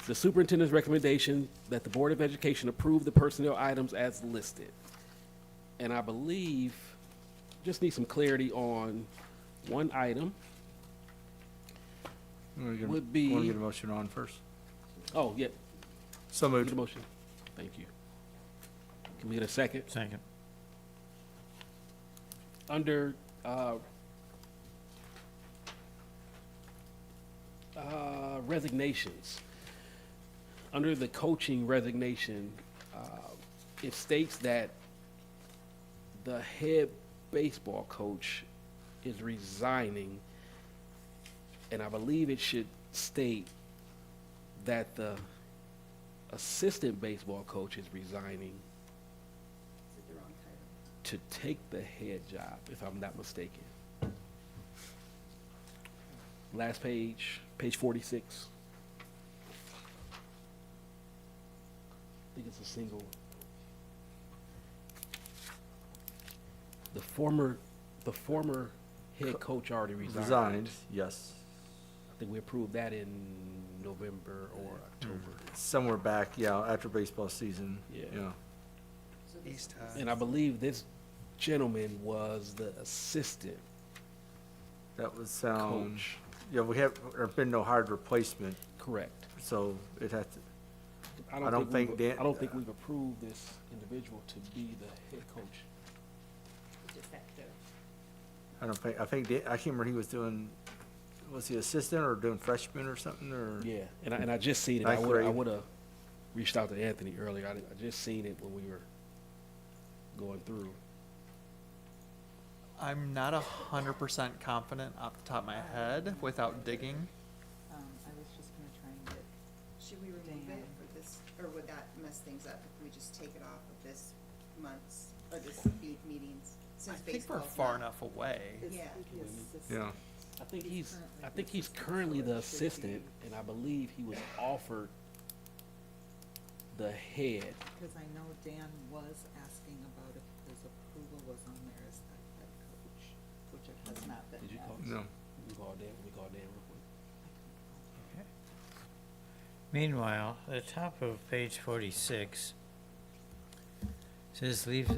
Speaker 1: The superintendent's recommendation that the Board of Education approve the personnel items as listed. And I believe, just need some clarity on one item. Would be-
Speaker 6: Want to get a motion on first?
Speaker 1: Oh, yeah,
Speaker 6: So
Speaker 1: need
Speaker 6: moved.
Speaker 1: a motion. Thank you. Can we get a second?
Speaker 7: Second.
Speaker 1: Under resignations, under the coaching resignation, it states that the head baseball coach is resigning, and I believe it should state that the assistant baseball coach is resigning to take the head job, if I'm not mistaken. Last page, page 46. I think it's a single. The former head coach already resigned.
Speaker 6: Resigned, yes.
Speaker 1: I think we approved that in November or October.
Speaker 6: Somewhere back, yeah, after baseball season,
Speaker 1: Yeah.
Speaker 6: yeah.
Speaker 15: East
Speaker 1: And I believe this gentleman was the assistant
Speaker 6: That was,
Speaker 1: coach.
Speaker 6: yeah, there's been no hard replacement,
Speaker 1: Correct.
Speaker 6: so it had to,
Speaker 1: I
Speaker 6: I don't
Speaker 1: don't
Speaker 6: think
Speaker 1: think
Speaker 6: Dan-
Speaker 1: I don't think we've approved this individual to be the head coach.
Speaker 6: I think, I can't remember he was doing, was he assistant or doing freshman or something, or?
Speaker 1: Yeah, and I just seen it.
Speaker 6: Ninth
Speaker 1: I
Speaker 6: grade.
Speaker 1: would have reached out to Anthony earlier. I just seen it when we were going through.
Speaker 15: I'm not 100% confident off the top of my head without digging.
Speaker 2: I was just gonna try and get,
Speaker 4: Should we remove it for this, or would that mess things up if we just take it off of this month's, or this meetings,
Speaker 15: I
Speaker 4: since
Speaker 15: think we're
Speaker 4: baseball's
Speaker 15: far
Speaker 4: not-
Speaker 15: enough away.
Speaker 4: Yeah.
Speaker 6: Yeah.
Speaker 1: I think he's currently the assistant, and I believe he was offered the head.
Speaker 2: because I know Dan was asking about if his approval was on there as the head coach, which it has not been
Speaker 1: Did you
Speaker 2: yet.
Speaker 1: call?
Speaker 6: No.
Speaker 1: We call Dan real quick.
Speaker 7: Meanwhile, at the top of page 46 says leave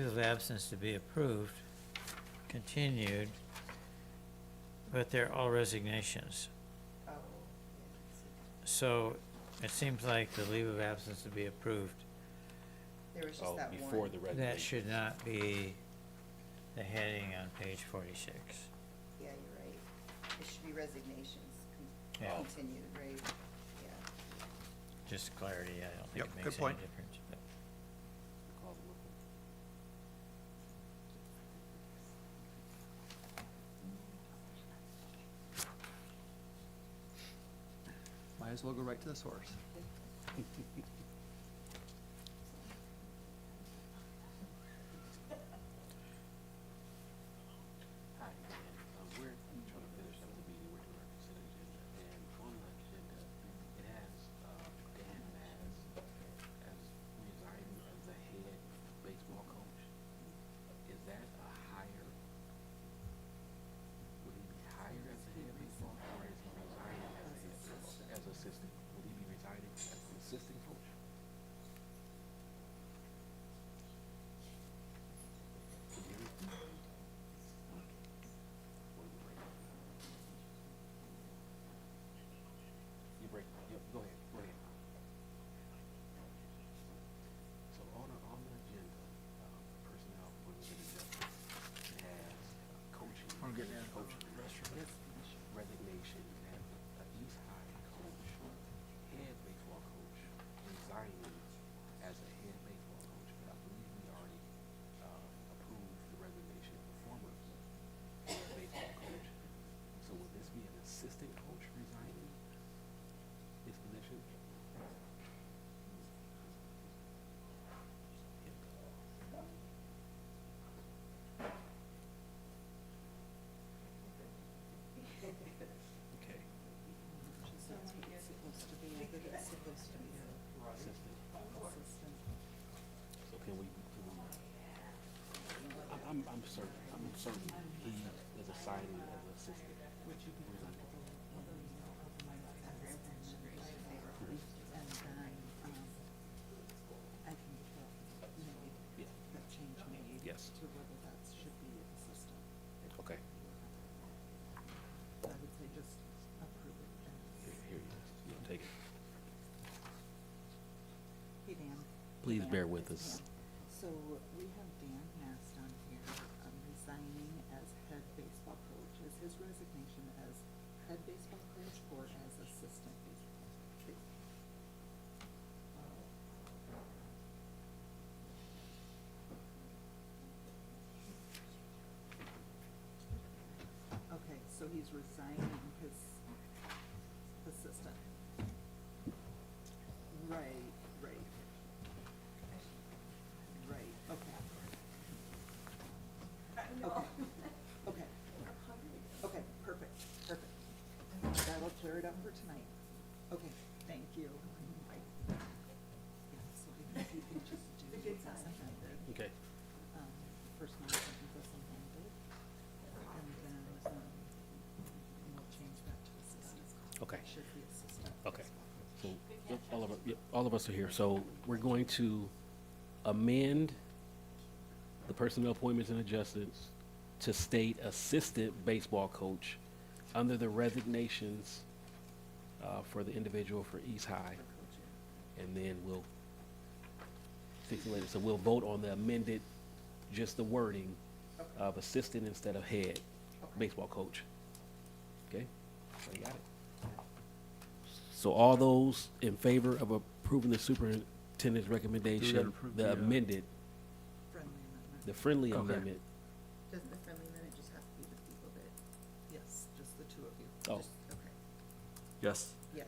Speaker 7: of absence to be approved, continued, but they're all resignations.
Speaker 4: Oh,
Speaker 7: So it seems like the leave of absence to be approved,
Speaker 4: there was
Speaker 1: Oh,
Speaker 4: just that
Speaker 1: before
Speaker 4: one.
Speaker 1: the
Speaker 7: that
Speaker 1: resignation.
Speaker 7: should not be the heading on page 46.
Speaker 4: Yeah, you're right. It should be resignations,
Speaker 7: Yeah.
Speaker 4: continued, right? Yeah.
Speaker 7: Just clarity, I don't think
Speaker 15: Yep,
Speaker 7: it
Speaker 15: good
Speaker 7: makes any
Speaker 15: point.
Speaker 7: difference. But
Speaker 1: Call him real quick.
Speaker 15: Might as well go right to the source.
Speaker 1: Hi, Dan. We're trying to finish up the meeting. We're doing our consent agenda, and on the agenda, it has Dan as resigning as the head baseball coach. Is that a hire? Would he be hired as the head baseball, or is he resigning as the head baseball, as assistant? Would he be resigning as an assistant coach? Can you hear me? You break, yep, go ahead, go ahead. So on the agenda, personnel appointment agenda, it has coaching.
Speaker 6: I'm getting in.
Speaker 1: Coaching, resignation, it has a East High coach, head baseball coach, resigning as a head baseball coach. But I believe we already, approved the resignation of the former head baseball coach. So would this be an assistant coach resigning his position? Okay.
Speaker 2: So it's supposed to be, I think it's supposed to be
Speaker 1: Assistant.
Speaker 2: assistant.
Speaker 1: So can we, I'm certain he is assigning as an assistant.
Speaker 2: Would you be comfortable with whether you know of my as and then, I can get,
Speaker 1: Yeah.
Speaker 2: that change made.
Speaker 1: Yes.
Speaker 2: To whether that should be assistant.
Speaker 1: Okay.
Speaker 2: I would say just approve it.
Speaker 1: Here he is. You can take it.
Speaker 2: Hey, Dan.
Speaker 1: Please
Speaker 2: Dan,
Speaker 1: bear with
Speaker 2: it's
Speaker 1: us.
Speaker 2: Dan. So we have Dan Mast on here, resigning as head baseball coach. Is his resignation as head baseball coach or as assistant baseball? so he's resigning his assistant. Right, right. Right, okay. Okay, okay. Okay, perfect, perfect. That'll clear it up for tonight. Okay, thank you. Yeah, so if you can just do
Speaker 1: Okay.
Speaker 2: first one, second, this, and then, and then, we'll change that to assistant.
Speaker 1: Okay.
Speaker 2: Should be assistant.
Speaker 1: Okay. So yep, all of us are here. So we're going to amend the personnel appointments and adjustments to state assistant baseball coach under the resignations for the individual for East High. And then we'll fix it later. So we'll vote on the amended, just the wording of assistant instead of head baseball coach. Okay? So you got it. So all those in favor of approving the superintendent's recommendation,
Speaker 6: approve
Speaker 1: the
Speaker 6: the,
Speaker 1: amended,
Speaker 2: Friendly amendment.
Speaker 1: the friendly
Speaker 6: Okay.
Speaker 1: amendment,
Speaker 4: Doesn't the friendly amendment just have to be the people that,
Speaker 2: Yes, just the two of you.
Speaker 1: oh,
Speaker 4: okay,
Speaker 6: Yes.
Speaker 4: yes.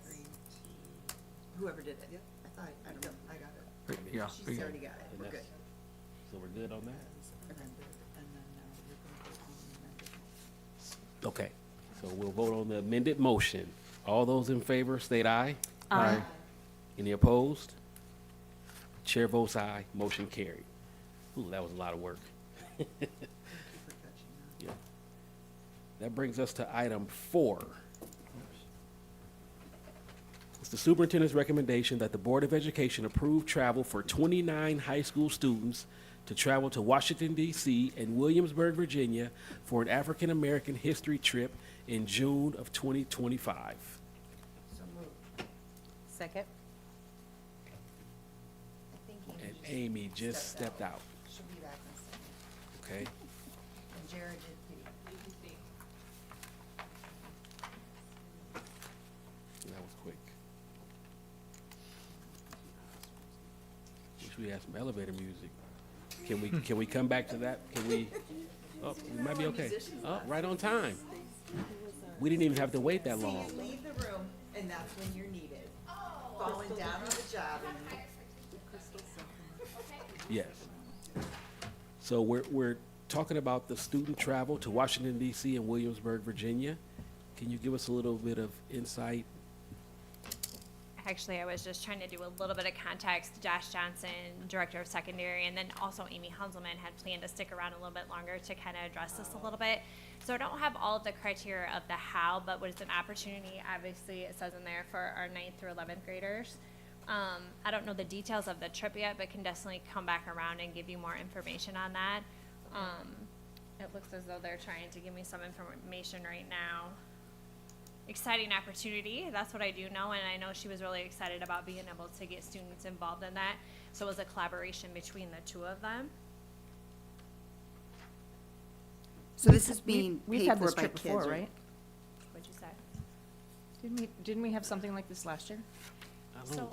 Speaker 4: Whoever did it. I thought, I don't know, I got it.
Speaker 6: Yeah.
Speaker 4: She's already got it,
Speaker 1: And
Speaker 4: we're good.
Speaker 1: that's- so we're good on that?
Speaker 2: Amended, and then now you're gonna vote on the amended motion.
Speaker 1: Okay, so we'll vote on the amended motion. All those in favor state aye.
Speaker 6: Aye.
Speaker 1: Any opposed? Chair votes aye, motion carried. Ooh, that was a lot of work.
Speaker 2: Thank you for catching that.
Speaker 1: Yeah. That brings us to item 4. It's the superintendent's recommendation that the Board of Education approve travel for 29 high school students to travel to Washington, D.C. and Williamsburg, Virginia for an African-American history trip in June of 2025.
Speaker 4: So moved.
Speaker 8: Second.
Speaker 4: I think
Speaker 1: And Amy just stepped out,
Speaker 4: She'll be back in a second.
Speaker 1: okay?
Speaker 4: And Jared did too.
Speaker 1: That was quick. Wish we had some elevator music. Can we come back to that? Can we? Oh, we might be okay. Oh, right on time. We didn't even have to wait that long.
Speaker 2: Leave the room, and that's when you're needed. Falling down on the job.
Speaker 1: Yes. So we're talking about the student travel to Washington, D.C. and Williamsburg, Virginia. Can you give us a little bit of insight?
Speaker 11: Actually, I was just trying to do a little bit of context. Josh Johnson, Director of Secondary, and then also Amy Hanselman had planned to stick around a little bit longer to kind of address this a little bit. So I don't have all of the criteria of the how, but what is an opportunity, obviously it says in there for our 9th through 11th graders. I don't know the details of the trip yet, but can definitely come back around and give you more information on that. It looks as though they're trying to give me some information right now. Exciting opportunity, that's what I do know, and I know she was really excited about being able to get students involved in that. So it was a collaboration between the two of them.
Speaker 4: So this is being
Speaker 16: We've
Speaker 4: paid
Speaker 16: had
Speaker 4: for
Speaker 16: this
Speaker 4: by
Speaker 16: trip
Speaker 4: kids,
Speaker 16: before,
Speaker 4: or-
Speaker 16: right?
Speaker 11: What'd you say?
Speaker 16: Didn't we have something like this last year?
Speaker 11: So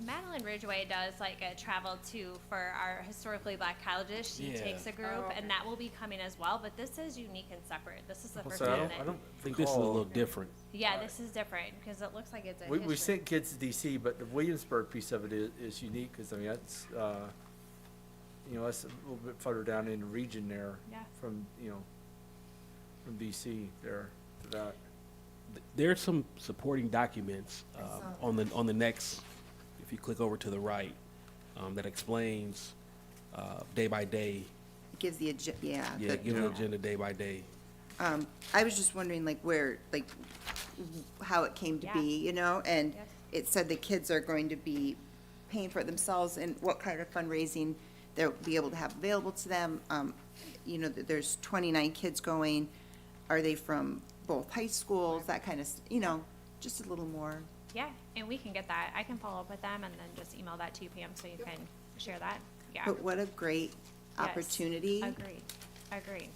Speaker 11: Madeline Ridgway does like a travel to for our historically black colleges. She
Speaker 1: Yeah.
Speaker 11: takes a group, and that will be coming as well. But this is unique and separate. This is the first
Speaker 6: So
Speaker 11: time
Speaker 6: I
Speaker 11: that.
Speaker 6: don't
Speaker 1: I think this is a little different.
Speaker 11: Yeah, this is different because it looks like it's a
Speaker 6: We
Speaker 11: history.
Speaker 6: sent kids to DC, but the Williamsburg piece of it is unique, because, I mean, that's, that's a little bit further down in the region there.
Speaker 11: Yeah.
Speaker 6: From, from DC there to that.
Speaker 1: There's some supporting documents on the next, if you click over to the right, that explains day by day.
Speaker 4: It gives the,
Speaker 1: Yeah, give an agenda day by day.
Speaker 4: I was just wondering how it came to
Speaker 11: Yeah.
Speaker 4: be, and
Speaker 11: Yes.
Speaker 4: it said the kids are going to be paying for it themselves and what kind of fundraising they'll be able to have available to them. That there's 29 kids going. Are they from both high schools, that kind of, just a little more.
Speaker 11: Yeah, and we can get that. I can follow up with them and then just email that to you, Pam, so you can share that. Yeah.
Speaker 4: But what a great
Speaker 11: Yes.
Speaker 4: opportunity.
Speaker 11: Agreed. Agreed.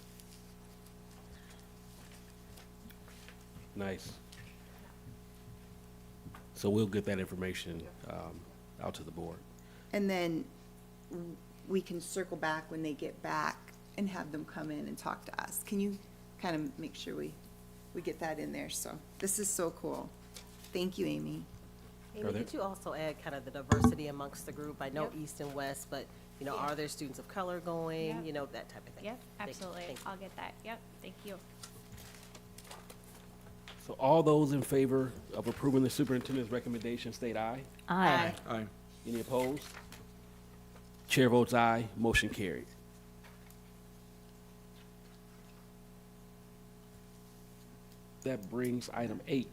Speaker 1: Nice. So we'll get that information out to the board.
Speaker 4: And then we can circle back when they get back and have them come in and talk to us. Can you kind of make sure we we get that in there, so this is so cool. Thank you, Amy.
Speaker 1: Are
Speaker 18: Amy,
Speaker 1: there-
Speaker 18: did you also add kind of the diversity amongst the group? I know
Speaker 11: Yep.
Speaker 18: East and West, but, you know,
Speaker 11: Yeah.
Speaker 18: are there students of color going,
Speaker 11: Yep.
Speaker 18: you know, that type of thing?
Speaker 11: Yep,
Speaker 18: Thank you.
Speaker 11: absolutely.
Speaker 18: Thank you.
Speaker 11: I'll get that. Yep, thank you.
Speaker 1: So all those in favor of approving the superintendent's recommendation, state aye.
Speaker 8: Aye.
Speaker 6: Aye.
Speaker 1: Any opposed? Chair votes aye, motion carried. That brings item 8.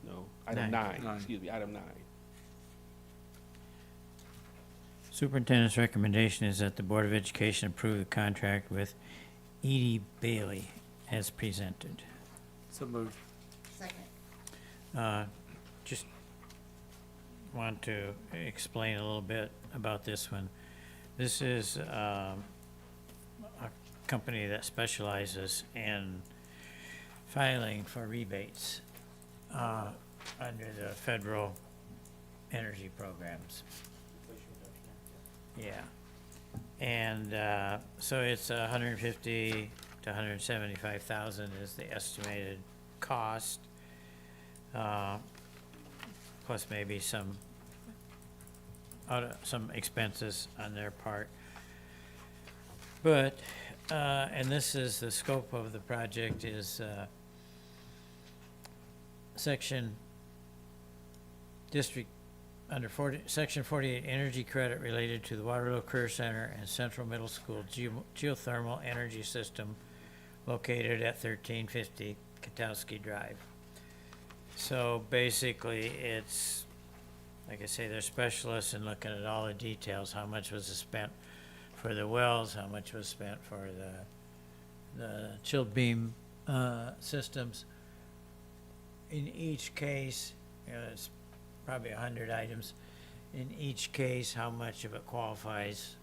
Speaker 1: No, item
Speaker 7: Nine.
Speaker 1: 9, excuse me, item 9.
Speaker 7: Superintendent's recommendation is that the Board of Education approve the contract with Edie Bailey as presented.
Speaker 6: So moved.
Speaker 4: Second.
Speaker 7: Just want to explain a little bit about this one. This is a company that specializes in filing for rebates under the federal energy programs. Yeah. And so it's 150 to 175,000 is the estimated cost, plus maybe some expenses on their part. But and this is the scope of the project is section district under section 48 energy credit related to the Waterloo Career Center and Central Middle School geothermal energy system located at 1350 Katowski Drive. So basically it's, like I say, they're specialists in looking at all the details, how much was spent for the wells, how much was spent for the chilled beam systems. In each case, you know, it's probably 100 items. In each case, how much of it qualifies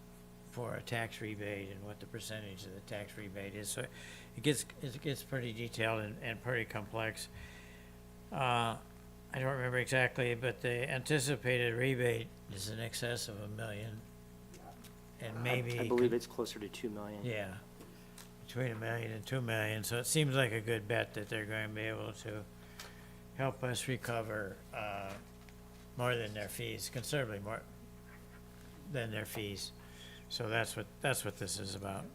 Speaker 7: for a tax rebate and what the percentage of the tax rebate is. So it gets pretty detailed and pretty complex. I don't remember exactly, but the anticipated rebate is in excess of $1 million. And maybe.
Speaker 9: I believe it's closer to 2 million.
Speaker 7: Yeah, between $1 million and $2 million. So it seems like a good bet that they're going to be able to help us recover more than their fees, considerably more than their fees. So that's what this is about.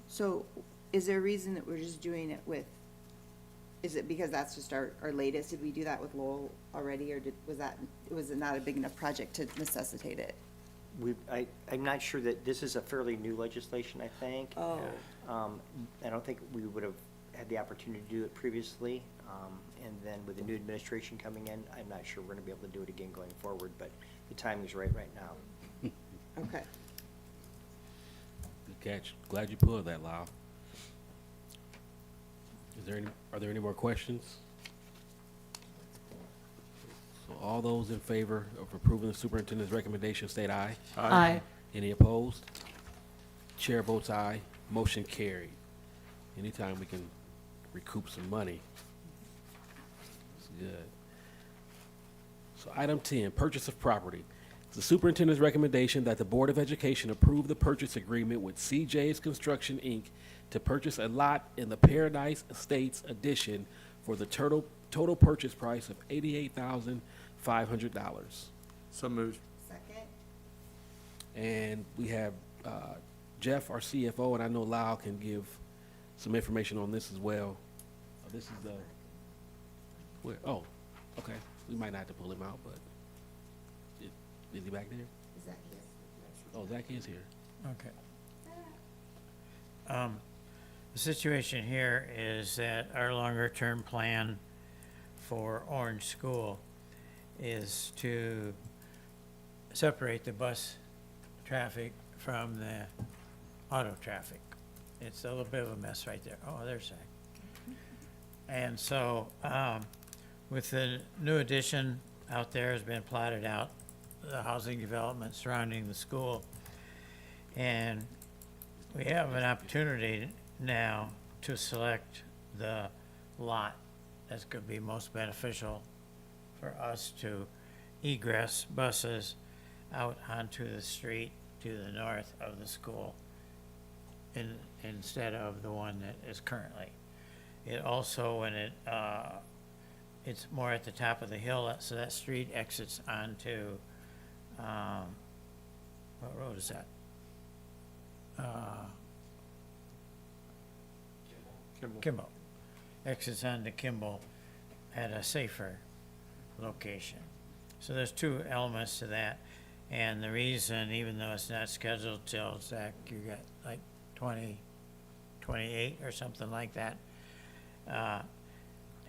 Speaker 4: So is there a reason that we're just doing it with, is it because that's just our latest? Did we do that with Lowell already, or was it not a big enough project to necessitate it?
Speaker 9: I'm not sure that, this is a fairly new legislation, I think.
Speaker 4: Oh.
Speaker 9: I don't think we would have had the opportunity to do it previously. And then with the new administration coming in, I'm not sure we're gonna be able to do it again going forward, but the timing's right now.
Speaker 4: Okay.
Speaker 1: Good catch. Glad you pulled that, Lyle. Are there any more questions? So all those in favor of approving the superintendent's recommendation state aye.
Speaker 8: Aye.
Speaker 1: Any opposed? Chair votes aye, motion carried. Anytime we can recoup some money, it's good. So item 10, purchase of property. It's the superintendent's recommendation that the Board of Education approve the purchase agreement with CJ's Construction, Inc. to purchase a lot in the Paradise Estates addition for the total purchase price of $88,500.
Speaker 6: So moved.
Speaker 4: Second.
Speaker 1: And we have Jeff, our CFO, and I know Lyle can give some information on this as well. This is oh, okay. We might not have to pull him out, but is he back there?
Speaker 4: Is that his?
Speaker 1: Oh, Zach is here.
Speaker 7: Okay. The situation here is that our longer-term plan for Orange School is to separate the bus traffic from the auto traffic. It's a little bit of a mess right there. Oh, there's Zach. And so, with the new addition out there has been plotted out, the housing development surrounding the school. And we have an opportunity now to select the lot that's going to be most beneficial for us to egress buses out onto the street to the north of the school instead of the one that is currently. It also, when it's more at the top of the hill, so that street exits onto, what road is that? Kimball. Exits onto Kimball at a safer location. So there's two elements to that. And the reason, even though it's not scheduled till, Zach, you got like 2028 or something like that.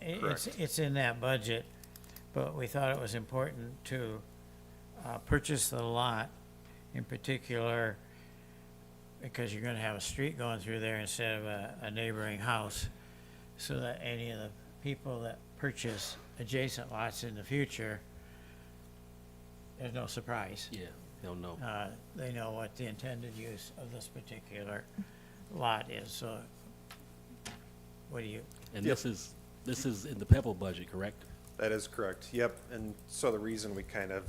Speaker 7: It's in that budget, but we thought it was important to purchase the lot in particular because you're gonna have a street going through there instead of a neighboring house, so that any of the people that purchase adjacent lots in the future, there's no surprise.
Speaker 1: Yeah, they'll know.
Speaker 7: They know what the intended use of this particular lot is, so what do you?
Speaker 1: And this is in the Pebble budget, correct?
Speaker 17: That is correct, yep, and so the reason we kind of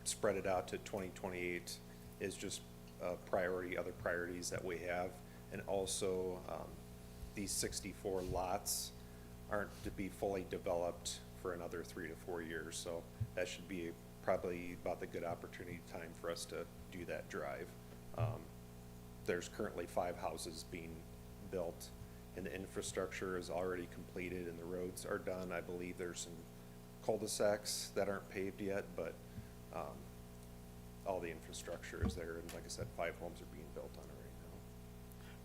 Speaker 17: spread it out to 2028 is just other priorities that we have, and also these 64 lots aren't to be fully developed for another 3 to 4 years, so that should be probably about the good opportunity time for us to do that drive. There's currently 5 houses being built, and the infrastructure is already completed and the roads are done. I believe there's some cul-de-sacs that aren't paved yet, but all the infrastructure is there, and like I said, 5 homes are being built on it right now.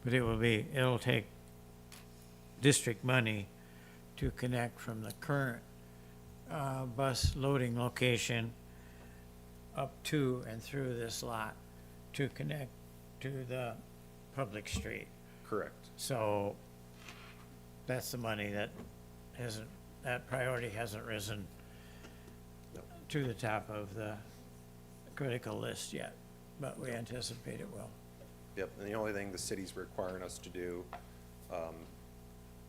Speaker 7: But it'll take district money to connect from the current bus loading location up to and through this lot to connect to the public street.
Speaker 17: Correct.
Speaker 7: So that's the money that priority hasn't risen to the top of the critical list yet, but we anticipate it will.
Speaker 17: Yep, and the only thing the city's requiring us to do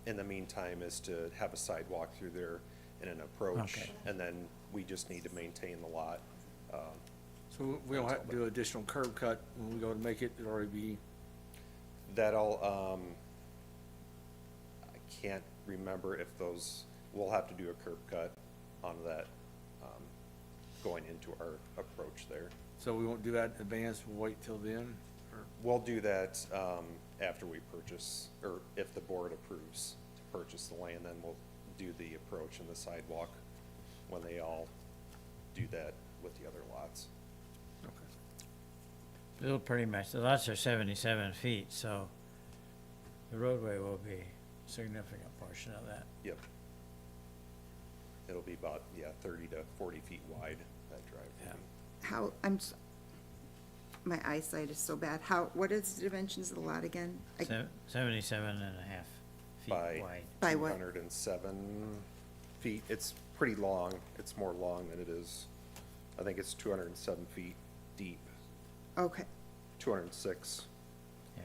Speaker 17: in the meantime is to have a sidewalk through there and an approach,
Speaker 7: Okay.
Speaker 17: and then we just need to maintain the lot.
Speaker 6: So we don't have to do additional curb cut when we go to make it, it'll already be,
Speaker 17: That'll, I can't remember if those, we'll have to do a curb cut on that, going into our approach there.
Speaker 6: so we won't do that in advance, we'll wait till then? Or
Speaker 17: We'll do that, after we purchase, or if the board approves to purchase the land, then we'll do the approach and the sidewalk when they all do that with the other lots.
Speaker 7: It'll pretty much, the lots are 77 feet, so the roadway will be a significant portion of that.
Speaker 17: Yep. It'll be about, 30 to 40 feet wide, that drive will be.
Speaker 4: How, my eyesight is so bad. What is the dimensions of the lot again?
Speaker 7: 77 and a half feet wide.
Speaker 4: By what?
Speaker 17: 207 feet. It's pretty long. It's more long than it is. I think it's 207 feet deep,
Speaker 4: Okay,
Speaker 17: 206.
Speaker 7: Yeah.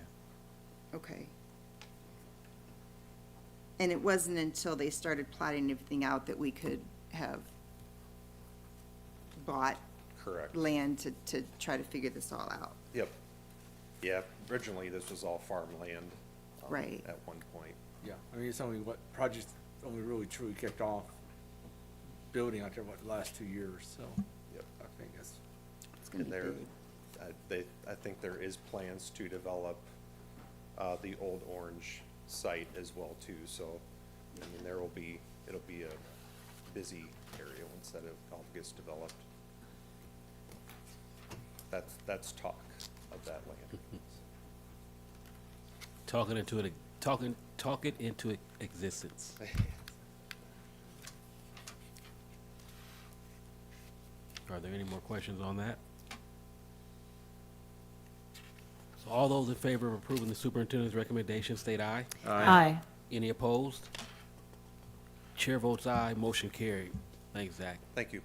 Speaker 4: okay. And it wasn't until they started plotting everything out that we could have bought
Speaker 17: Correct.
Speaker 4: land to try to figure this all out.
Speaker 17: Yep. Yeah, originally this was all farmland.
Speaker 4: Right.
Speaker 17: At one point.
Speaker 6: Yeah, I mean, it's only what projects only really truly kicked off building out there, the last 2 years, so.
Speaker 17: Yep.
Speaker 6: I think that's.
Speaker 4: It's gonna
Speaker 17: And
Speaker 4: be
Speaker 17: there,
Speaker 4: big.
Speaker 17: I think there is plans to develop, the Old Orange site as well too, so, I mean, it'll be a busy area once that all gets developed. That's talk of that land.
Speaker 1: Talk it into existence. Are there any more questions on that? So all those in favor of approving the superintendent's recommendation, state aye.
Speaker 8: Aye.
Speaker 1: Any opposed? Chair votes aye, motion carried. Thanks, Zach.
Speaker 17: Thank you.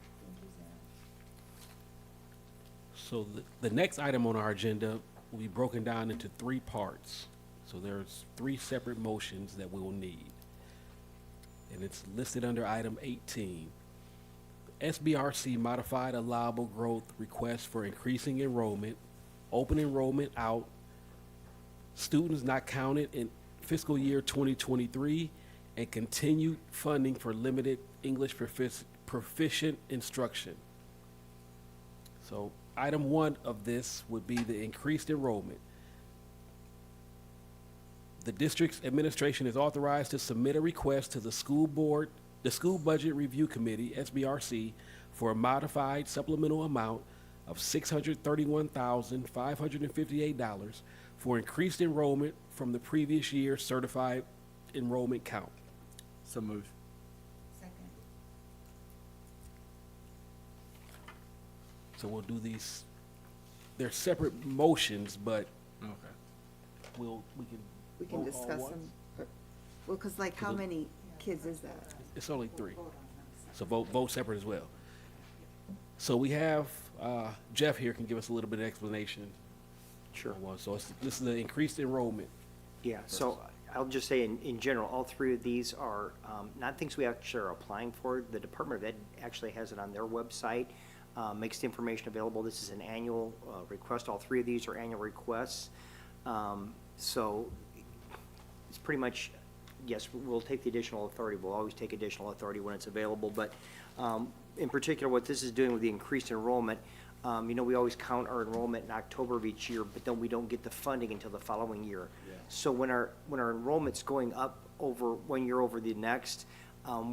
Speaker 1: So the next item on our agenda will be broken down into 3 parts. So there's 3 separate motions that we will need. And it's listed under item 18. SBRC modified allowable growth request for increasing enrollment, open enrollment out, students not counted in fiscal year 2023, and continued funding for limited English proficient instruction. So item 1 of this would be the increased enrollment. The district's administration is authorized to submit a request to the school board, the School Budget Review Committee, SBRC, for a modified supplemental amount of $631,558 for increased enrollment from the previous year's certified enrollment count.
Speaker 6: So moved.
Speaker 2: Second.
Speaker 1: So we'll do these, they're separate motions, but
Speaker 6: Okay.
Speaker 1: we can
Speaker 4: We can
Speaker 1: vote all
Speaker 4: discuss
Speaker 1: once.
Speaker 4: them. Well, because like, how many kids is that?
Speaker 1: It's only 3. So vote separate as well. So we have, Jeff here can give us a little bit of explanation.
Speaker 9: Sure.
Speaker 1: on one. So this is the increased enrollment.
Speaker 9: Yeah, so I'll just say in general, all 3 of these are not things we actually are applying for. The Department of Ed actually has it on their website, makes the information available. This is an annual request. All 3 of these are annual requests. So it's pretty much, yes, we'll take the additional authority. We'll always take additional authority when it's available. But in particular, what this is doing with the increased enrollment, you know, we always count our enrollment in October of each year, but then we don't get the funding until the following year. So when our enrollment's going up over one year over the next,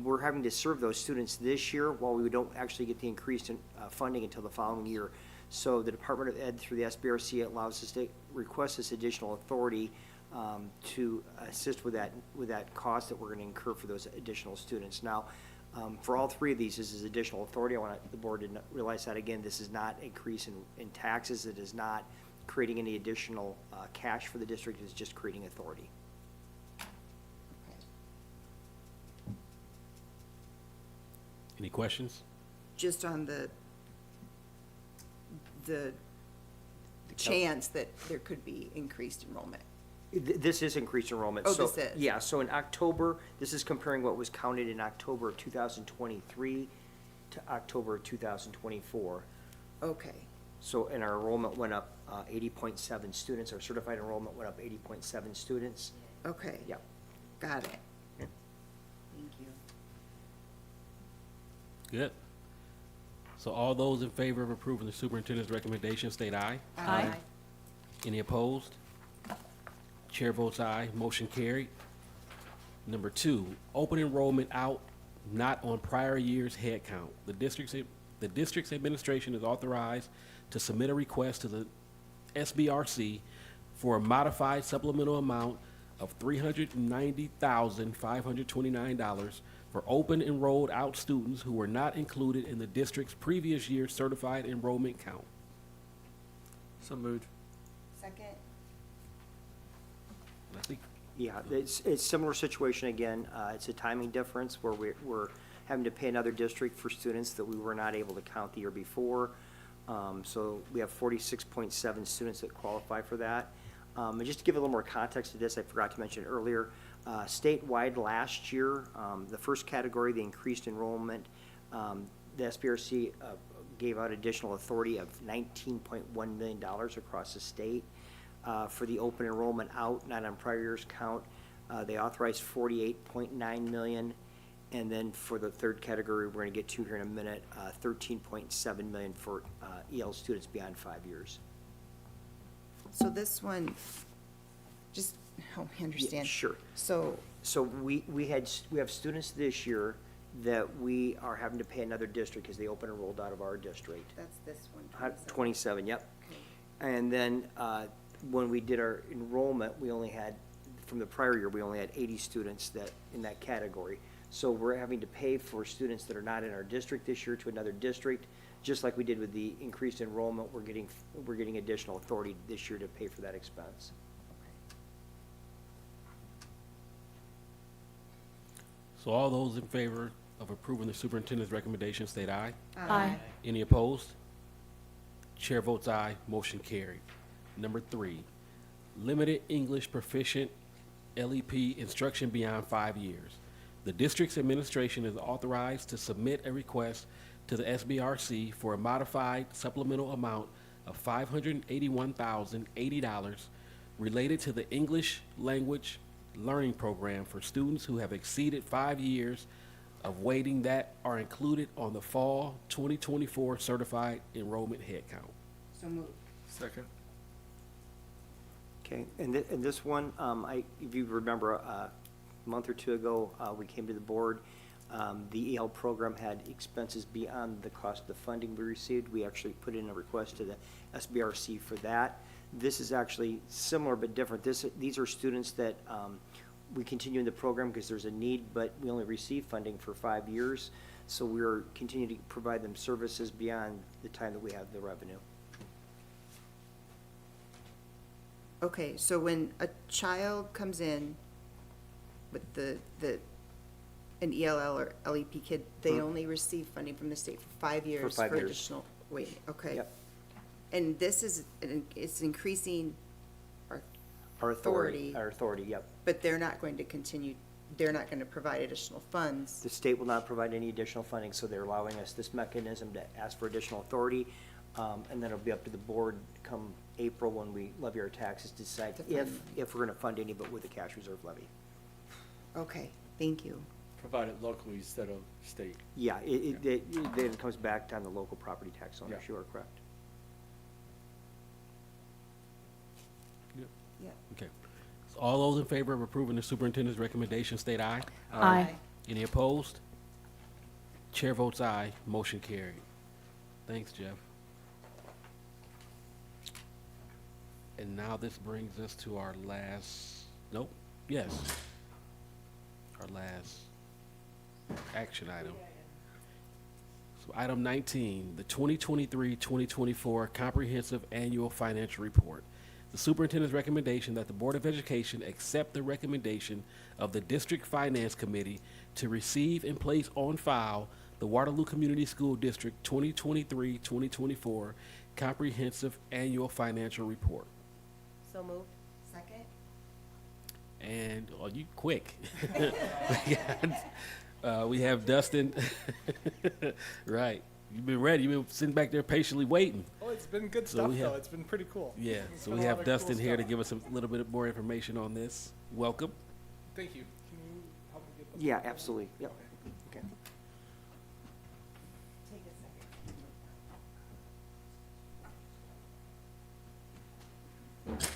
Speaker 9: we're having to serve those students this year while we don't actually get the increased funding until the following year. So the Department of Ed through the SBRC allows us to request this additional authority to assist with that cost that we're going to incur for those additional students. Now, for all 3 of these, this is additional authority. I want the board to realize that, again, this is not increase in taxes. It is not creating any additional cash for the district. It's just creating authority.
Speaker 1: Any questions?
Speaker 4: Just on the chance that there could be increased enrollment.
Speaker 9: This is increased enrollment.
Speaker 4: Oh,
Speaker 9: So-
Speaker 4: this is?
Speaker 9: Yeah, so in October, this is comparing what was counted in October of 2023 to October of 2024.
Speaker 4: Okay,
Speaker 9: So, and our enrollment went up 80.7 students. Our certified enrollment went up 80.7 students.
Speaker 4: okay.
Speaker 9: Yep.
Speaker 4: Got it. Thank you.
Speaker 1: Good. So all those in favor of approving the superintendent's recommendation, state aye.
Speaker 8: Aye.
Speaker 1: Any opposed? Chair votes aye, motion carried. Number 2, open enrollment out, not on prior year's head count. The district's administration is authorized to submit a request to the SBRC for a modified supplemental amount of $390,529 for open enrolled out students who were not included in the district's previous year's certified enrollment count.
Speaker 6: So moved.
Speaker 4: Second.
Speaker 1: Leslie?
Speaker 9: Yeah, it's similar situation again. It's a timing difference where we're having to pay another district for students that we were not able to count the year before. So we have 46.7 students that qualify for that. And just to give a little more context to this, I forgot to mention earlier, statewide last year, the first category, the increased enrollment, the SBRC gave out additional authority of $19.1 million across the state. For the open enrollment out, not on prior year's count, they authorized $48.9 million. And then for the third category, we're going to get to here in a minute, $13.7 million for EL students beyond 5 years.
Speaker 4: So this one, just help me understand.
Speaker 9: Sure.
Speaker 4: So,
Speaker 9: So we have students this year that we are having to pay another district because they open enrolled out of our district.
Speaker 4: that's this one.
Speaker 9: 27, yep.
Speaker 4: Okay.
Speaker 9: And then when we did our enrollment, we only had, from the prior year, we only had 80 students that, in that category. So we're having to pay for students that are not in our district this year to another district, just like we did with the increased enrollment. We're getting additional authority this year to pay for that expense.
Speaker 1: So all those in favor of approving the superintendent's recommendation, state aye.
Speaker 8: Aye.
Speaker 1: Any opposed? Chair votes aye, motion carried. Number 3, limited English proficient LEP instruction beyond 5 years. The district's administration is authorized to submit a request to the SBRC for a modified supplemental amount of $581,080 related to the English language learning program for students who have exceeded 5 years of waiting that are included on the fall 2024 certified enrollment head count.
Speaker 4: So moved.
Speaker 6: Second.
Speaker 9: Okay, and this one, if you remember, a month or two ago, we came to the board. The EL program had expenses beyond the cost of the funding we received. We actually put in a request to the SBRC for that. This is actually similar but different. These are students that we continue in the program because there's a need, but we only receive funding for 5 years. So we're continuing to provide them services beyond the time that we have the revenue.
Speaker 4: Okay, so when a child comes in with an ELL or LEP kid, they only receive funding from the state for 5 years
Speaker 9: For 5 years.
Speaker 4: additional waiting, okay?
Speaker 9: Yep.
Speaker 4: And this is, it's increasing our
Speaker 9: Our
Speaker 4: authority,
Speaker 9: authority, yep.
Speaker 4: but they're not going to continue, they're not going to provide additional funds.
Speaker 9: The state will not provide any additional funding, so they're allowing us this mechanism to ask for additional authority. And then it'll be up to the board come April when we levy our taxes to decide
Speaker 4: To fund
Speaker 9: if we're gonna fund any, but with a cash reserve levy.
Speaker 4: Okay, thank you.
Speaker 6: Provide it locally instead of state.
Speaker 9: Yeah, then it comes back on the local property tax owners,
Speaker 6: Yeah.
Speaker 9: you are correct.
Speaker 4: Yeah.
Speaker 1: Okay. So all those in favor of approving the superintendent's recommendation, state aye.
Speaker 8: Aye.
Speaker 1: Any opposed? Chair votes aye, motion carried. Thanks, Jeff. And now this brings us to our last, nope, yes. Our last action item. So item 19, the 2023-2024 Comprehensive Annual Financial Report. The superintendent's recommendation that the Board of Education accept the recommendation of the District Finance Committee to receive and place on file the Waterloo Community School District 2023-2024 Comprehensive Annual Financial Report.
Speaker 18: So moved.
Speaker 4: Second?
Speaker 1: And, oh, you quick. We have Dustin. Right. You've been ready. You've been sitting back there patiently waiting.
Speaker 15: Oh, it's been good
Speaker 1: So
Speaker 15: stuff,
Speaker 1: we
Speaker 15: though.
Speaker 1: have-
Speaker 15: It's been pretty cool.
Speaker 1: Yeah,
Speaker 15: It's
Speaker 1: so
Speaker 15: been
Speaker 1: we
Speaker 15: a
Speaker 1: have
Speaker 15: lot of cool
Speaker 1: Dustin here to
Speaker 15: stuff.
Speaker 1: give us a little bit more information on this. Welcome.
Speaker 15: Thank you. Can you help me get the?
Speaker 9: Yeah, absolutely, yep. Okay.
Speaker 4: Take a second.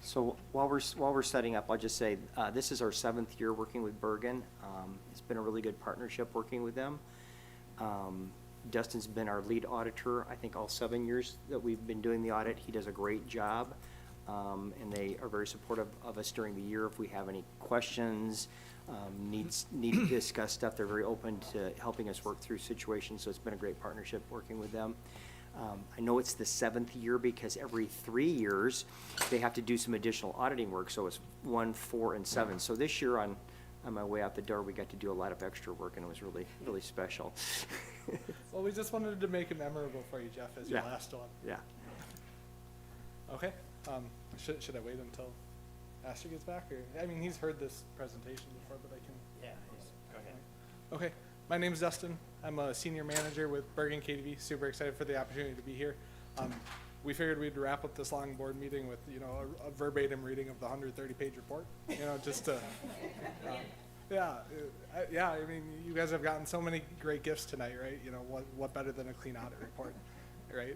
Speaker 9: So while we're setting up, I'll just say, this is our 7th year working with Bergen. It's been a really good partnership working with them. Dustin's been our lead auditor, I think all 7 years that we've been doing the audit. He does a great job. And they are very supportive of us during the year. If we have any questions, need to discuss stuff, they're very open to helping us work through situations. So it's been a great partnership working with them. I know it's the 7th year because every 3 years, they have to do some additional auditing work, so it's 1, 4, and 7. So this year, on my way out the door, we got to do a lot of extra work, and it was really, really special.
Speaker 15: Well, we just wanted to make it memorable for you, Jeff, as your
Speaker 9: Yeah.
Speaker 15: last one.
Speaker 9: Yeah.
Speaker 15: Should I wait until Asher gets back, or, I mean, he's heard this presentation before, but I can.
Speaker 9: Yeah, go ahead.
Speaker 15: Okay, my name's Dustin. I'm a senior manager with Bergen KDV. Super excited for the opportunity to be here. We figured we'd wrap up this long board meeting with, a verbatim reading of the 130-page report, just to, I mean, you guys have gotten so many great gifts tonight, right? What better than a clean audit report, right?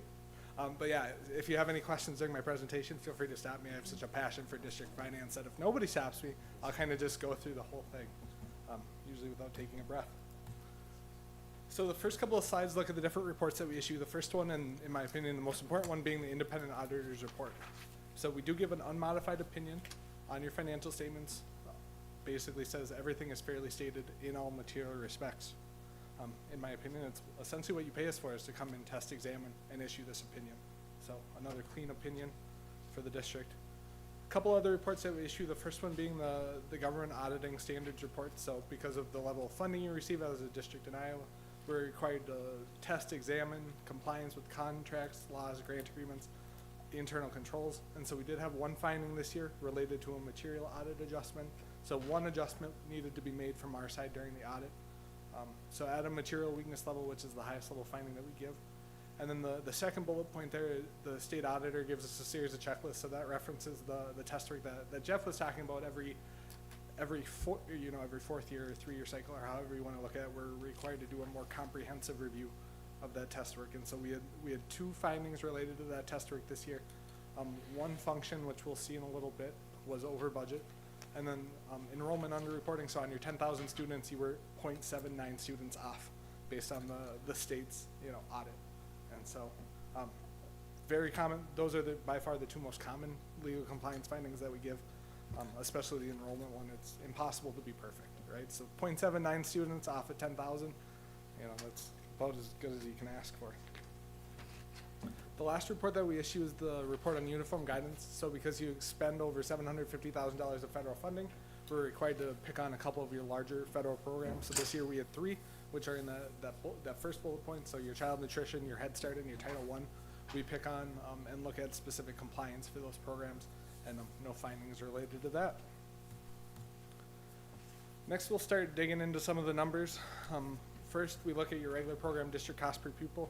Speaker 15: But yeah, if you have any questions during my presentation, feel free to stop me. I have such a passion for district finance that if nobody stops me, I'll kind of just go through the whole thing, usually without taking a breath. So the first couple of slides look at the different reports that we issue. The first one, and in my opinion, the most important one, being the independent auditor's report. So we do give an unmodified opinion on your financial statements. Basically says everything is fairly stated in all material respects. In my opinion, it's essentially what you pay us for is to come and test, examine, and issue this opinion. So another clean opinion for the district. A couple other reports that we issue, the first one being the government auditing standards report. So because of the level of funding you receive as a district in Iowa, we're required to test, examine compliance with contracts, laws, grant agreements, internal controls. And so we did have one finding this year related to a material audit adjustment. So one adjustment needed to be made from our side during the audit. So at a material weakness level, which is the highest level finding that we give. And then the second bullet point there, the state auditor gives us a series of checklists. So that references the test work that Jeff was talking about every fourth year or 3-year cycle, or however you want to look at it. We're required to do a more comprehensive review of that test work. And so we had 2 findings related to that test work this year. One function, which we'll see in a little bit, was over budget. And then enrollment underreporting. So on your 10,000 students, you were 0.79 students off based on the state's audit. And so very common. Those are by far the 2 most common legal compliance findings that we give, especially the enrollment one. It's impossible to be perfect, right? So 0.79 students off of 10,000, that's about as good as you can ask for. The last report that we issue is the report on uniform guidance. So because you expend over $750,000 of federal funding, we're required to pick on a couple of your larger federal programs. So this year we had 3, which are in that first bullet point. So your child nutrition, your Head Start, and your Title I. We pick on and look at specific compliance for those programs, and no findings related to that. Next, we'll start digging into some of the numbers. First, we look at your regular program district cost per pupil,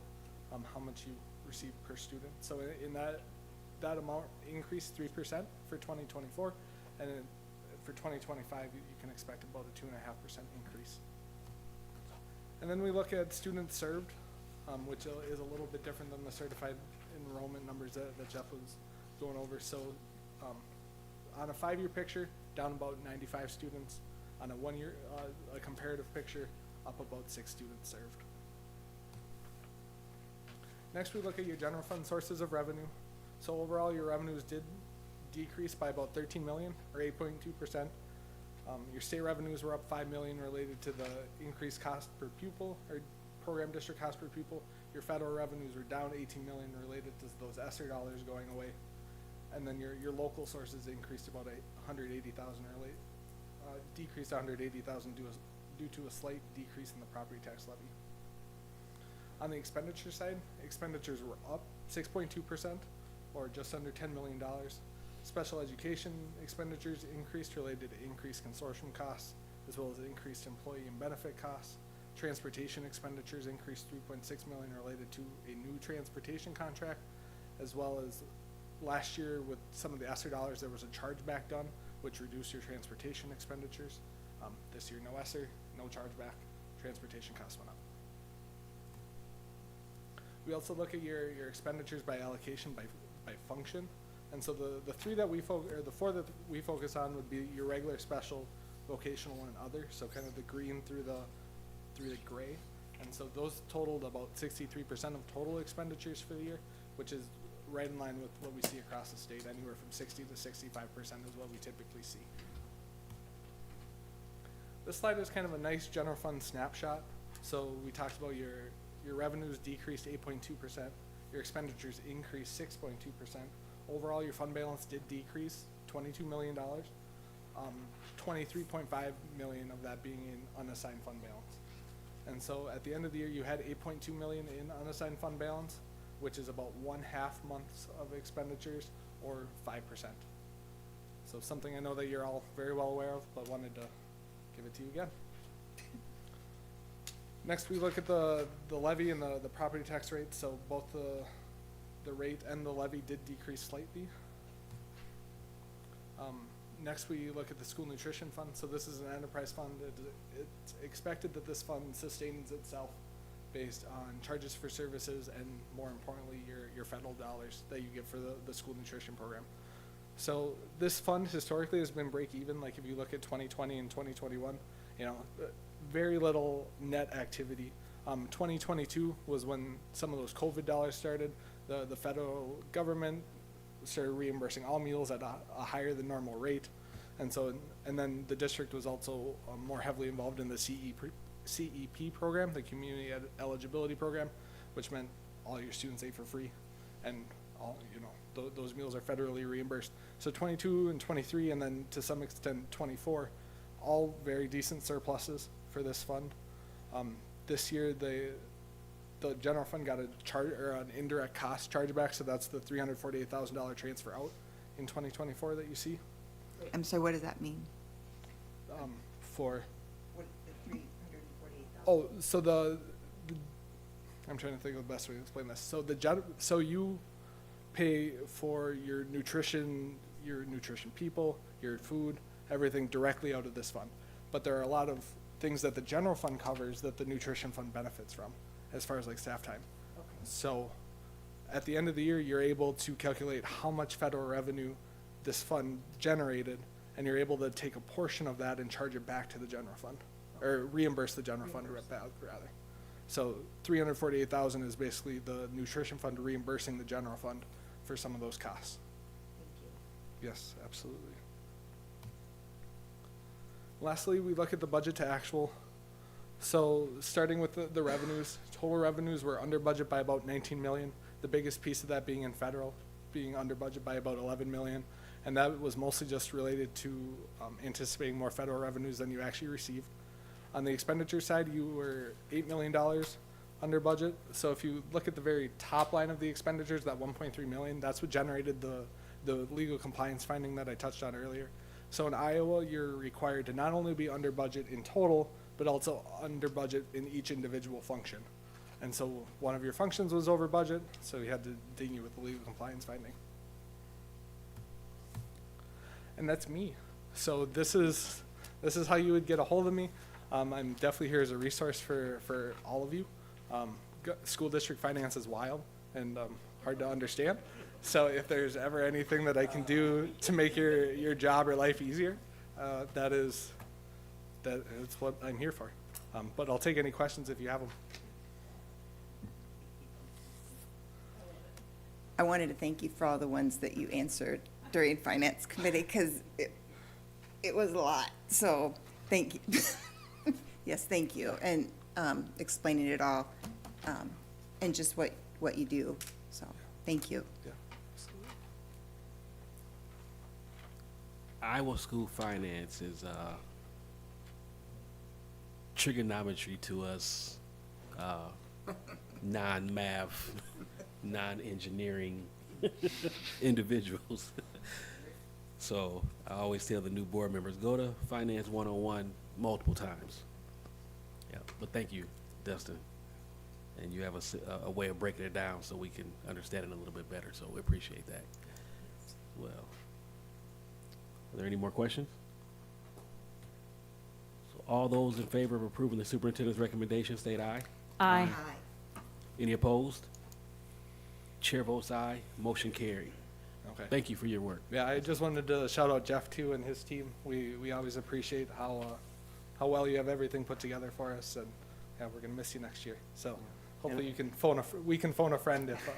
Speaker 15: how much you receive per student. So in that amount increased 3% for 2024, and for 2025 you can expect about a 2.5% increase. And then we look at students served, which is a little bit different than the certified enrollment numbers that Jeff was going over. So on a 5-year picture, down about 95 students. On a 1-year, a comparative picture, up about 6 students served. Next, we look at your general fund sources of revenue. So overall, your revenues did decrease by about 13 million, or 8.2%. Your state revenues were up 5 million related to the increased cost per pupil, or program district cost per pupil. Your federal revenues were down 18 million related to those ESSER dollars going away. And then your local sources increased about 180,000, or decreased 180,000 due to a slight decrease in the property tax levy. On the expenditure side, expenditures were up 6.2%, or just under $10 million. Special education expenditures increased related to increased consortium costs, as well as increased employee and benefit costs. Transportation expenditures increased 3.6 million related to a new transportation contract, as well as last year with some of the ESSER dollars, there was a chargeback done, which reduced your transportation expenditures. This year, no ESSER, no chargeback, transportation costs went up. We also look at your expenditures by allocation, by function. And so the 4 that we focus on would be your regular, special, vocational, and other. So kind of the green through the gray. And so those totaled about 63% of total expenditures for the year, which is right in line with what we see across the state. Anywhere from 60 to 65% is what we typically see. This slide is kind of a nice general fund snapshot. So we talked about your revenues decreased 8.2%, your expenditures increased 6.2%. Overall, your fund balance did decrease $22 million, 23.5 million of that being in unassigned fund balance. And so at the end of the year, you had 8.2 million in unassigned fund balance, which is about 1/2 months of expenditures, or 5%. So something I know that you're all very well aware of, but wanted to give it to you again. Next, we look at the levy and the property tax rate. So both the rate and the levy did decrease slightly. Next, we look at the school nutrition fund. So this is an enterprise fund. It's expected that this fund sustains itself based on charges for services and, more importantly, your federal dollars that you get for the school nutrition program. So this fund historically has been break even. Like if you look at 2020 and 2021, very little net activity. 2022 was when some of those COVID dollars started. The federal government started reimbursing all meals at a higher than normal rate. And then the district was also more heavily involved in the CEP program, the Community Eligibility Program, which meant all your students ate for free, and all those meals are federally reimbursed. So 22 and 23, and then to some extent 24, all very decent surpluses for this fund. This year the general fund got an indirect cost chargeback, so that's the $348,000 transfer out in 2024 that you see.
Speaker 4: I'm sorry, what does that mean?
Speaker 15: For
Speaker 4: What, the 348,000?
Speaker 15: oh, so I'm trying to think of the best way to explain this. So so you pay for your nutrition people, your food, everything directly out of this fund. But there are a lot of things that the general fund covers that the nutrition fund benefits from, as far as like staff time. Okay. So at the end of the year, you're able to calculate how much federal revenue this fund generated, and you're able to take a portion of that and charge it back to the general fund, or reimburse the general fund rather. So 348,000 is basically the nutrition fund reimbursing the general fund for some of those costs.
Speaker 4: Thank you.
Speaker 15: Yes, absolutely. Lastly, we look at the budget to actual. So starting with the revenues, total revenues were under budget by about 19 million. The biggest piece of that being in federal, being under budget by about 11 million. And that was mostly just related to anticipating more federal revenues than you actually received. On the expenditure side, you were $8 million under budget. So if you look at the very top line of the expenditures, that 1.3 million, that's what generated the legal compliance finding that I touched on earlier. So in Iowa, you're required to not only be under budget in total, but also under budget in each individual function. And so one of your functions was over budget, so we had to ding you with the legal compliance finding. And that's me. So this is how you would get a hold of me. I'm definitely here as a resource for all of you. School district finance is wild and hard to understand. So if there's ever anything that I can do to make your job or life easier, that's what I'm here for. But I'll take any questions if you have them.
Speaker 4: I wanted to thank you for all the ones that you answered during Finance Committee, because it was a lot. So thank you. Yes, thank you. And explaining it all and just what you do. So thank you.
Speaker 15: Yeah.
Speaker 1: Iowa school finance is trigonometry to us non-math, non-engineering individuals. So I always tell the new board members, go to Finance 101 multiple times. Yeah, but thank you, Dustin. And you have a way of breaking it down so we can understand it a little bit better. So we appreciate that. Well, are there any more questions? So all those in favor of approving the superintendent's recommendation, state aye.
Speaker 8: Aye.
Speaker 1: Any opposed? Chair votes aye. Motion carried.
Speaker 15: Okay.
Speaker 1: Thank you for your work.
Speaker 15: Yeah, I just wanted to shout out Jeff too and his team. We always appreciate how well you have everything put together for us, and yeah, we're gonna miss you next year. So hopefully you can we can phone a friend if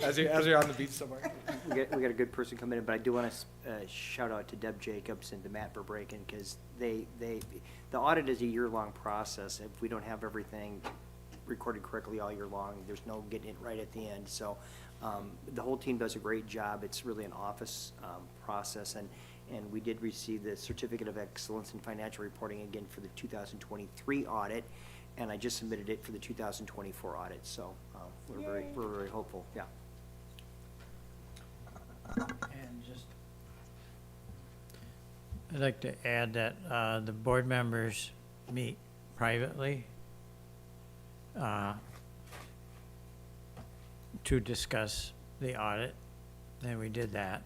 Speaker 15: as you're on the beach somewhere.
Speaker 9: We got a good person coming in, but I do want to shout out to Deb Jacobs and to Matt Verbreken, because the audit is a year-long process. If we don't have everything recorded correctly all year long, there's no getting it right at the end. So the whole team does a great job. It's really an office process, and we did receive the Certificate of Excellence in Financial Reporting again for the 2023 audit, and I just submitted it for the 2024 audit. So we're very hopeful. Yeah.
Speaker 7: And just, I'd like to add that the board members meet privately to discuss the audit, and we did that.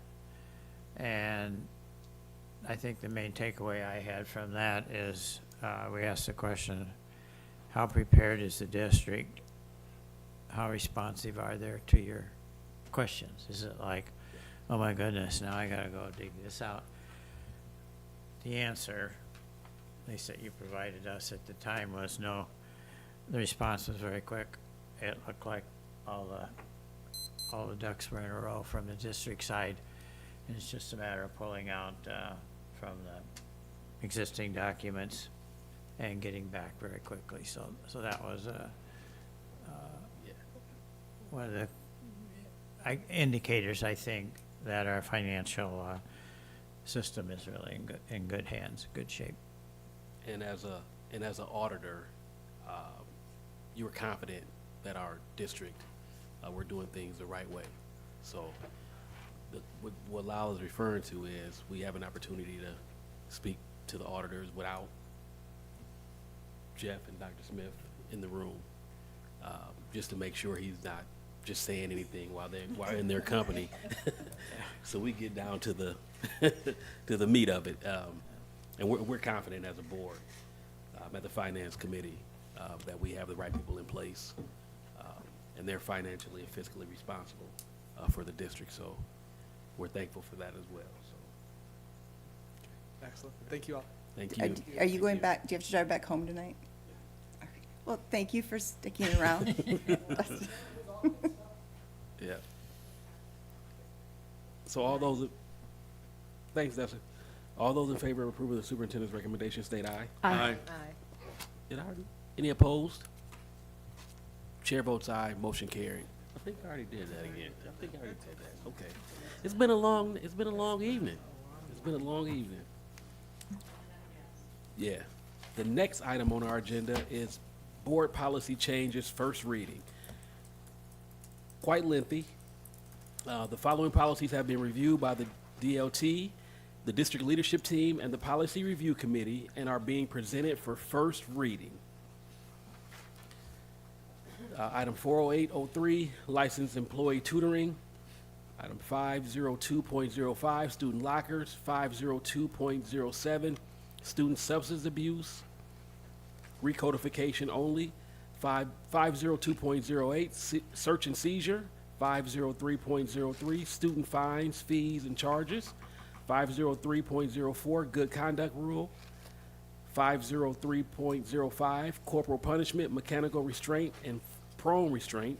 Speaker 7: And I think the main takeaway I had from that is we asked the question, how prepared is the district how responsive are they to your questions? Is it like, oh my goodness, now I gotta go dig this out? The answer, at least that you provided us at the time, was no. The response was very quick. It looked like all the ducks were in a row from the district side. And it's just a matter of pulling out from the existing documents and getting back very quickly. So that was one of the indicators, I think, that our financial system is really in good hands, good shape.
Speaker 1: And as an auditor, you were confident that our district we're doing things the right way. So what Lyle is referring to is we have an opportunity to speak to the auditors without Jeff and Dr. Smith in the room, just to make sure he's not just saying anything while in their company. So we get down to the to the meat of it, and we're confident as a board, at the finance committee, that we have the right people in place, and they're financially and fiscally responsible for the district. So we're thankful for that as well. So
Speaker 15: Excellent. Thank you all.
Speaker 1: thank you.
Speaker 4: Are you going back, do you have to drive back home tonight? Okay. Well, thank you for sticking around.
Speaker 1: Yeah. So all those, thanks, Dustin. All those in favor of approving the superintendent's recommendation, state aye.
Speaker 6: Aye.
Speaker 1: Did I already? Any opposed? Chair votes aye, motion carried. I think I already did that again. I think I already did that. Okay. It's been a long evening. It's been a long evening. Yeah. The next item on our agenda is board policy changes, first reading. Quite lengthy. The following policies have been reviewed by the DLT, the district leadership team, and the policy review committee, and are being presented for first reading. Item 40803, licensed employee tutoring. Item 502.05, student lockers. 502.07, student substance abuse. Recodification only. 502.08, search and seizure. 503.03, student fines, fees, and charges. 503.04, good conduct rule. 503.05, corporal punishment, mechanical restraint, and prone restraint.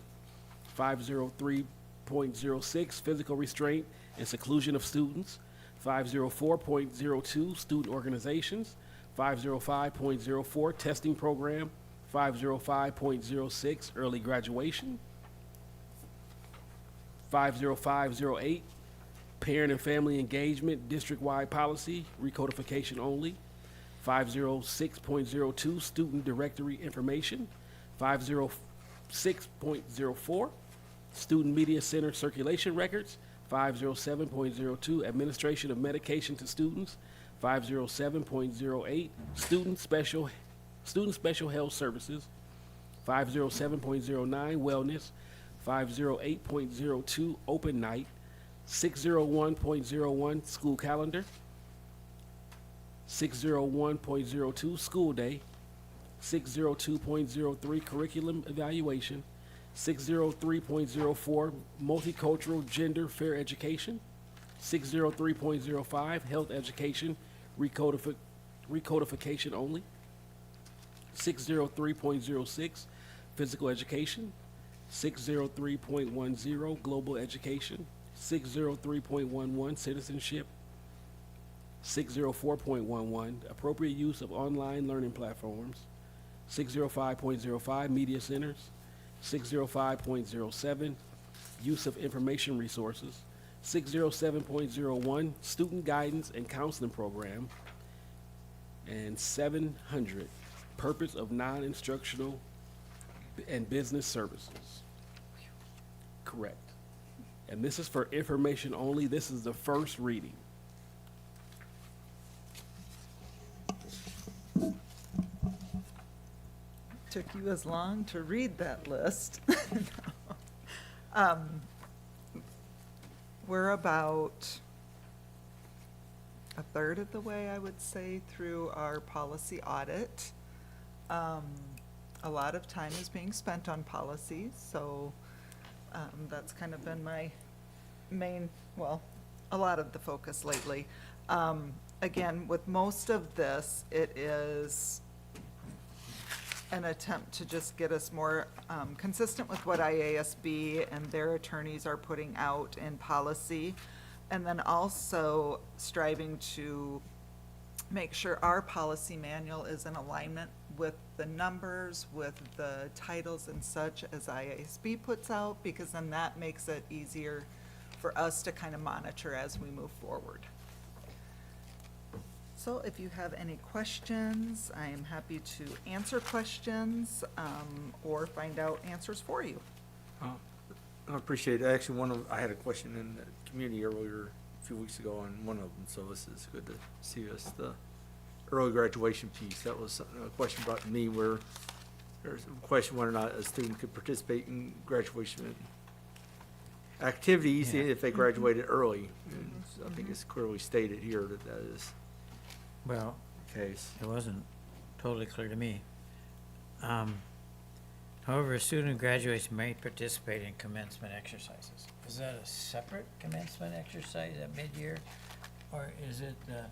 Speaker 1: 503.06, physical restraint and seclusion of students. 504.02, student organizations. 505.04, testing program. 505.06, early graduation. 50508, parent and family engagement, district-wide policy, recodification only. 506.02, student directory information. 506.04, student media center circulation records. 507.02, administration of medication to students. 507.08, student special health services. 507.09, wellness. 508.02, open night. 601.01, school calendar. 601.02, school day. 602.03, curriculum evaluation. 603.04, multicultural gender fair education. 603.05, health education, recodification only. 603.06, physical education. 603.10, global education. 603.11, citizenship. 604.11, appropriate use of online learning platforms. 605.05, media centers. 605.07, use of information resources. 607.01, student guidance and counseling program. And 700, purpose of non-instructional and business services. Correct. And this is for information only. This is the first reading.
Speaker 2: Took you as long to read that list. We're about a third of the way, I would say, through our policy audit. a lot of time is being spent on policy, so that's kind of been my main, well, a lot of the focus lately. Again, with most of this, it is an attempt to just get us more consistent with what IASB and their attorneys are putting out in policy, and then also striving to make sure our policy manual is in alignment with the numbers, with the titles and such as IASB puts out, because then that makes it easier for us to kind of monitor as we move forward. So if you have any questions, I am happy to answer questions, or find out answers for you.
Speaker 6: I appreciate it. Actually, I had a question in the community earlier, a few weeks ago on one of them, so this is good to see us, the early graduation piece. That was a question brought to me where there's a question whether or not a student could participate in graduation activities
Speaker 7: Yeah.
Speaker 6: if they graduated early. And so I think it's clearly stated here that that is
Speaker 7: Well,
Speaker 6: the case.
Speaker 7: it wasn't totally clear to me. However, a student who graduates may participate in commencement exercises. Is that a separate commencement exercise at mid-year, or is it the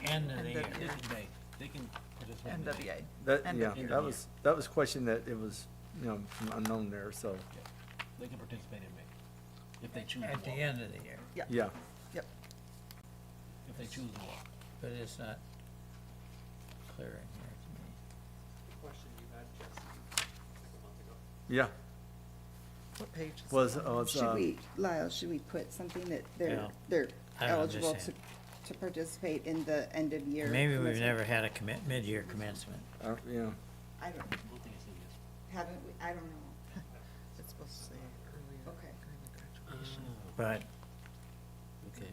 Speaker 7: end of the year?
Speaker 2: NWA.
Speaker 1: They can participate. in
Speaker 2: NWA.
Speaker 6: That,
Speaker 2: End
Speaker 6: yeah,
Speaker 2: of year.
Speaker 6: that was a question that it was, unknown there, so,
Speaker 1: They can participate in May, if they choose
Speaker 7: At
Speaker 1: to
Speaker 7: the
Speaker 1: walk.
Speaker 7: end of the year,
Speaker 6: yeah.
Speaker 2: Yep.
Speaker 1: If they choose to walk.
Speaker 7: but it's not clear in here to me.
Speaker 6: Yeah,
Speaker 2: What page is
Speaker 6: was,
Speaker 2: it on?
Speaker 6: it's,
Speaker 4: Should we, Lyle, should we put something that
Speaker 7: Yeah.
Speaker 4: they're
Speaker 7: I don't
Speaker 4: eligible to,
Speaker 7: understand.
Speaker 4: to participate in the end of year?
Speaker 7: Maybe we've
Speaker 4: commencement?
Speaker 7: never had a mid-year commencement.
Speaker 6: yeah.
Speaker 4: I don't, haven't we, I don't know.
Speaker 2: It's supposed to say earlier.
Speaker 4: Okay.
Speaker 2: Graduation.
Speaker 7: But
Speaker 1: Okay.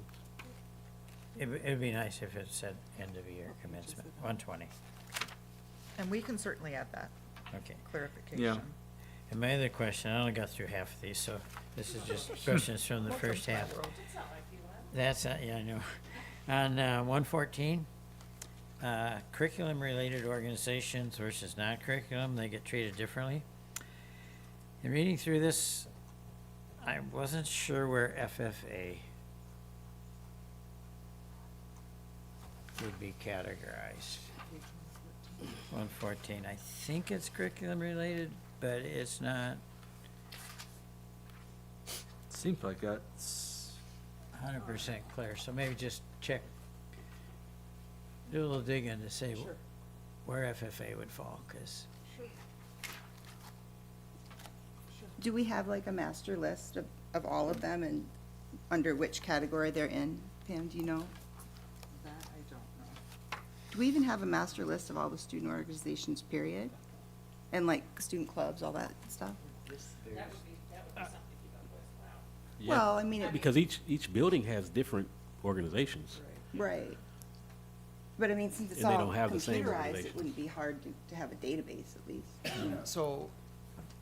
Speaker 7: it'd be nice if it said end of year commencement, 120.
Speaker 2: And we can certainly add that
Speaker 7: Okay.
Speaker 2: clarification.
Speaker 7: And my other question, I only got through half of these, so this is just questions from the first half. That's, yeah, I know. On 114, curriculum-related organizations versus non-curriculum, they get treated differently. In reading through this, I wasn't sure where FFA would be categorized. 114, I think it's curriculum-related, but it's not
Speaker 6: Seems like that's,
Speaker 7: 100% clear, so maybe just check, do a little digging to say where FFA would fall, because
Speaker 4: Do we have like a master list of all of them and under which category they're in? Pam, do you know?
Speaker 2: That I don't know.
Speaker 4: Do we even have a master list of all the student organizations, period? And like student clubs, all that stuff?
Speaker 1: Yeah.
Speaker 4: Well, I mean, it-
Speaker 1: Because each building has different organizations.
Speaker 4: Right. But I mean, since it's
Speaker 1: And they
Speaker 4: all
Speaker 1: don't have the same
Speaker 4: computerized, it
Speaker 1: organization.
Speaker 4: wouldn't be hard to have a database at least. you know.
Speaker 13: So,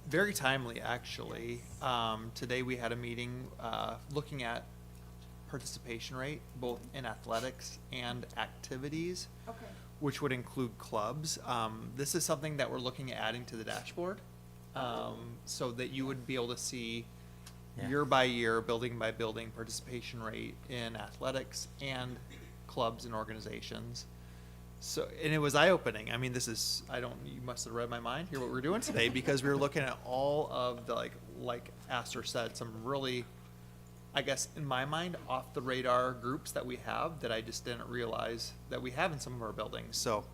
Speaker 13: very timely, actually. Today we had a meeting looking at participation rate, both in athletics and activities,
Speaker 4: Okay.
Speaker 13: which would include clubs. This is something that we're looking at adding to the dashboard, so that you would be able to see
Speaker 7: Yeah.
Speaker 13: year by year, building by building, participation rate in athletics and clubs and organizations. So, and it was eye-opening. I mean, this is, you must have read my mind, hear what we're doing today, because we were looking at all of the, like Astor said, some really, I guess, in my mind, off-the-radar groups that we have that I just didn't realize that we have in some of our buildings. So,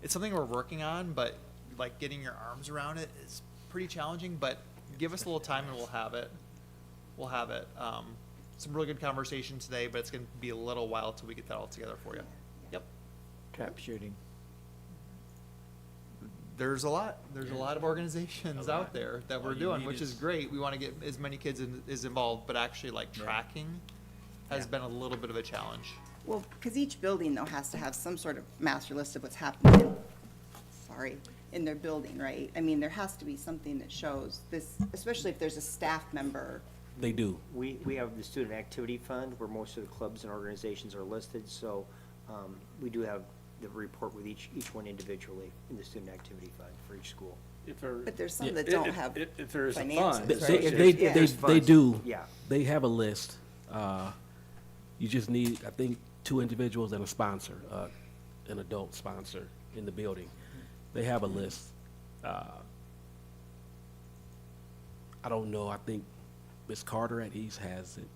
Speaker 13: it's something we're working on, but, like, getting your arms around it is pretty challenging, but give us a little time and we'll have it. We'll have it. Some really good conversation today, but it's gonna be a little while till we get that all together for you. Yep.
Speaker 7: Trap shooting.
Speaker 13: There's a lot of organizations out there that we're
Speaker 1: All you
Speaker 13: doing,
Speaker 1: need
Speaker 13: which is
Speaker 1: is-
Speaker 13: great. We wanna get as many kids as involved, but actually like
Speaker 7: Yeah.
Speaker 13: tracking has
Speaker 7: Yeah.
Speaker 13: been a little bit of a challenge.
Speaker 4: Well, because each building though has to have some sort of master list of what's happening, in their building, right? I mean, there has to be something that shows this, especially if there's a staff member.
Speaker 1: They do.
Speaker 9: We have the Student Activity Fund where most of the clubs and organizations are listed, so we do have the report with each one individually in the student activity fund for each school.
Speaker 4: But there's some that don't have
Speaker 6: If there is a
Speaker 4: finances,
Speaker 6: fund.
Speaker 1: They,
Speaker 4: right?
Speaker 1: they,
Speaker 9: Yeah,
Speaker 1: they,
Speaker 9: there's
Speaker 1: they
Speaker 9: funds.
Speaker 1: do.
Speaker 9: Yeah.
Speaker 1: They have a list. You just need, I think, 2 individuals and a sponsor, an adult sponsor in the building. They have a list. I don't know. I think Ms. Carter at East has it.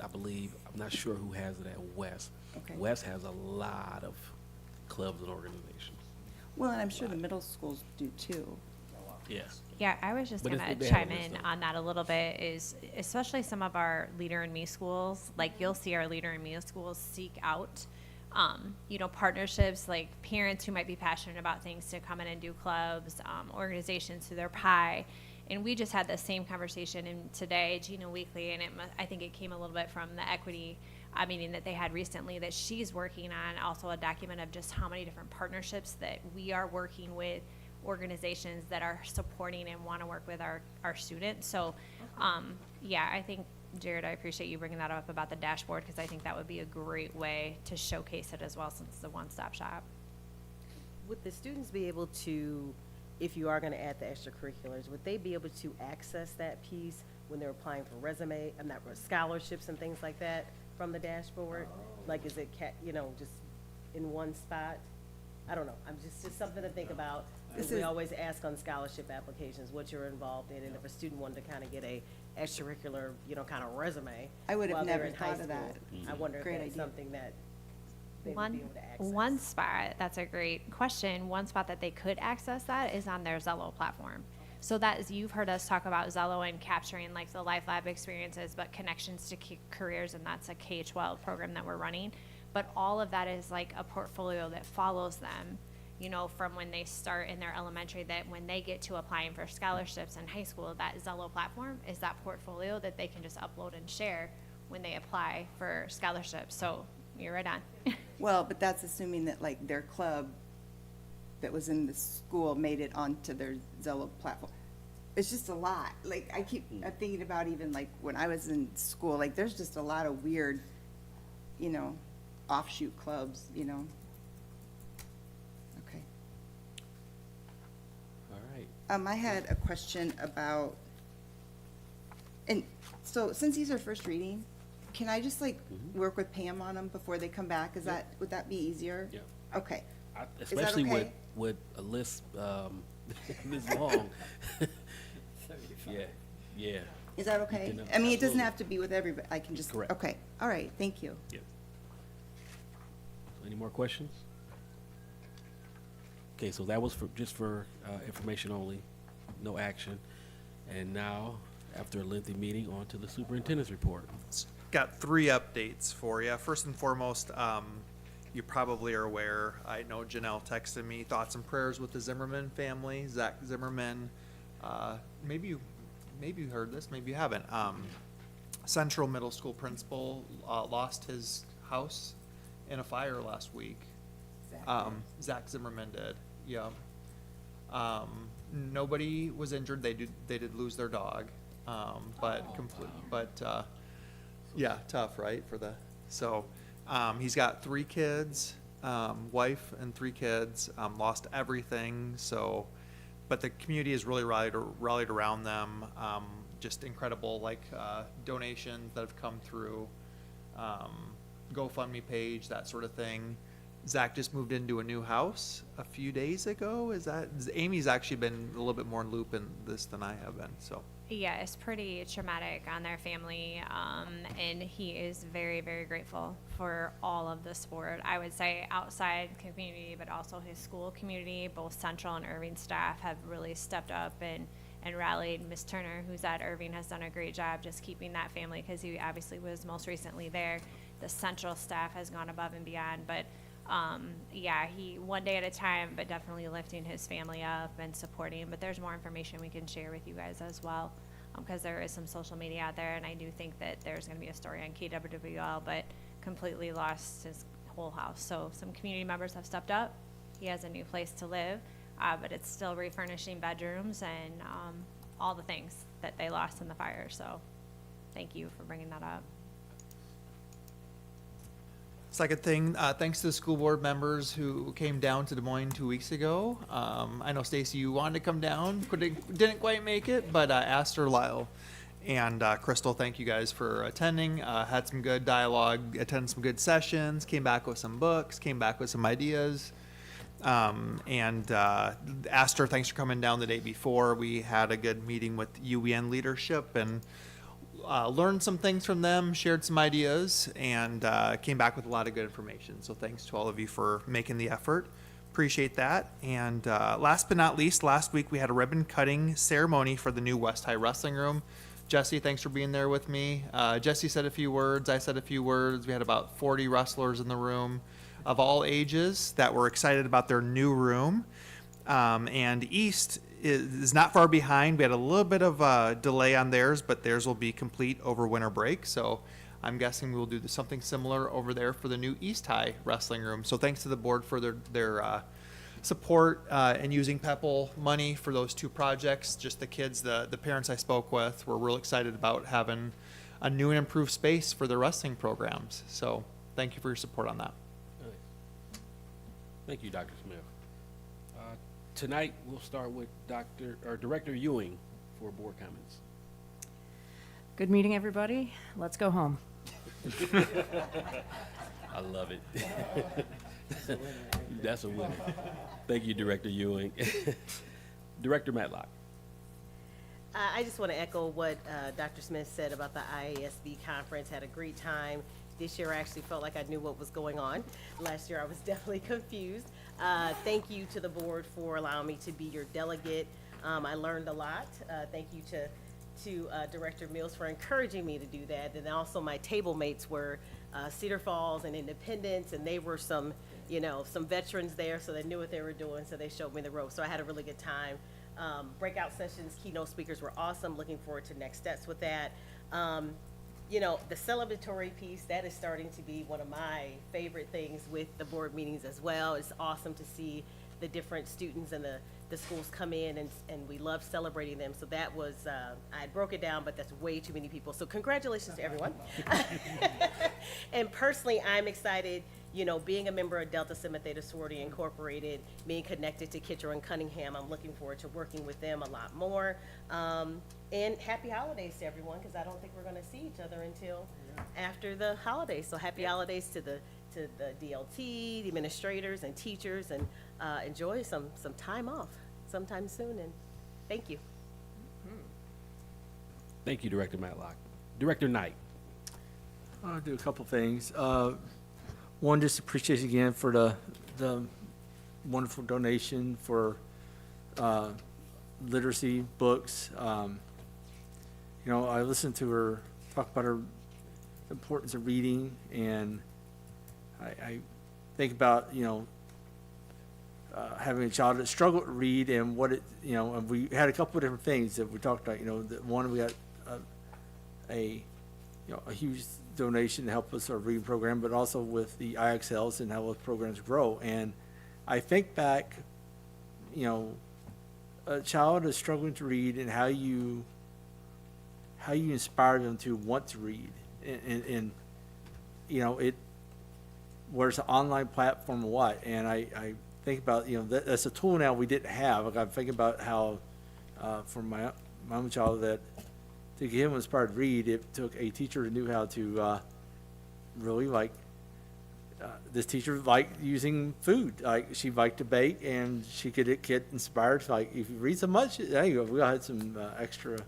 Speaker 1: I believe. I'm not sure who has it at West.
Speaker 4: Okay.
Speaker 1: West has a lot of clubs and organizations.
Speaker 4: Well, and I'm sure the middle schools do too.
Speaker 1: Yes.
Speaker 11: Yeah, I was just
Speaker 1: But
Speaker 11: gonna
Speaker 1: they have a
Speaker 11: chime
Speaker 1: list,
Speaker 11: in
Speaker 1: though.
Speaker 11: on that a little bit, is especially some of our Leader in Me schools, like you'll see our Leader in Me schools seek out, partnerships, like parents who might be passionate about things to come in and do clubs, organizations through their pie. And we just had the same conversation in today, Gina Weekly, and I think it came a little bit from the equity meeting that they had recently that she's working on, also a document of just how many different partnerships that we are working with organizations that are supporting and want to work with our students. So, yeah, I think, Jared, I appreciate you bringing that up about the dashboard, because I think that would be a great way to showcase it as well, since it's a one-stop shop.
Speaker 18: Would the students be able to, if you are going to add the extracurriculars, would they be able to access that piece when they're applying for scholarships and things like that from the dashboard? Like, is it, just in one spot? I don't know. I'm just something to think about. We always ask on scholarship applications what you're involved in, and if a student wanted to kind of get a extracurricular, kind of resume.
Speaker 4: I would have
Speaker 18: while they're
Speaker 4: never
Speaker 18: in high
Speaker 4: thought of that.
Speaker 18: school, I wonder if
Speaker 4: Great
Speaker 18: that's
Speaker 4: idea.
Speaker 18: something that they would be able to access.
Speaker 11: One spot, that's a great question. One spot that they could access that is on their Zello platform. So that is, you've heard us talk about Zello and capturing like the Life Lab experiences, but connections to careers, and that's a K-12 program that we're running. But all of that is like a portfolio that follows them, from when they start in their elementary, that when they get to applying for scholarships in high school, that Zello platform is that portfolio that they can just upload and share when they apply for scholarships. So you're right on.
Speaker 4: Well, but that's assuming that like their club that was in the school made it onto their Zello platform. It's just a lot. Like I keep thinking about even like when I was in school, like there's just a lot of weird, offshoot clubs, Okay.
Speaker 1: All right.
Speaker 4: I had a question about, and so since these are first reading, can I just like work with Pam on them before they come back? Would that be easier?
Speaker 1: Yeah.
Speaker 4: Okay. Is that
Speaker 1: Especially
Speaker 4: okay?
Speaker 1: with a list this long. Yeah.
Speaker 4: Is that okay?
Speaker 1: can,
Speaker 4: I mean, it doesn't
Speaker 1: absolutely.
Speaker 4: have to be with everybody. I can just,
Speaker 1: Correct.
Speaker 4: okay. All right, thank you.
Speaker 1: Yep. Any more questions? Okay, so that was just for information only, no action. And now, after a lengthy meeting, on to the superintendent's report.
Speaker 13: Got 3 updates for you. First and foremost, you probably are aware, I know Janelle texted me, thoughts and prayers with the Zimmerman family. Zach Zimmerman, maybe you heard this, maybe you haven't. Central Middle School principal lost his house in a fire last week. Zach Zimmerman did, yeah. Nobody was injured. They did lose their dog, yeah, tough, right? He's got 3 kids, wife and 3 kids, lost everything. So, but the community has really rallied around them. Just incredible, donations that have come through, GoFundMe page, that sort of thing. Zach just moved into a new house a few days ago. Amy's actually been a little bit more in loop in this than I have been, so.
Speaker 11: Yeah, it's pretty traumatic on their family, and he is very, very grateful for all of the support. I would say outside community, but also his school community, both Central and Irving staff have really stepped up and rallied. Miss Turner, who's at Irving, has done a great job just keeping that family, because he obviously was most recently there. The Central staff has gone above and beyond, but yeah, he one day at a time, but definitely lifting his family up and supporting. But there's more information we can share with you guys as well, because there is some social media out there, and I do think that there's going to be a story on KWWL, but completely lost his whole house. So some community members have stepped up. He has a new place to live, but it's still refurnishing bedrooms and all the things that they lost in the fire. So thank you for bringing that up.
Speaker 13: Second thing, thanks to the school board members who came down to Des Moines 2 weeks ago. I know Stacy, you wanted to come down, didn't quite make it, but Astor, Lyle, and Crystal, thank you guys for attending. Had some good dialogue, attended some good sessions, came back with some books, came back with some ideas. Astor, thanks for coming down the day before. We had a good meeting with UEN leadership and learned some things from them, shared some ideas, and came back with a lot of good information. So thanks to all of you for making the effort. Appreciate that. And last but not least, last week we had a ribbon cutting ceremony for the new West High Wrestling Room. Jesse, thanks for being there with me. Jesse said a few words. I said a few words. We had about 40 wrestlers in the room of all ages that were excited about their new room. And East is not far behind. We had a little bit of a delay on theirs, but theirs will be complete over winter break. So I'm guessing we'll do something similar over there for the new East High Wrestling Room. So thanks to the board for their support and using PEPL money for those two projects. Just the kids, the parents I spoke with were real excited about having a new and improved space for their wrestling programs. So thank you for your support on that.
Speaker 1: Thank you, Dr. Smith. Tonight, we'll start with Director Ewing for board comments.
Speaker 16: Good meeting, everybody. Let's go home.
Speaker 1: I love it. That's a winner. Thank you, Director Ewing. Director Matlock.
Speaker 18: I just want to echo what Dr. Smith said about the IASB conference. Had a great time. This year I actually felt like I knew what was going on. Last year I was definitely confused. Thank you to the board for allowing me to be your delegate. I learned a lot. Thank you to Director Mills for encouraging me to do that. And also my table mates were Cedar Falls and Independence, and they were some veterans there, so they knew what they were doing, so they showed me the ropes. So I had a really good time. Breakout sessions, keynote speakers were awesome. Looking forward to next steps with that. The celebratory piece, that is starting to be one of my favorite things with the board meetings as well. It's awesome to see the different students and the schools come in, and we love celebrating them. So that was, I broke it down, but that's way too many people. So congratulations to everyone. And personally, I'm excited, being a member of Delta Sigma Theta Sorority Incorporated, being connected to Kitchener and Cunningham. I'm looking forward to working with them a lot more. And happy holidays to everyone, because I don't think we're going to see each other until after the holidays. So happy holidays to the DLT, the administrators and teachers, and enjoy some time off sometime soon. And thank you.
Speaker 1: Thank you, Director Matlock. Director Knight.
Speaker 6: I'll do a couple things. One, just appreciate again for the wonderful donation for literacy books. I listened to her talk about her importance of reading, and I think about having a child that struggled to read and what it and we had a couple of different things that we talked about. One, we got a huge donation to help us our reading program, but also with the IXLs and how those programs grow. And I think back, a child is struggling to read and how you inspire them to want to read, and where's an online platform or what. And I think about that's a tool now we didn't have. Like, I'm thinking about how for my own child, that to get him inspired to read, it took a teacher who knew how to really this teacher liked using food. Like, she liked to bake, and she could get inspired. Like, if you read so much, there you go. We all had some extra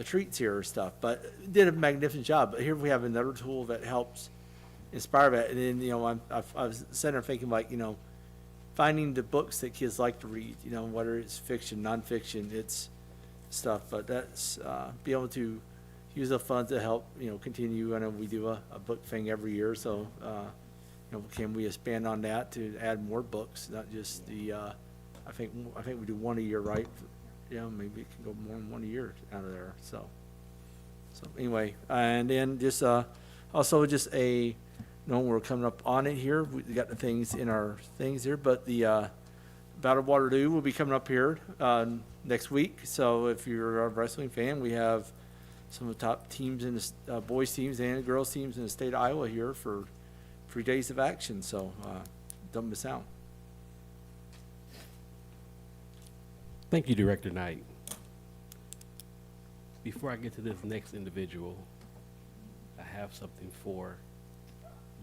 Speaker 6: treats here or stuff, but did a magnificent job. But here we have another tool that helps inspire that. And then I was sitting there thinking, finding the books that kids like to read. Whether it's fiction, nonfiction, it's stuff. But that's be able to use the funds to help continue. I know we do a book thing every year, so can we expand on that to add more books, not just the I think we do one a year, right? Maybe it can go more than one a year out of there. So anyway, and then just also just we're coming up on it here. We got the things in our things here, but the Battle of Waterloo will be coming up here next week. So if you're a wrestling fan, we have some of the top teams in the boys teams and girls teams in the state of Iowa here for free days of action, so, don't miss out.
Speaker 1: Thank you, Director Knight. Before I get to this next individual, I have something for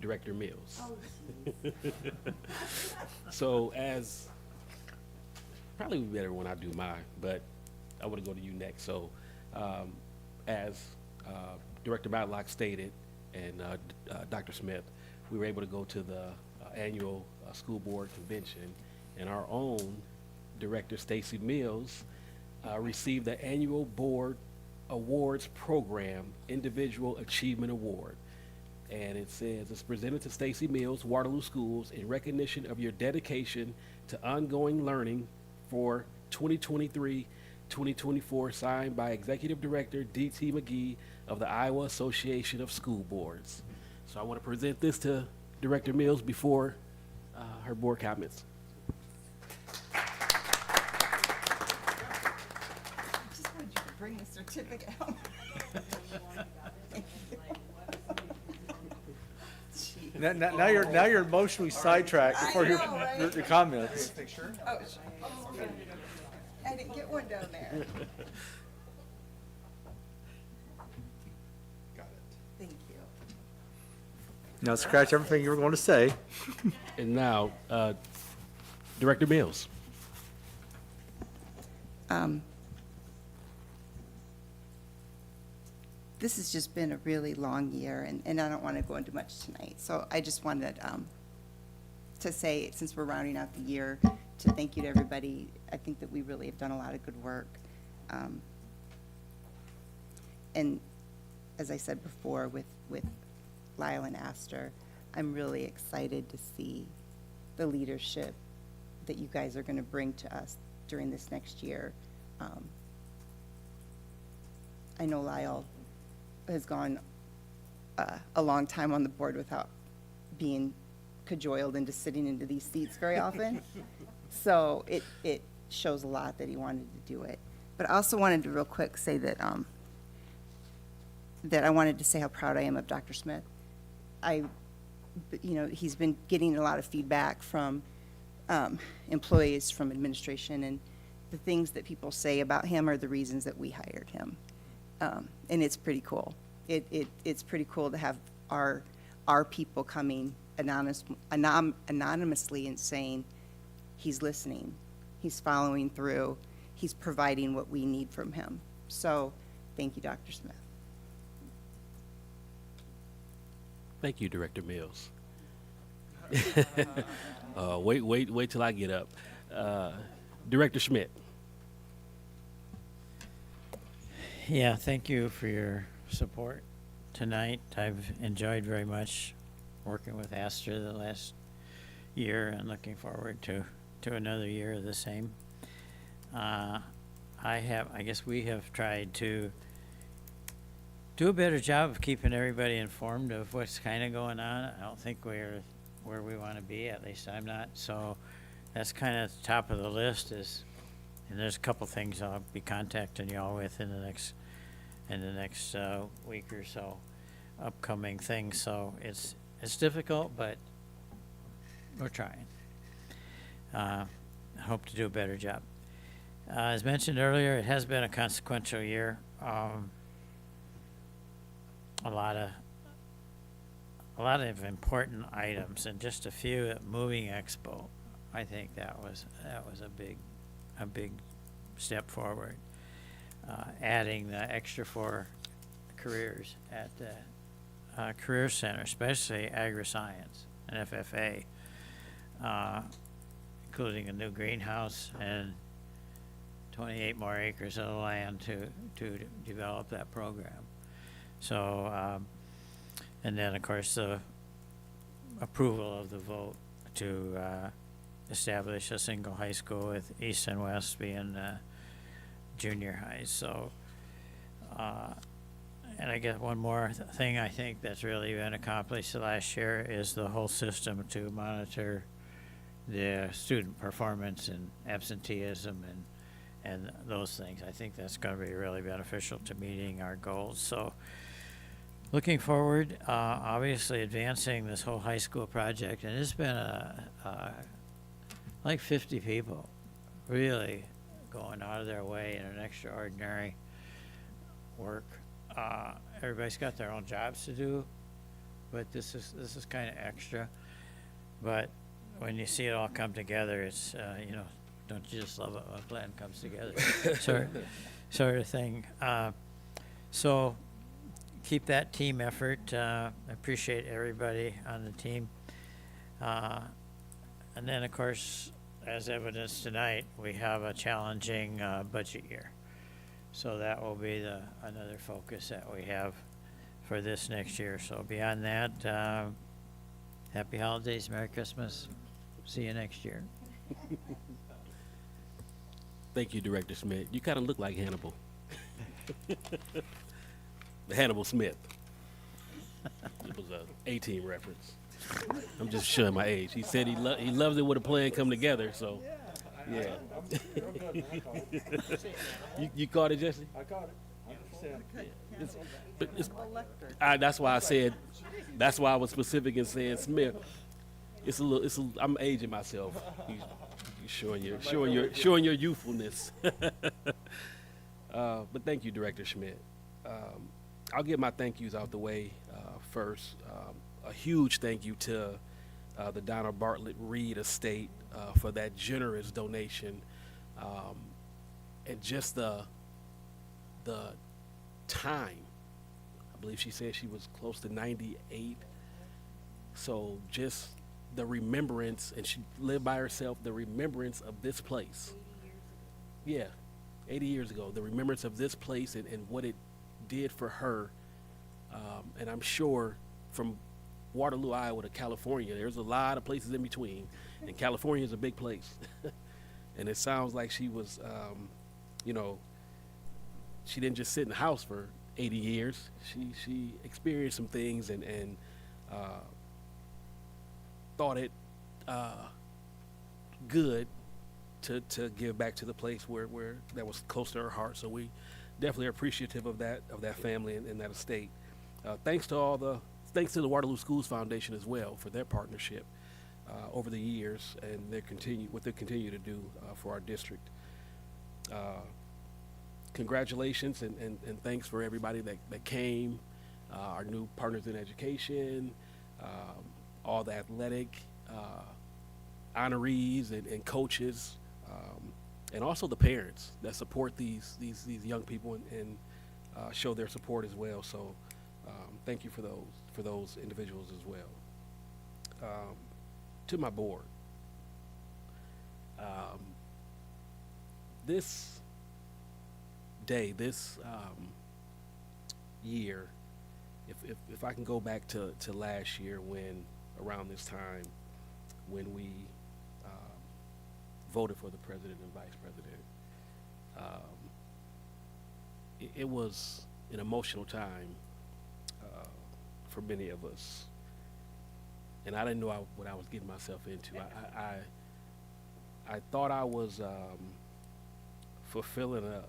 Speaker 1: Director Mills. So as, probably would be better when I do mine, but I want to go to you next. So as Director Matlock stated, and Dr. Smith, we were able to go to the annual school board convention, and our own Director Stacy Mills received the annual board awards program individual achievement award. And it says it's presented to Stacy Mills, Waterloo Schools, in recognition of your dedication to ongoing learning for 2023-2024, signed by Executive Director D.T. McGee of the Iowa Association of School Boards. So I want to present this to Director Mills before her board comments.
Speaker 4: Just wanted you to bring the certificate home.
Speaker 6: Now you're emotionally sidetracked before your comments.
Speaker 4: Oh, I didn't get one down there.
Speaker 17: Got it.
Speaker 4: Thank you.
Speaker 6: Now scratch everything you were going to say.
Speaker 1: And now, Director Mills.
Speaker 4: This has just been a really long year, and I don't want to go into much tonight. So I just wanted to say, since we're rounding out the year, to thank you to everybody. I think that we really have done a lot of good work. And as I said before, with Lyle and Astor, I'm really excited to see the leadership that you guys are going to bring to us during this next year. I know Lyle has gone a long time on the board without being cajoled into sitting into these seats very often. So it shows a lot that he wanted to do it. But I also wanted to real quick say that that I wanted to say how proud I am of Dr. Smith. He's been getting a lot of feedback from employees, from administration, and the things that people say about him are the reasons that we hired him. And it's pretty cool. It's pretty cool to have our people coming anonymously and saying, he's listening, he's following through, he's providing what we need from him. So thank you, Dr. Smith.
Speaker 1: Thank you, Director Mills. Wait till I get up. Director Schmidt.
Speaker 7: Yeah, thank you for your support tonight. I've enjoyed very much working with Astor the last year and looking forward to another year of the same. I guess we have tried to do a better job of keeping everybody informed of what's kind of going on. I don't think we're where we want to be, at least I'm not. So that's kind of the top of the list and there's a couple things I'll be contacting y'all with in the next week or so, upcoming things. So it's difficult, but we're trying. I hope to do a better job. As mentioned earlier, it has been a consequential year. A lot of important items, and just a few at Moving Expo. I think that was a big step forward. Adding the extra 4 careers at the Career Center, especially agri-science and FFA, including a new greenhouse and 28 more acres of land to develop that program. So, and then of course the approval of the vote to establish a single high school with East and West being junior highs. So, and I guess one more thing I think that's really been accomplished last year is the whole system to monitor the student performance and absenteeism and those things. I think that's going to be really beneficial to meeting our goals. So Looking forward, obviously advancing this whole high school project, and it's been like 50 people really going out of their way in an extraordinary work. Everybody's got their own jobs to do, but this is kind of extra. But when you see it all come together, it's don't you just love it when a plan comes together, sort of thing. So keep that team effort. I appreciate everybody on the team. And then, of course, as evidenced tonight, we have a challenging budget year. So that will be another focus that we have for this next year. So beyond that, happy holidays, Merry Christmas. See you next year.
Speaker 1: Thank you, Director Smith. You kind of look like Hannibal. Hannibal Smith. It was a A-Team reference. I'm just showing my age. He said he loves it when a plan come together, so yeah. You caught it, Jesse?
Speaker 15: I caught it.
Speaker 1: That's why I said, that's why I was specific in saying Smith. I'm aging myself. You're showing your youthfulness. But thank you, Director Schmidt. I'll get my thank yous out the way first. A huge thank you to the Donna Bartlett Reed Estate for that generous donation, and just the time. I believe she said she was close to 98. So just the remembrance, and she lived by herself, the remembrance of this place. 80 years ago, the remembrance of this place and what it did for her. And I'm sure from Waterloo, Iowa to California, there's a lot of places in between, and California is a big place. And it sounds like she was, she didn't just sit in the house for 80 years. She experienced some things and thought it good to give back to the place where that was close to her heart. So we definitely are appreciative of that family and that estate. Thanks to the Waterloo Schools Foundation as well for their partnership over the years, and what they continue to do for our district. Congratulations and thanks for everybody that came, our new partners in education, all the athletic honorees and coaches, and also the parents that support these young people and show their support as well. So thank you for those individuals as well. To my board, this day, this year, if I can go back to last year, when around this time when we voted for the president and vice president, it was an emotional time for many of us, and I didn't know what I was getting myself into. I thought I was fulfilling a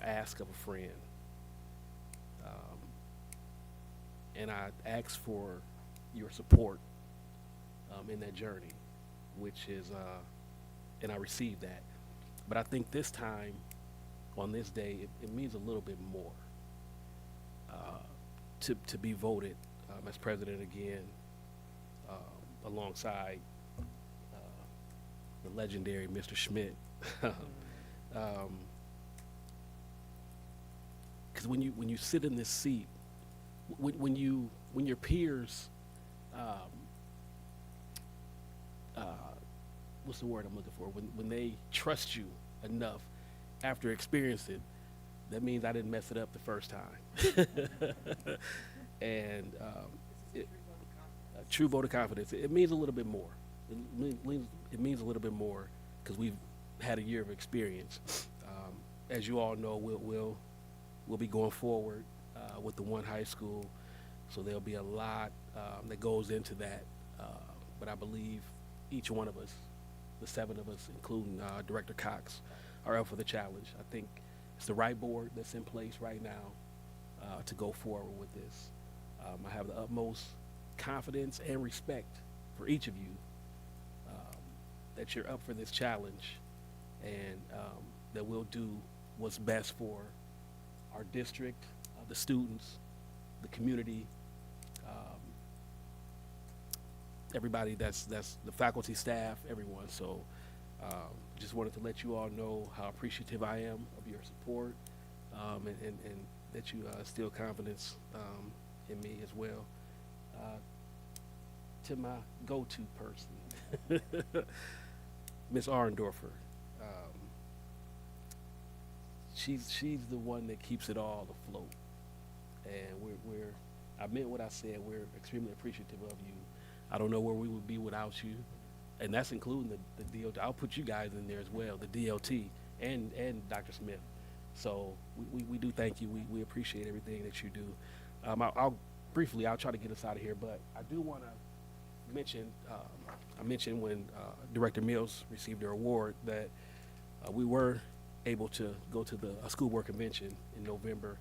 Speaker 1: ask of a friend, and I asked for your support in that journey, which is, and I received that. But I think this time, on this day, it means a little bit more to be voted as president again, alongside the legendary Mr. Schmidt. Because when you sit in this seat, when your peers, what's the word I'm looking for? When they trust you enough after experiencing it, that means I didn't mess it up the first time. And a true vote of confidence. It means a little bit more. It means a little bit more because we've had a year of experience. As you all know, we'll be going forward with the one high school, so there'll be a lot that goes into that. But I believe each one of us, the 7 of us, including Director Cox, are up for the challenge. I think it's the right board that's in place right now. to go forward with this. I have the utmost confidence and respect for each of you, that you're up for this challenge, and that we'll do what's best for our district, the students, the community, everybody that's the faculty, staff, everyone. So just wanted to let you all know how appreciative I am of your support, and that you instill confidence in me as well. To my go-to person, Miss Arndorfer. She's the one that keeps it all afloat, and I meant what I said. We're extremely appreciative of you. I don't know where we would be without you, and that's including the DOT. I'll put you guys in there as well, the DOT and Dr. Smith. So we do thank you. We appreciate everything that you do. I'll briefly, I'll try to get us out of here, but I do want to mention, I mentioned when Director Mills received her award that we were able to go to the school board convention in November.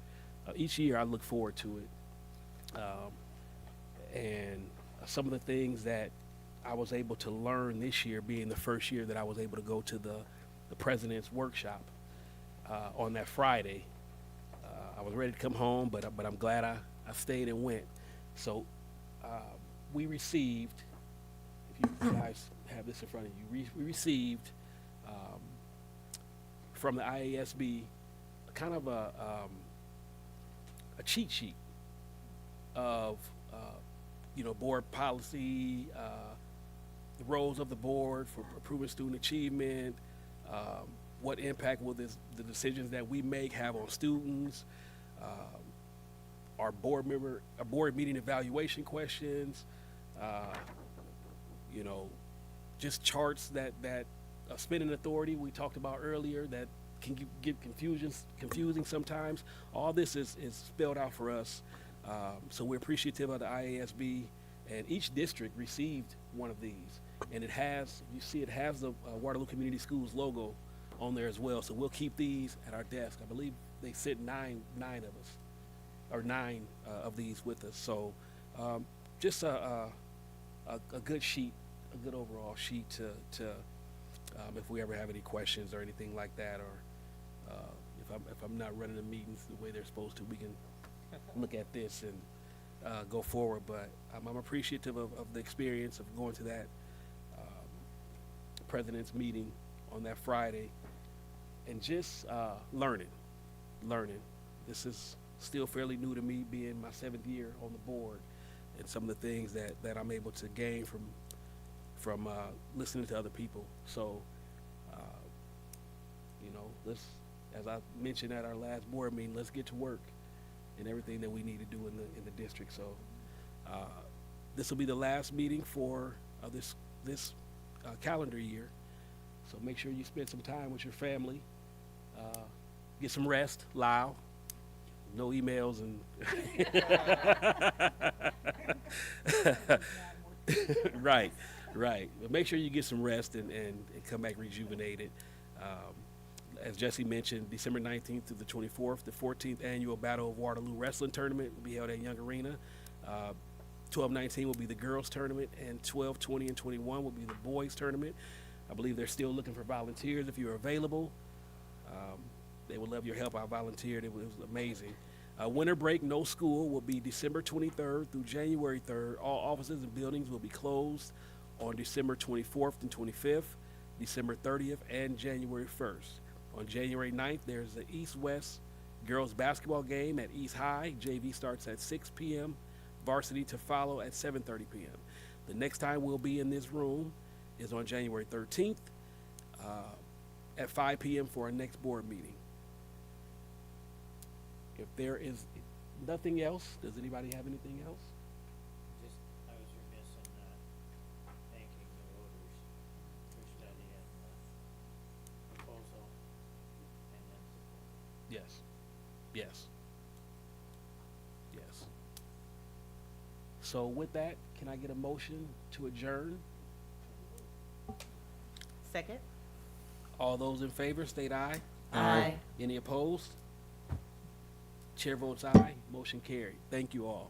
Speaker 1: Each year I look forward to it, and some of the things that I was able to learn this year, being the first year that I was able to go to the president's workshop on that Friday. I was ready to come home, but I'm glad I stayed and went. So we received, if you guys have this in front of you, we received from the IASB kind of a cheat sheet of board policy, the roles of the board for improving student achievement, what impact will the decisions that we make have on students, our board meeting evaluation questions, just charts that spending authority we talked about earlier that can get confusing sometimes. All this is spelled out for us. So we're appreciative of the IASB, and each district received one of these. And it has, you see, it has the Waterloo Community Schools logo on there as well. So we'll keep these at our desk. I believe they sit nine of these with us. So just a good sheet, a good overall sheet to if we ever have any questions or anything like that, or if I'm not running the meetings the way they're supposed to, we can look at this and go forward. But I'm appreciative of the experience of going to that president's meeting on that Friday and just learning. This is still fairly new to me, being my 7th year on the board, and some of the things that I'm able to gain from listening to other people. So let's, as I mentioned at our last board meeting, let's get to work and everything that we need to do in the district. So this will be the last meeting for this calendar year. So make sure you spend some time with your family. Get some rest, Lyle. No emails and right. But make sure you get some rest and come back rejuvenated. As Jesse mentioned, December 19th through the 24th, the 14th annual Battle of Waterloo Wrestling Tournament will be held at Young Arena. 12-19 will be the girls tournament, and 12, 20, and 21 will be the boys tournament. I believe they're still looking for volunteers if you're available. They would love your help. I volunteered. It was amazing. Winter break, no school, will be December 23rd through January 3rd. All offices and buildings will be closed on December 24th and 25th, December 30th, and January 1st. On January 9th, there's the East-West girls basketball game at East High. JV starts at 6 p.m., varsity to follow at 7:30 p.m. The next time we'll be in this room is on January 13th at 5 p.m. for our next board meeting. If there is nothing else, does anybody have anything else?
Speaker 7: I was remiss in thanking the voters for studying the proposal and then support.
Speaker 1: Yes. So with that, can I get a motion to adjourn?
Speaker 18: Second?
Speaker 1: All those in favor state aye.
Speaker 18: Aye.
Speaker 1: Any opposed? Chair votes aye, motion carried. Thank you all.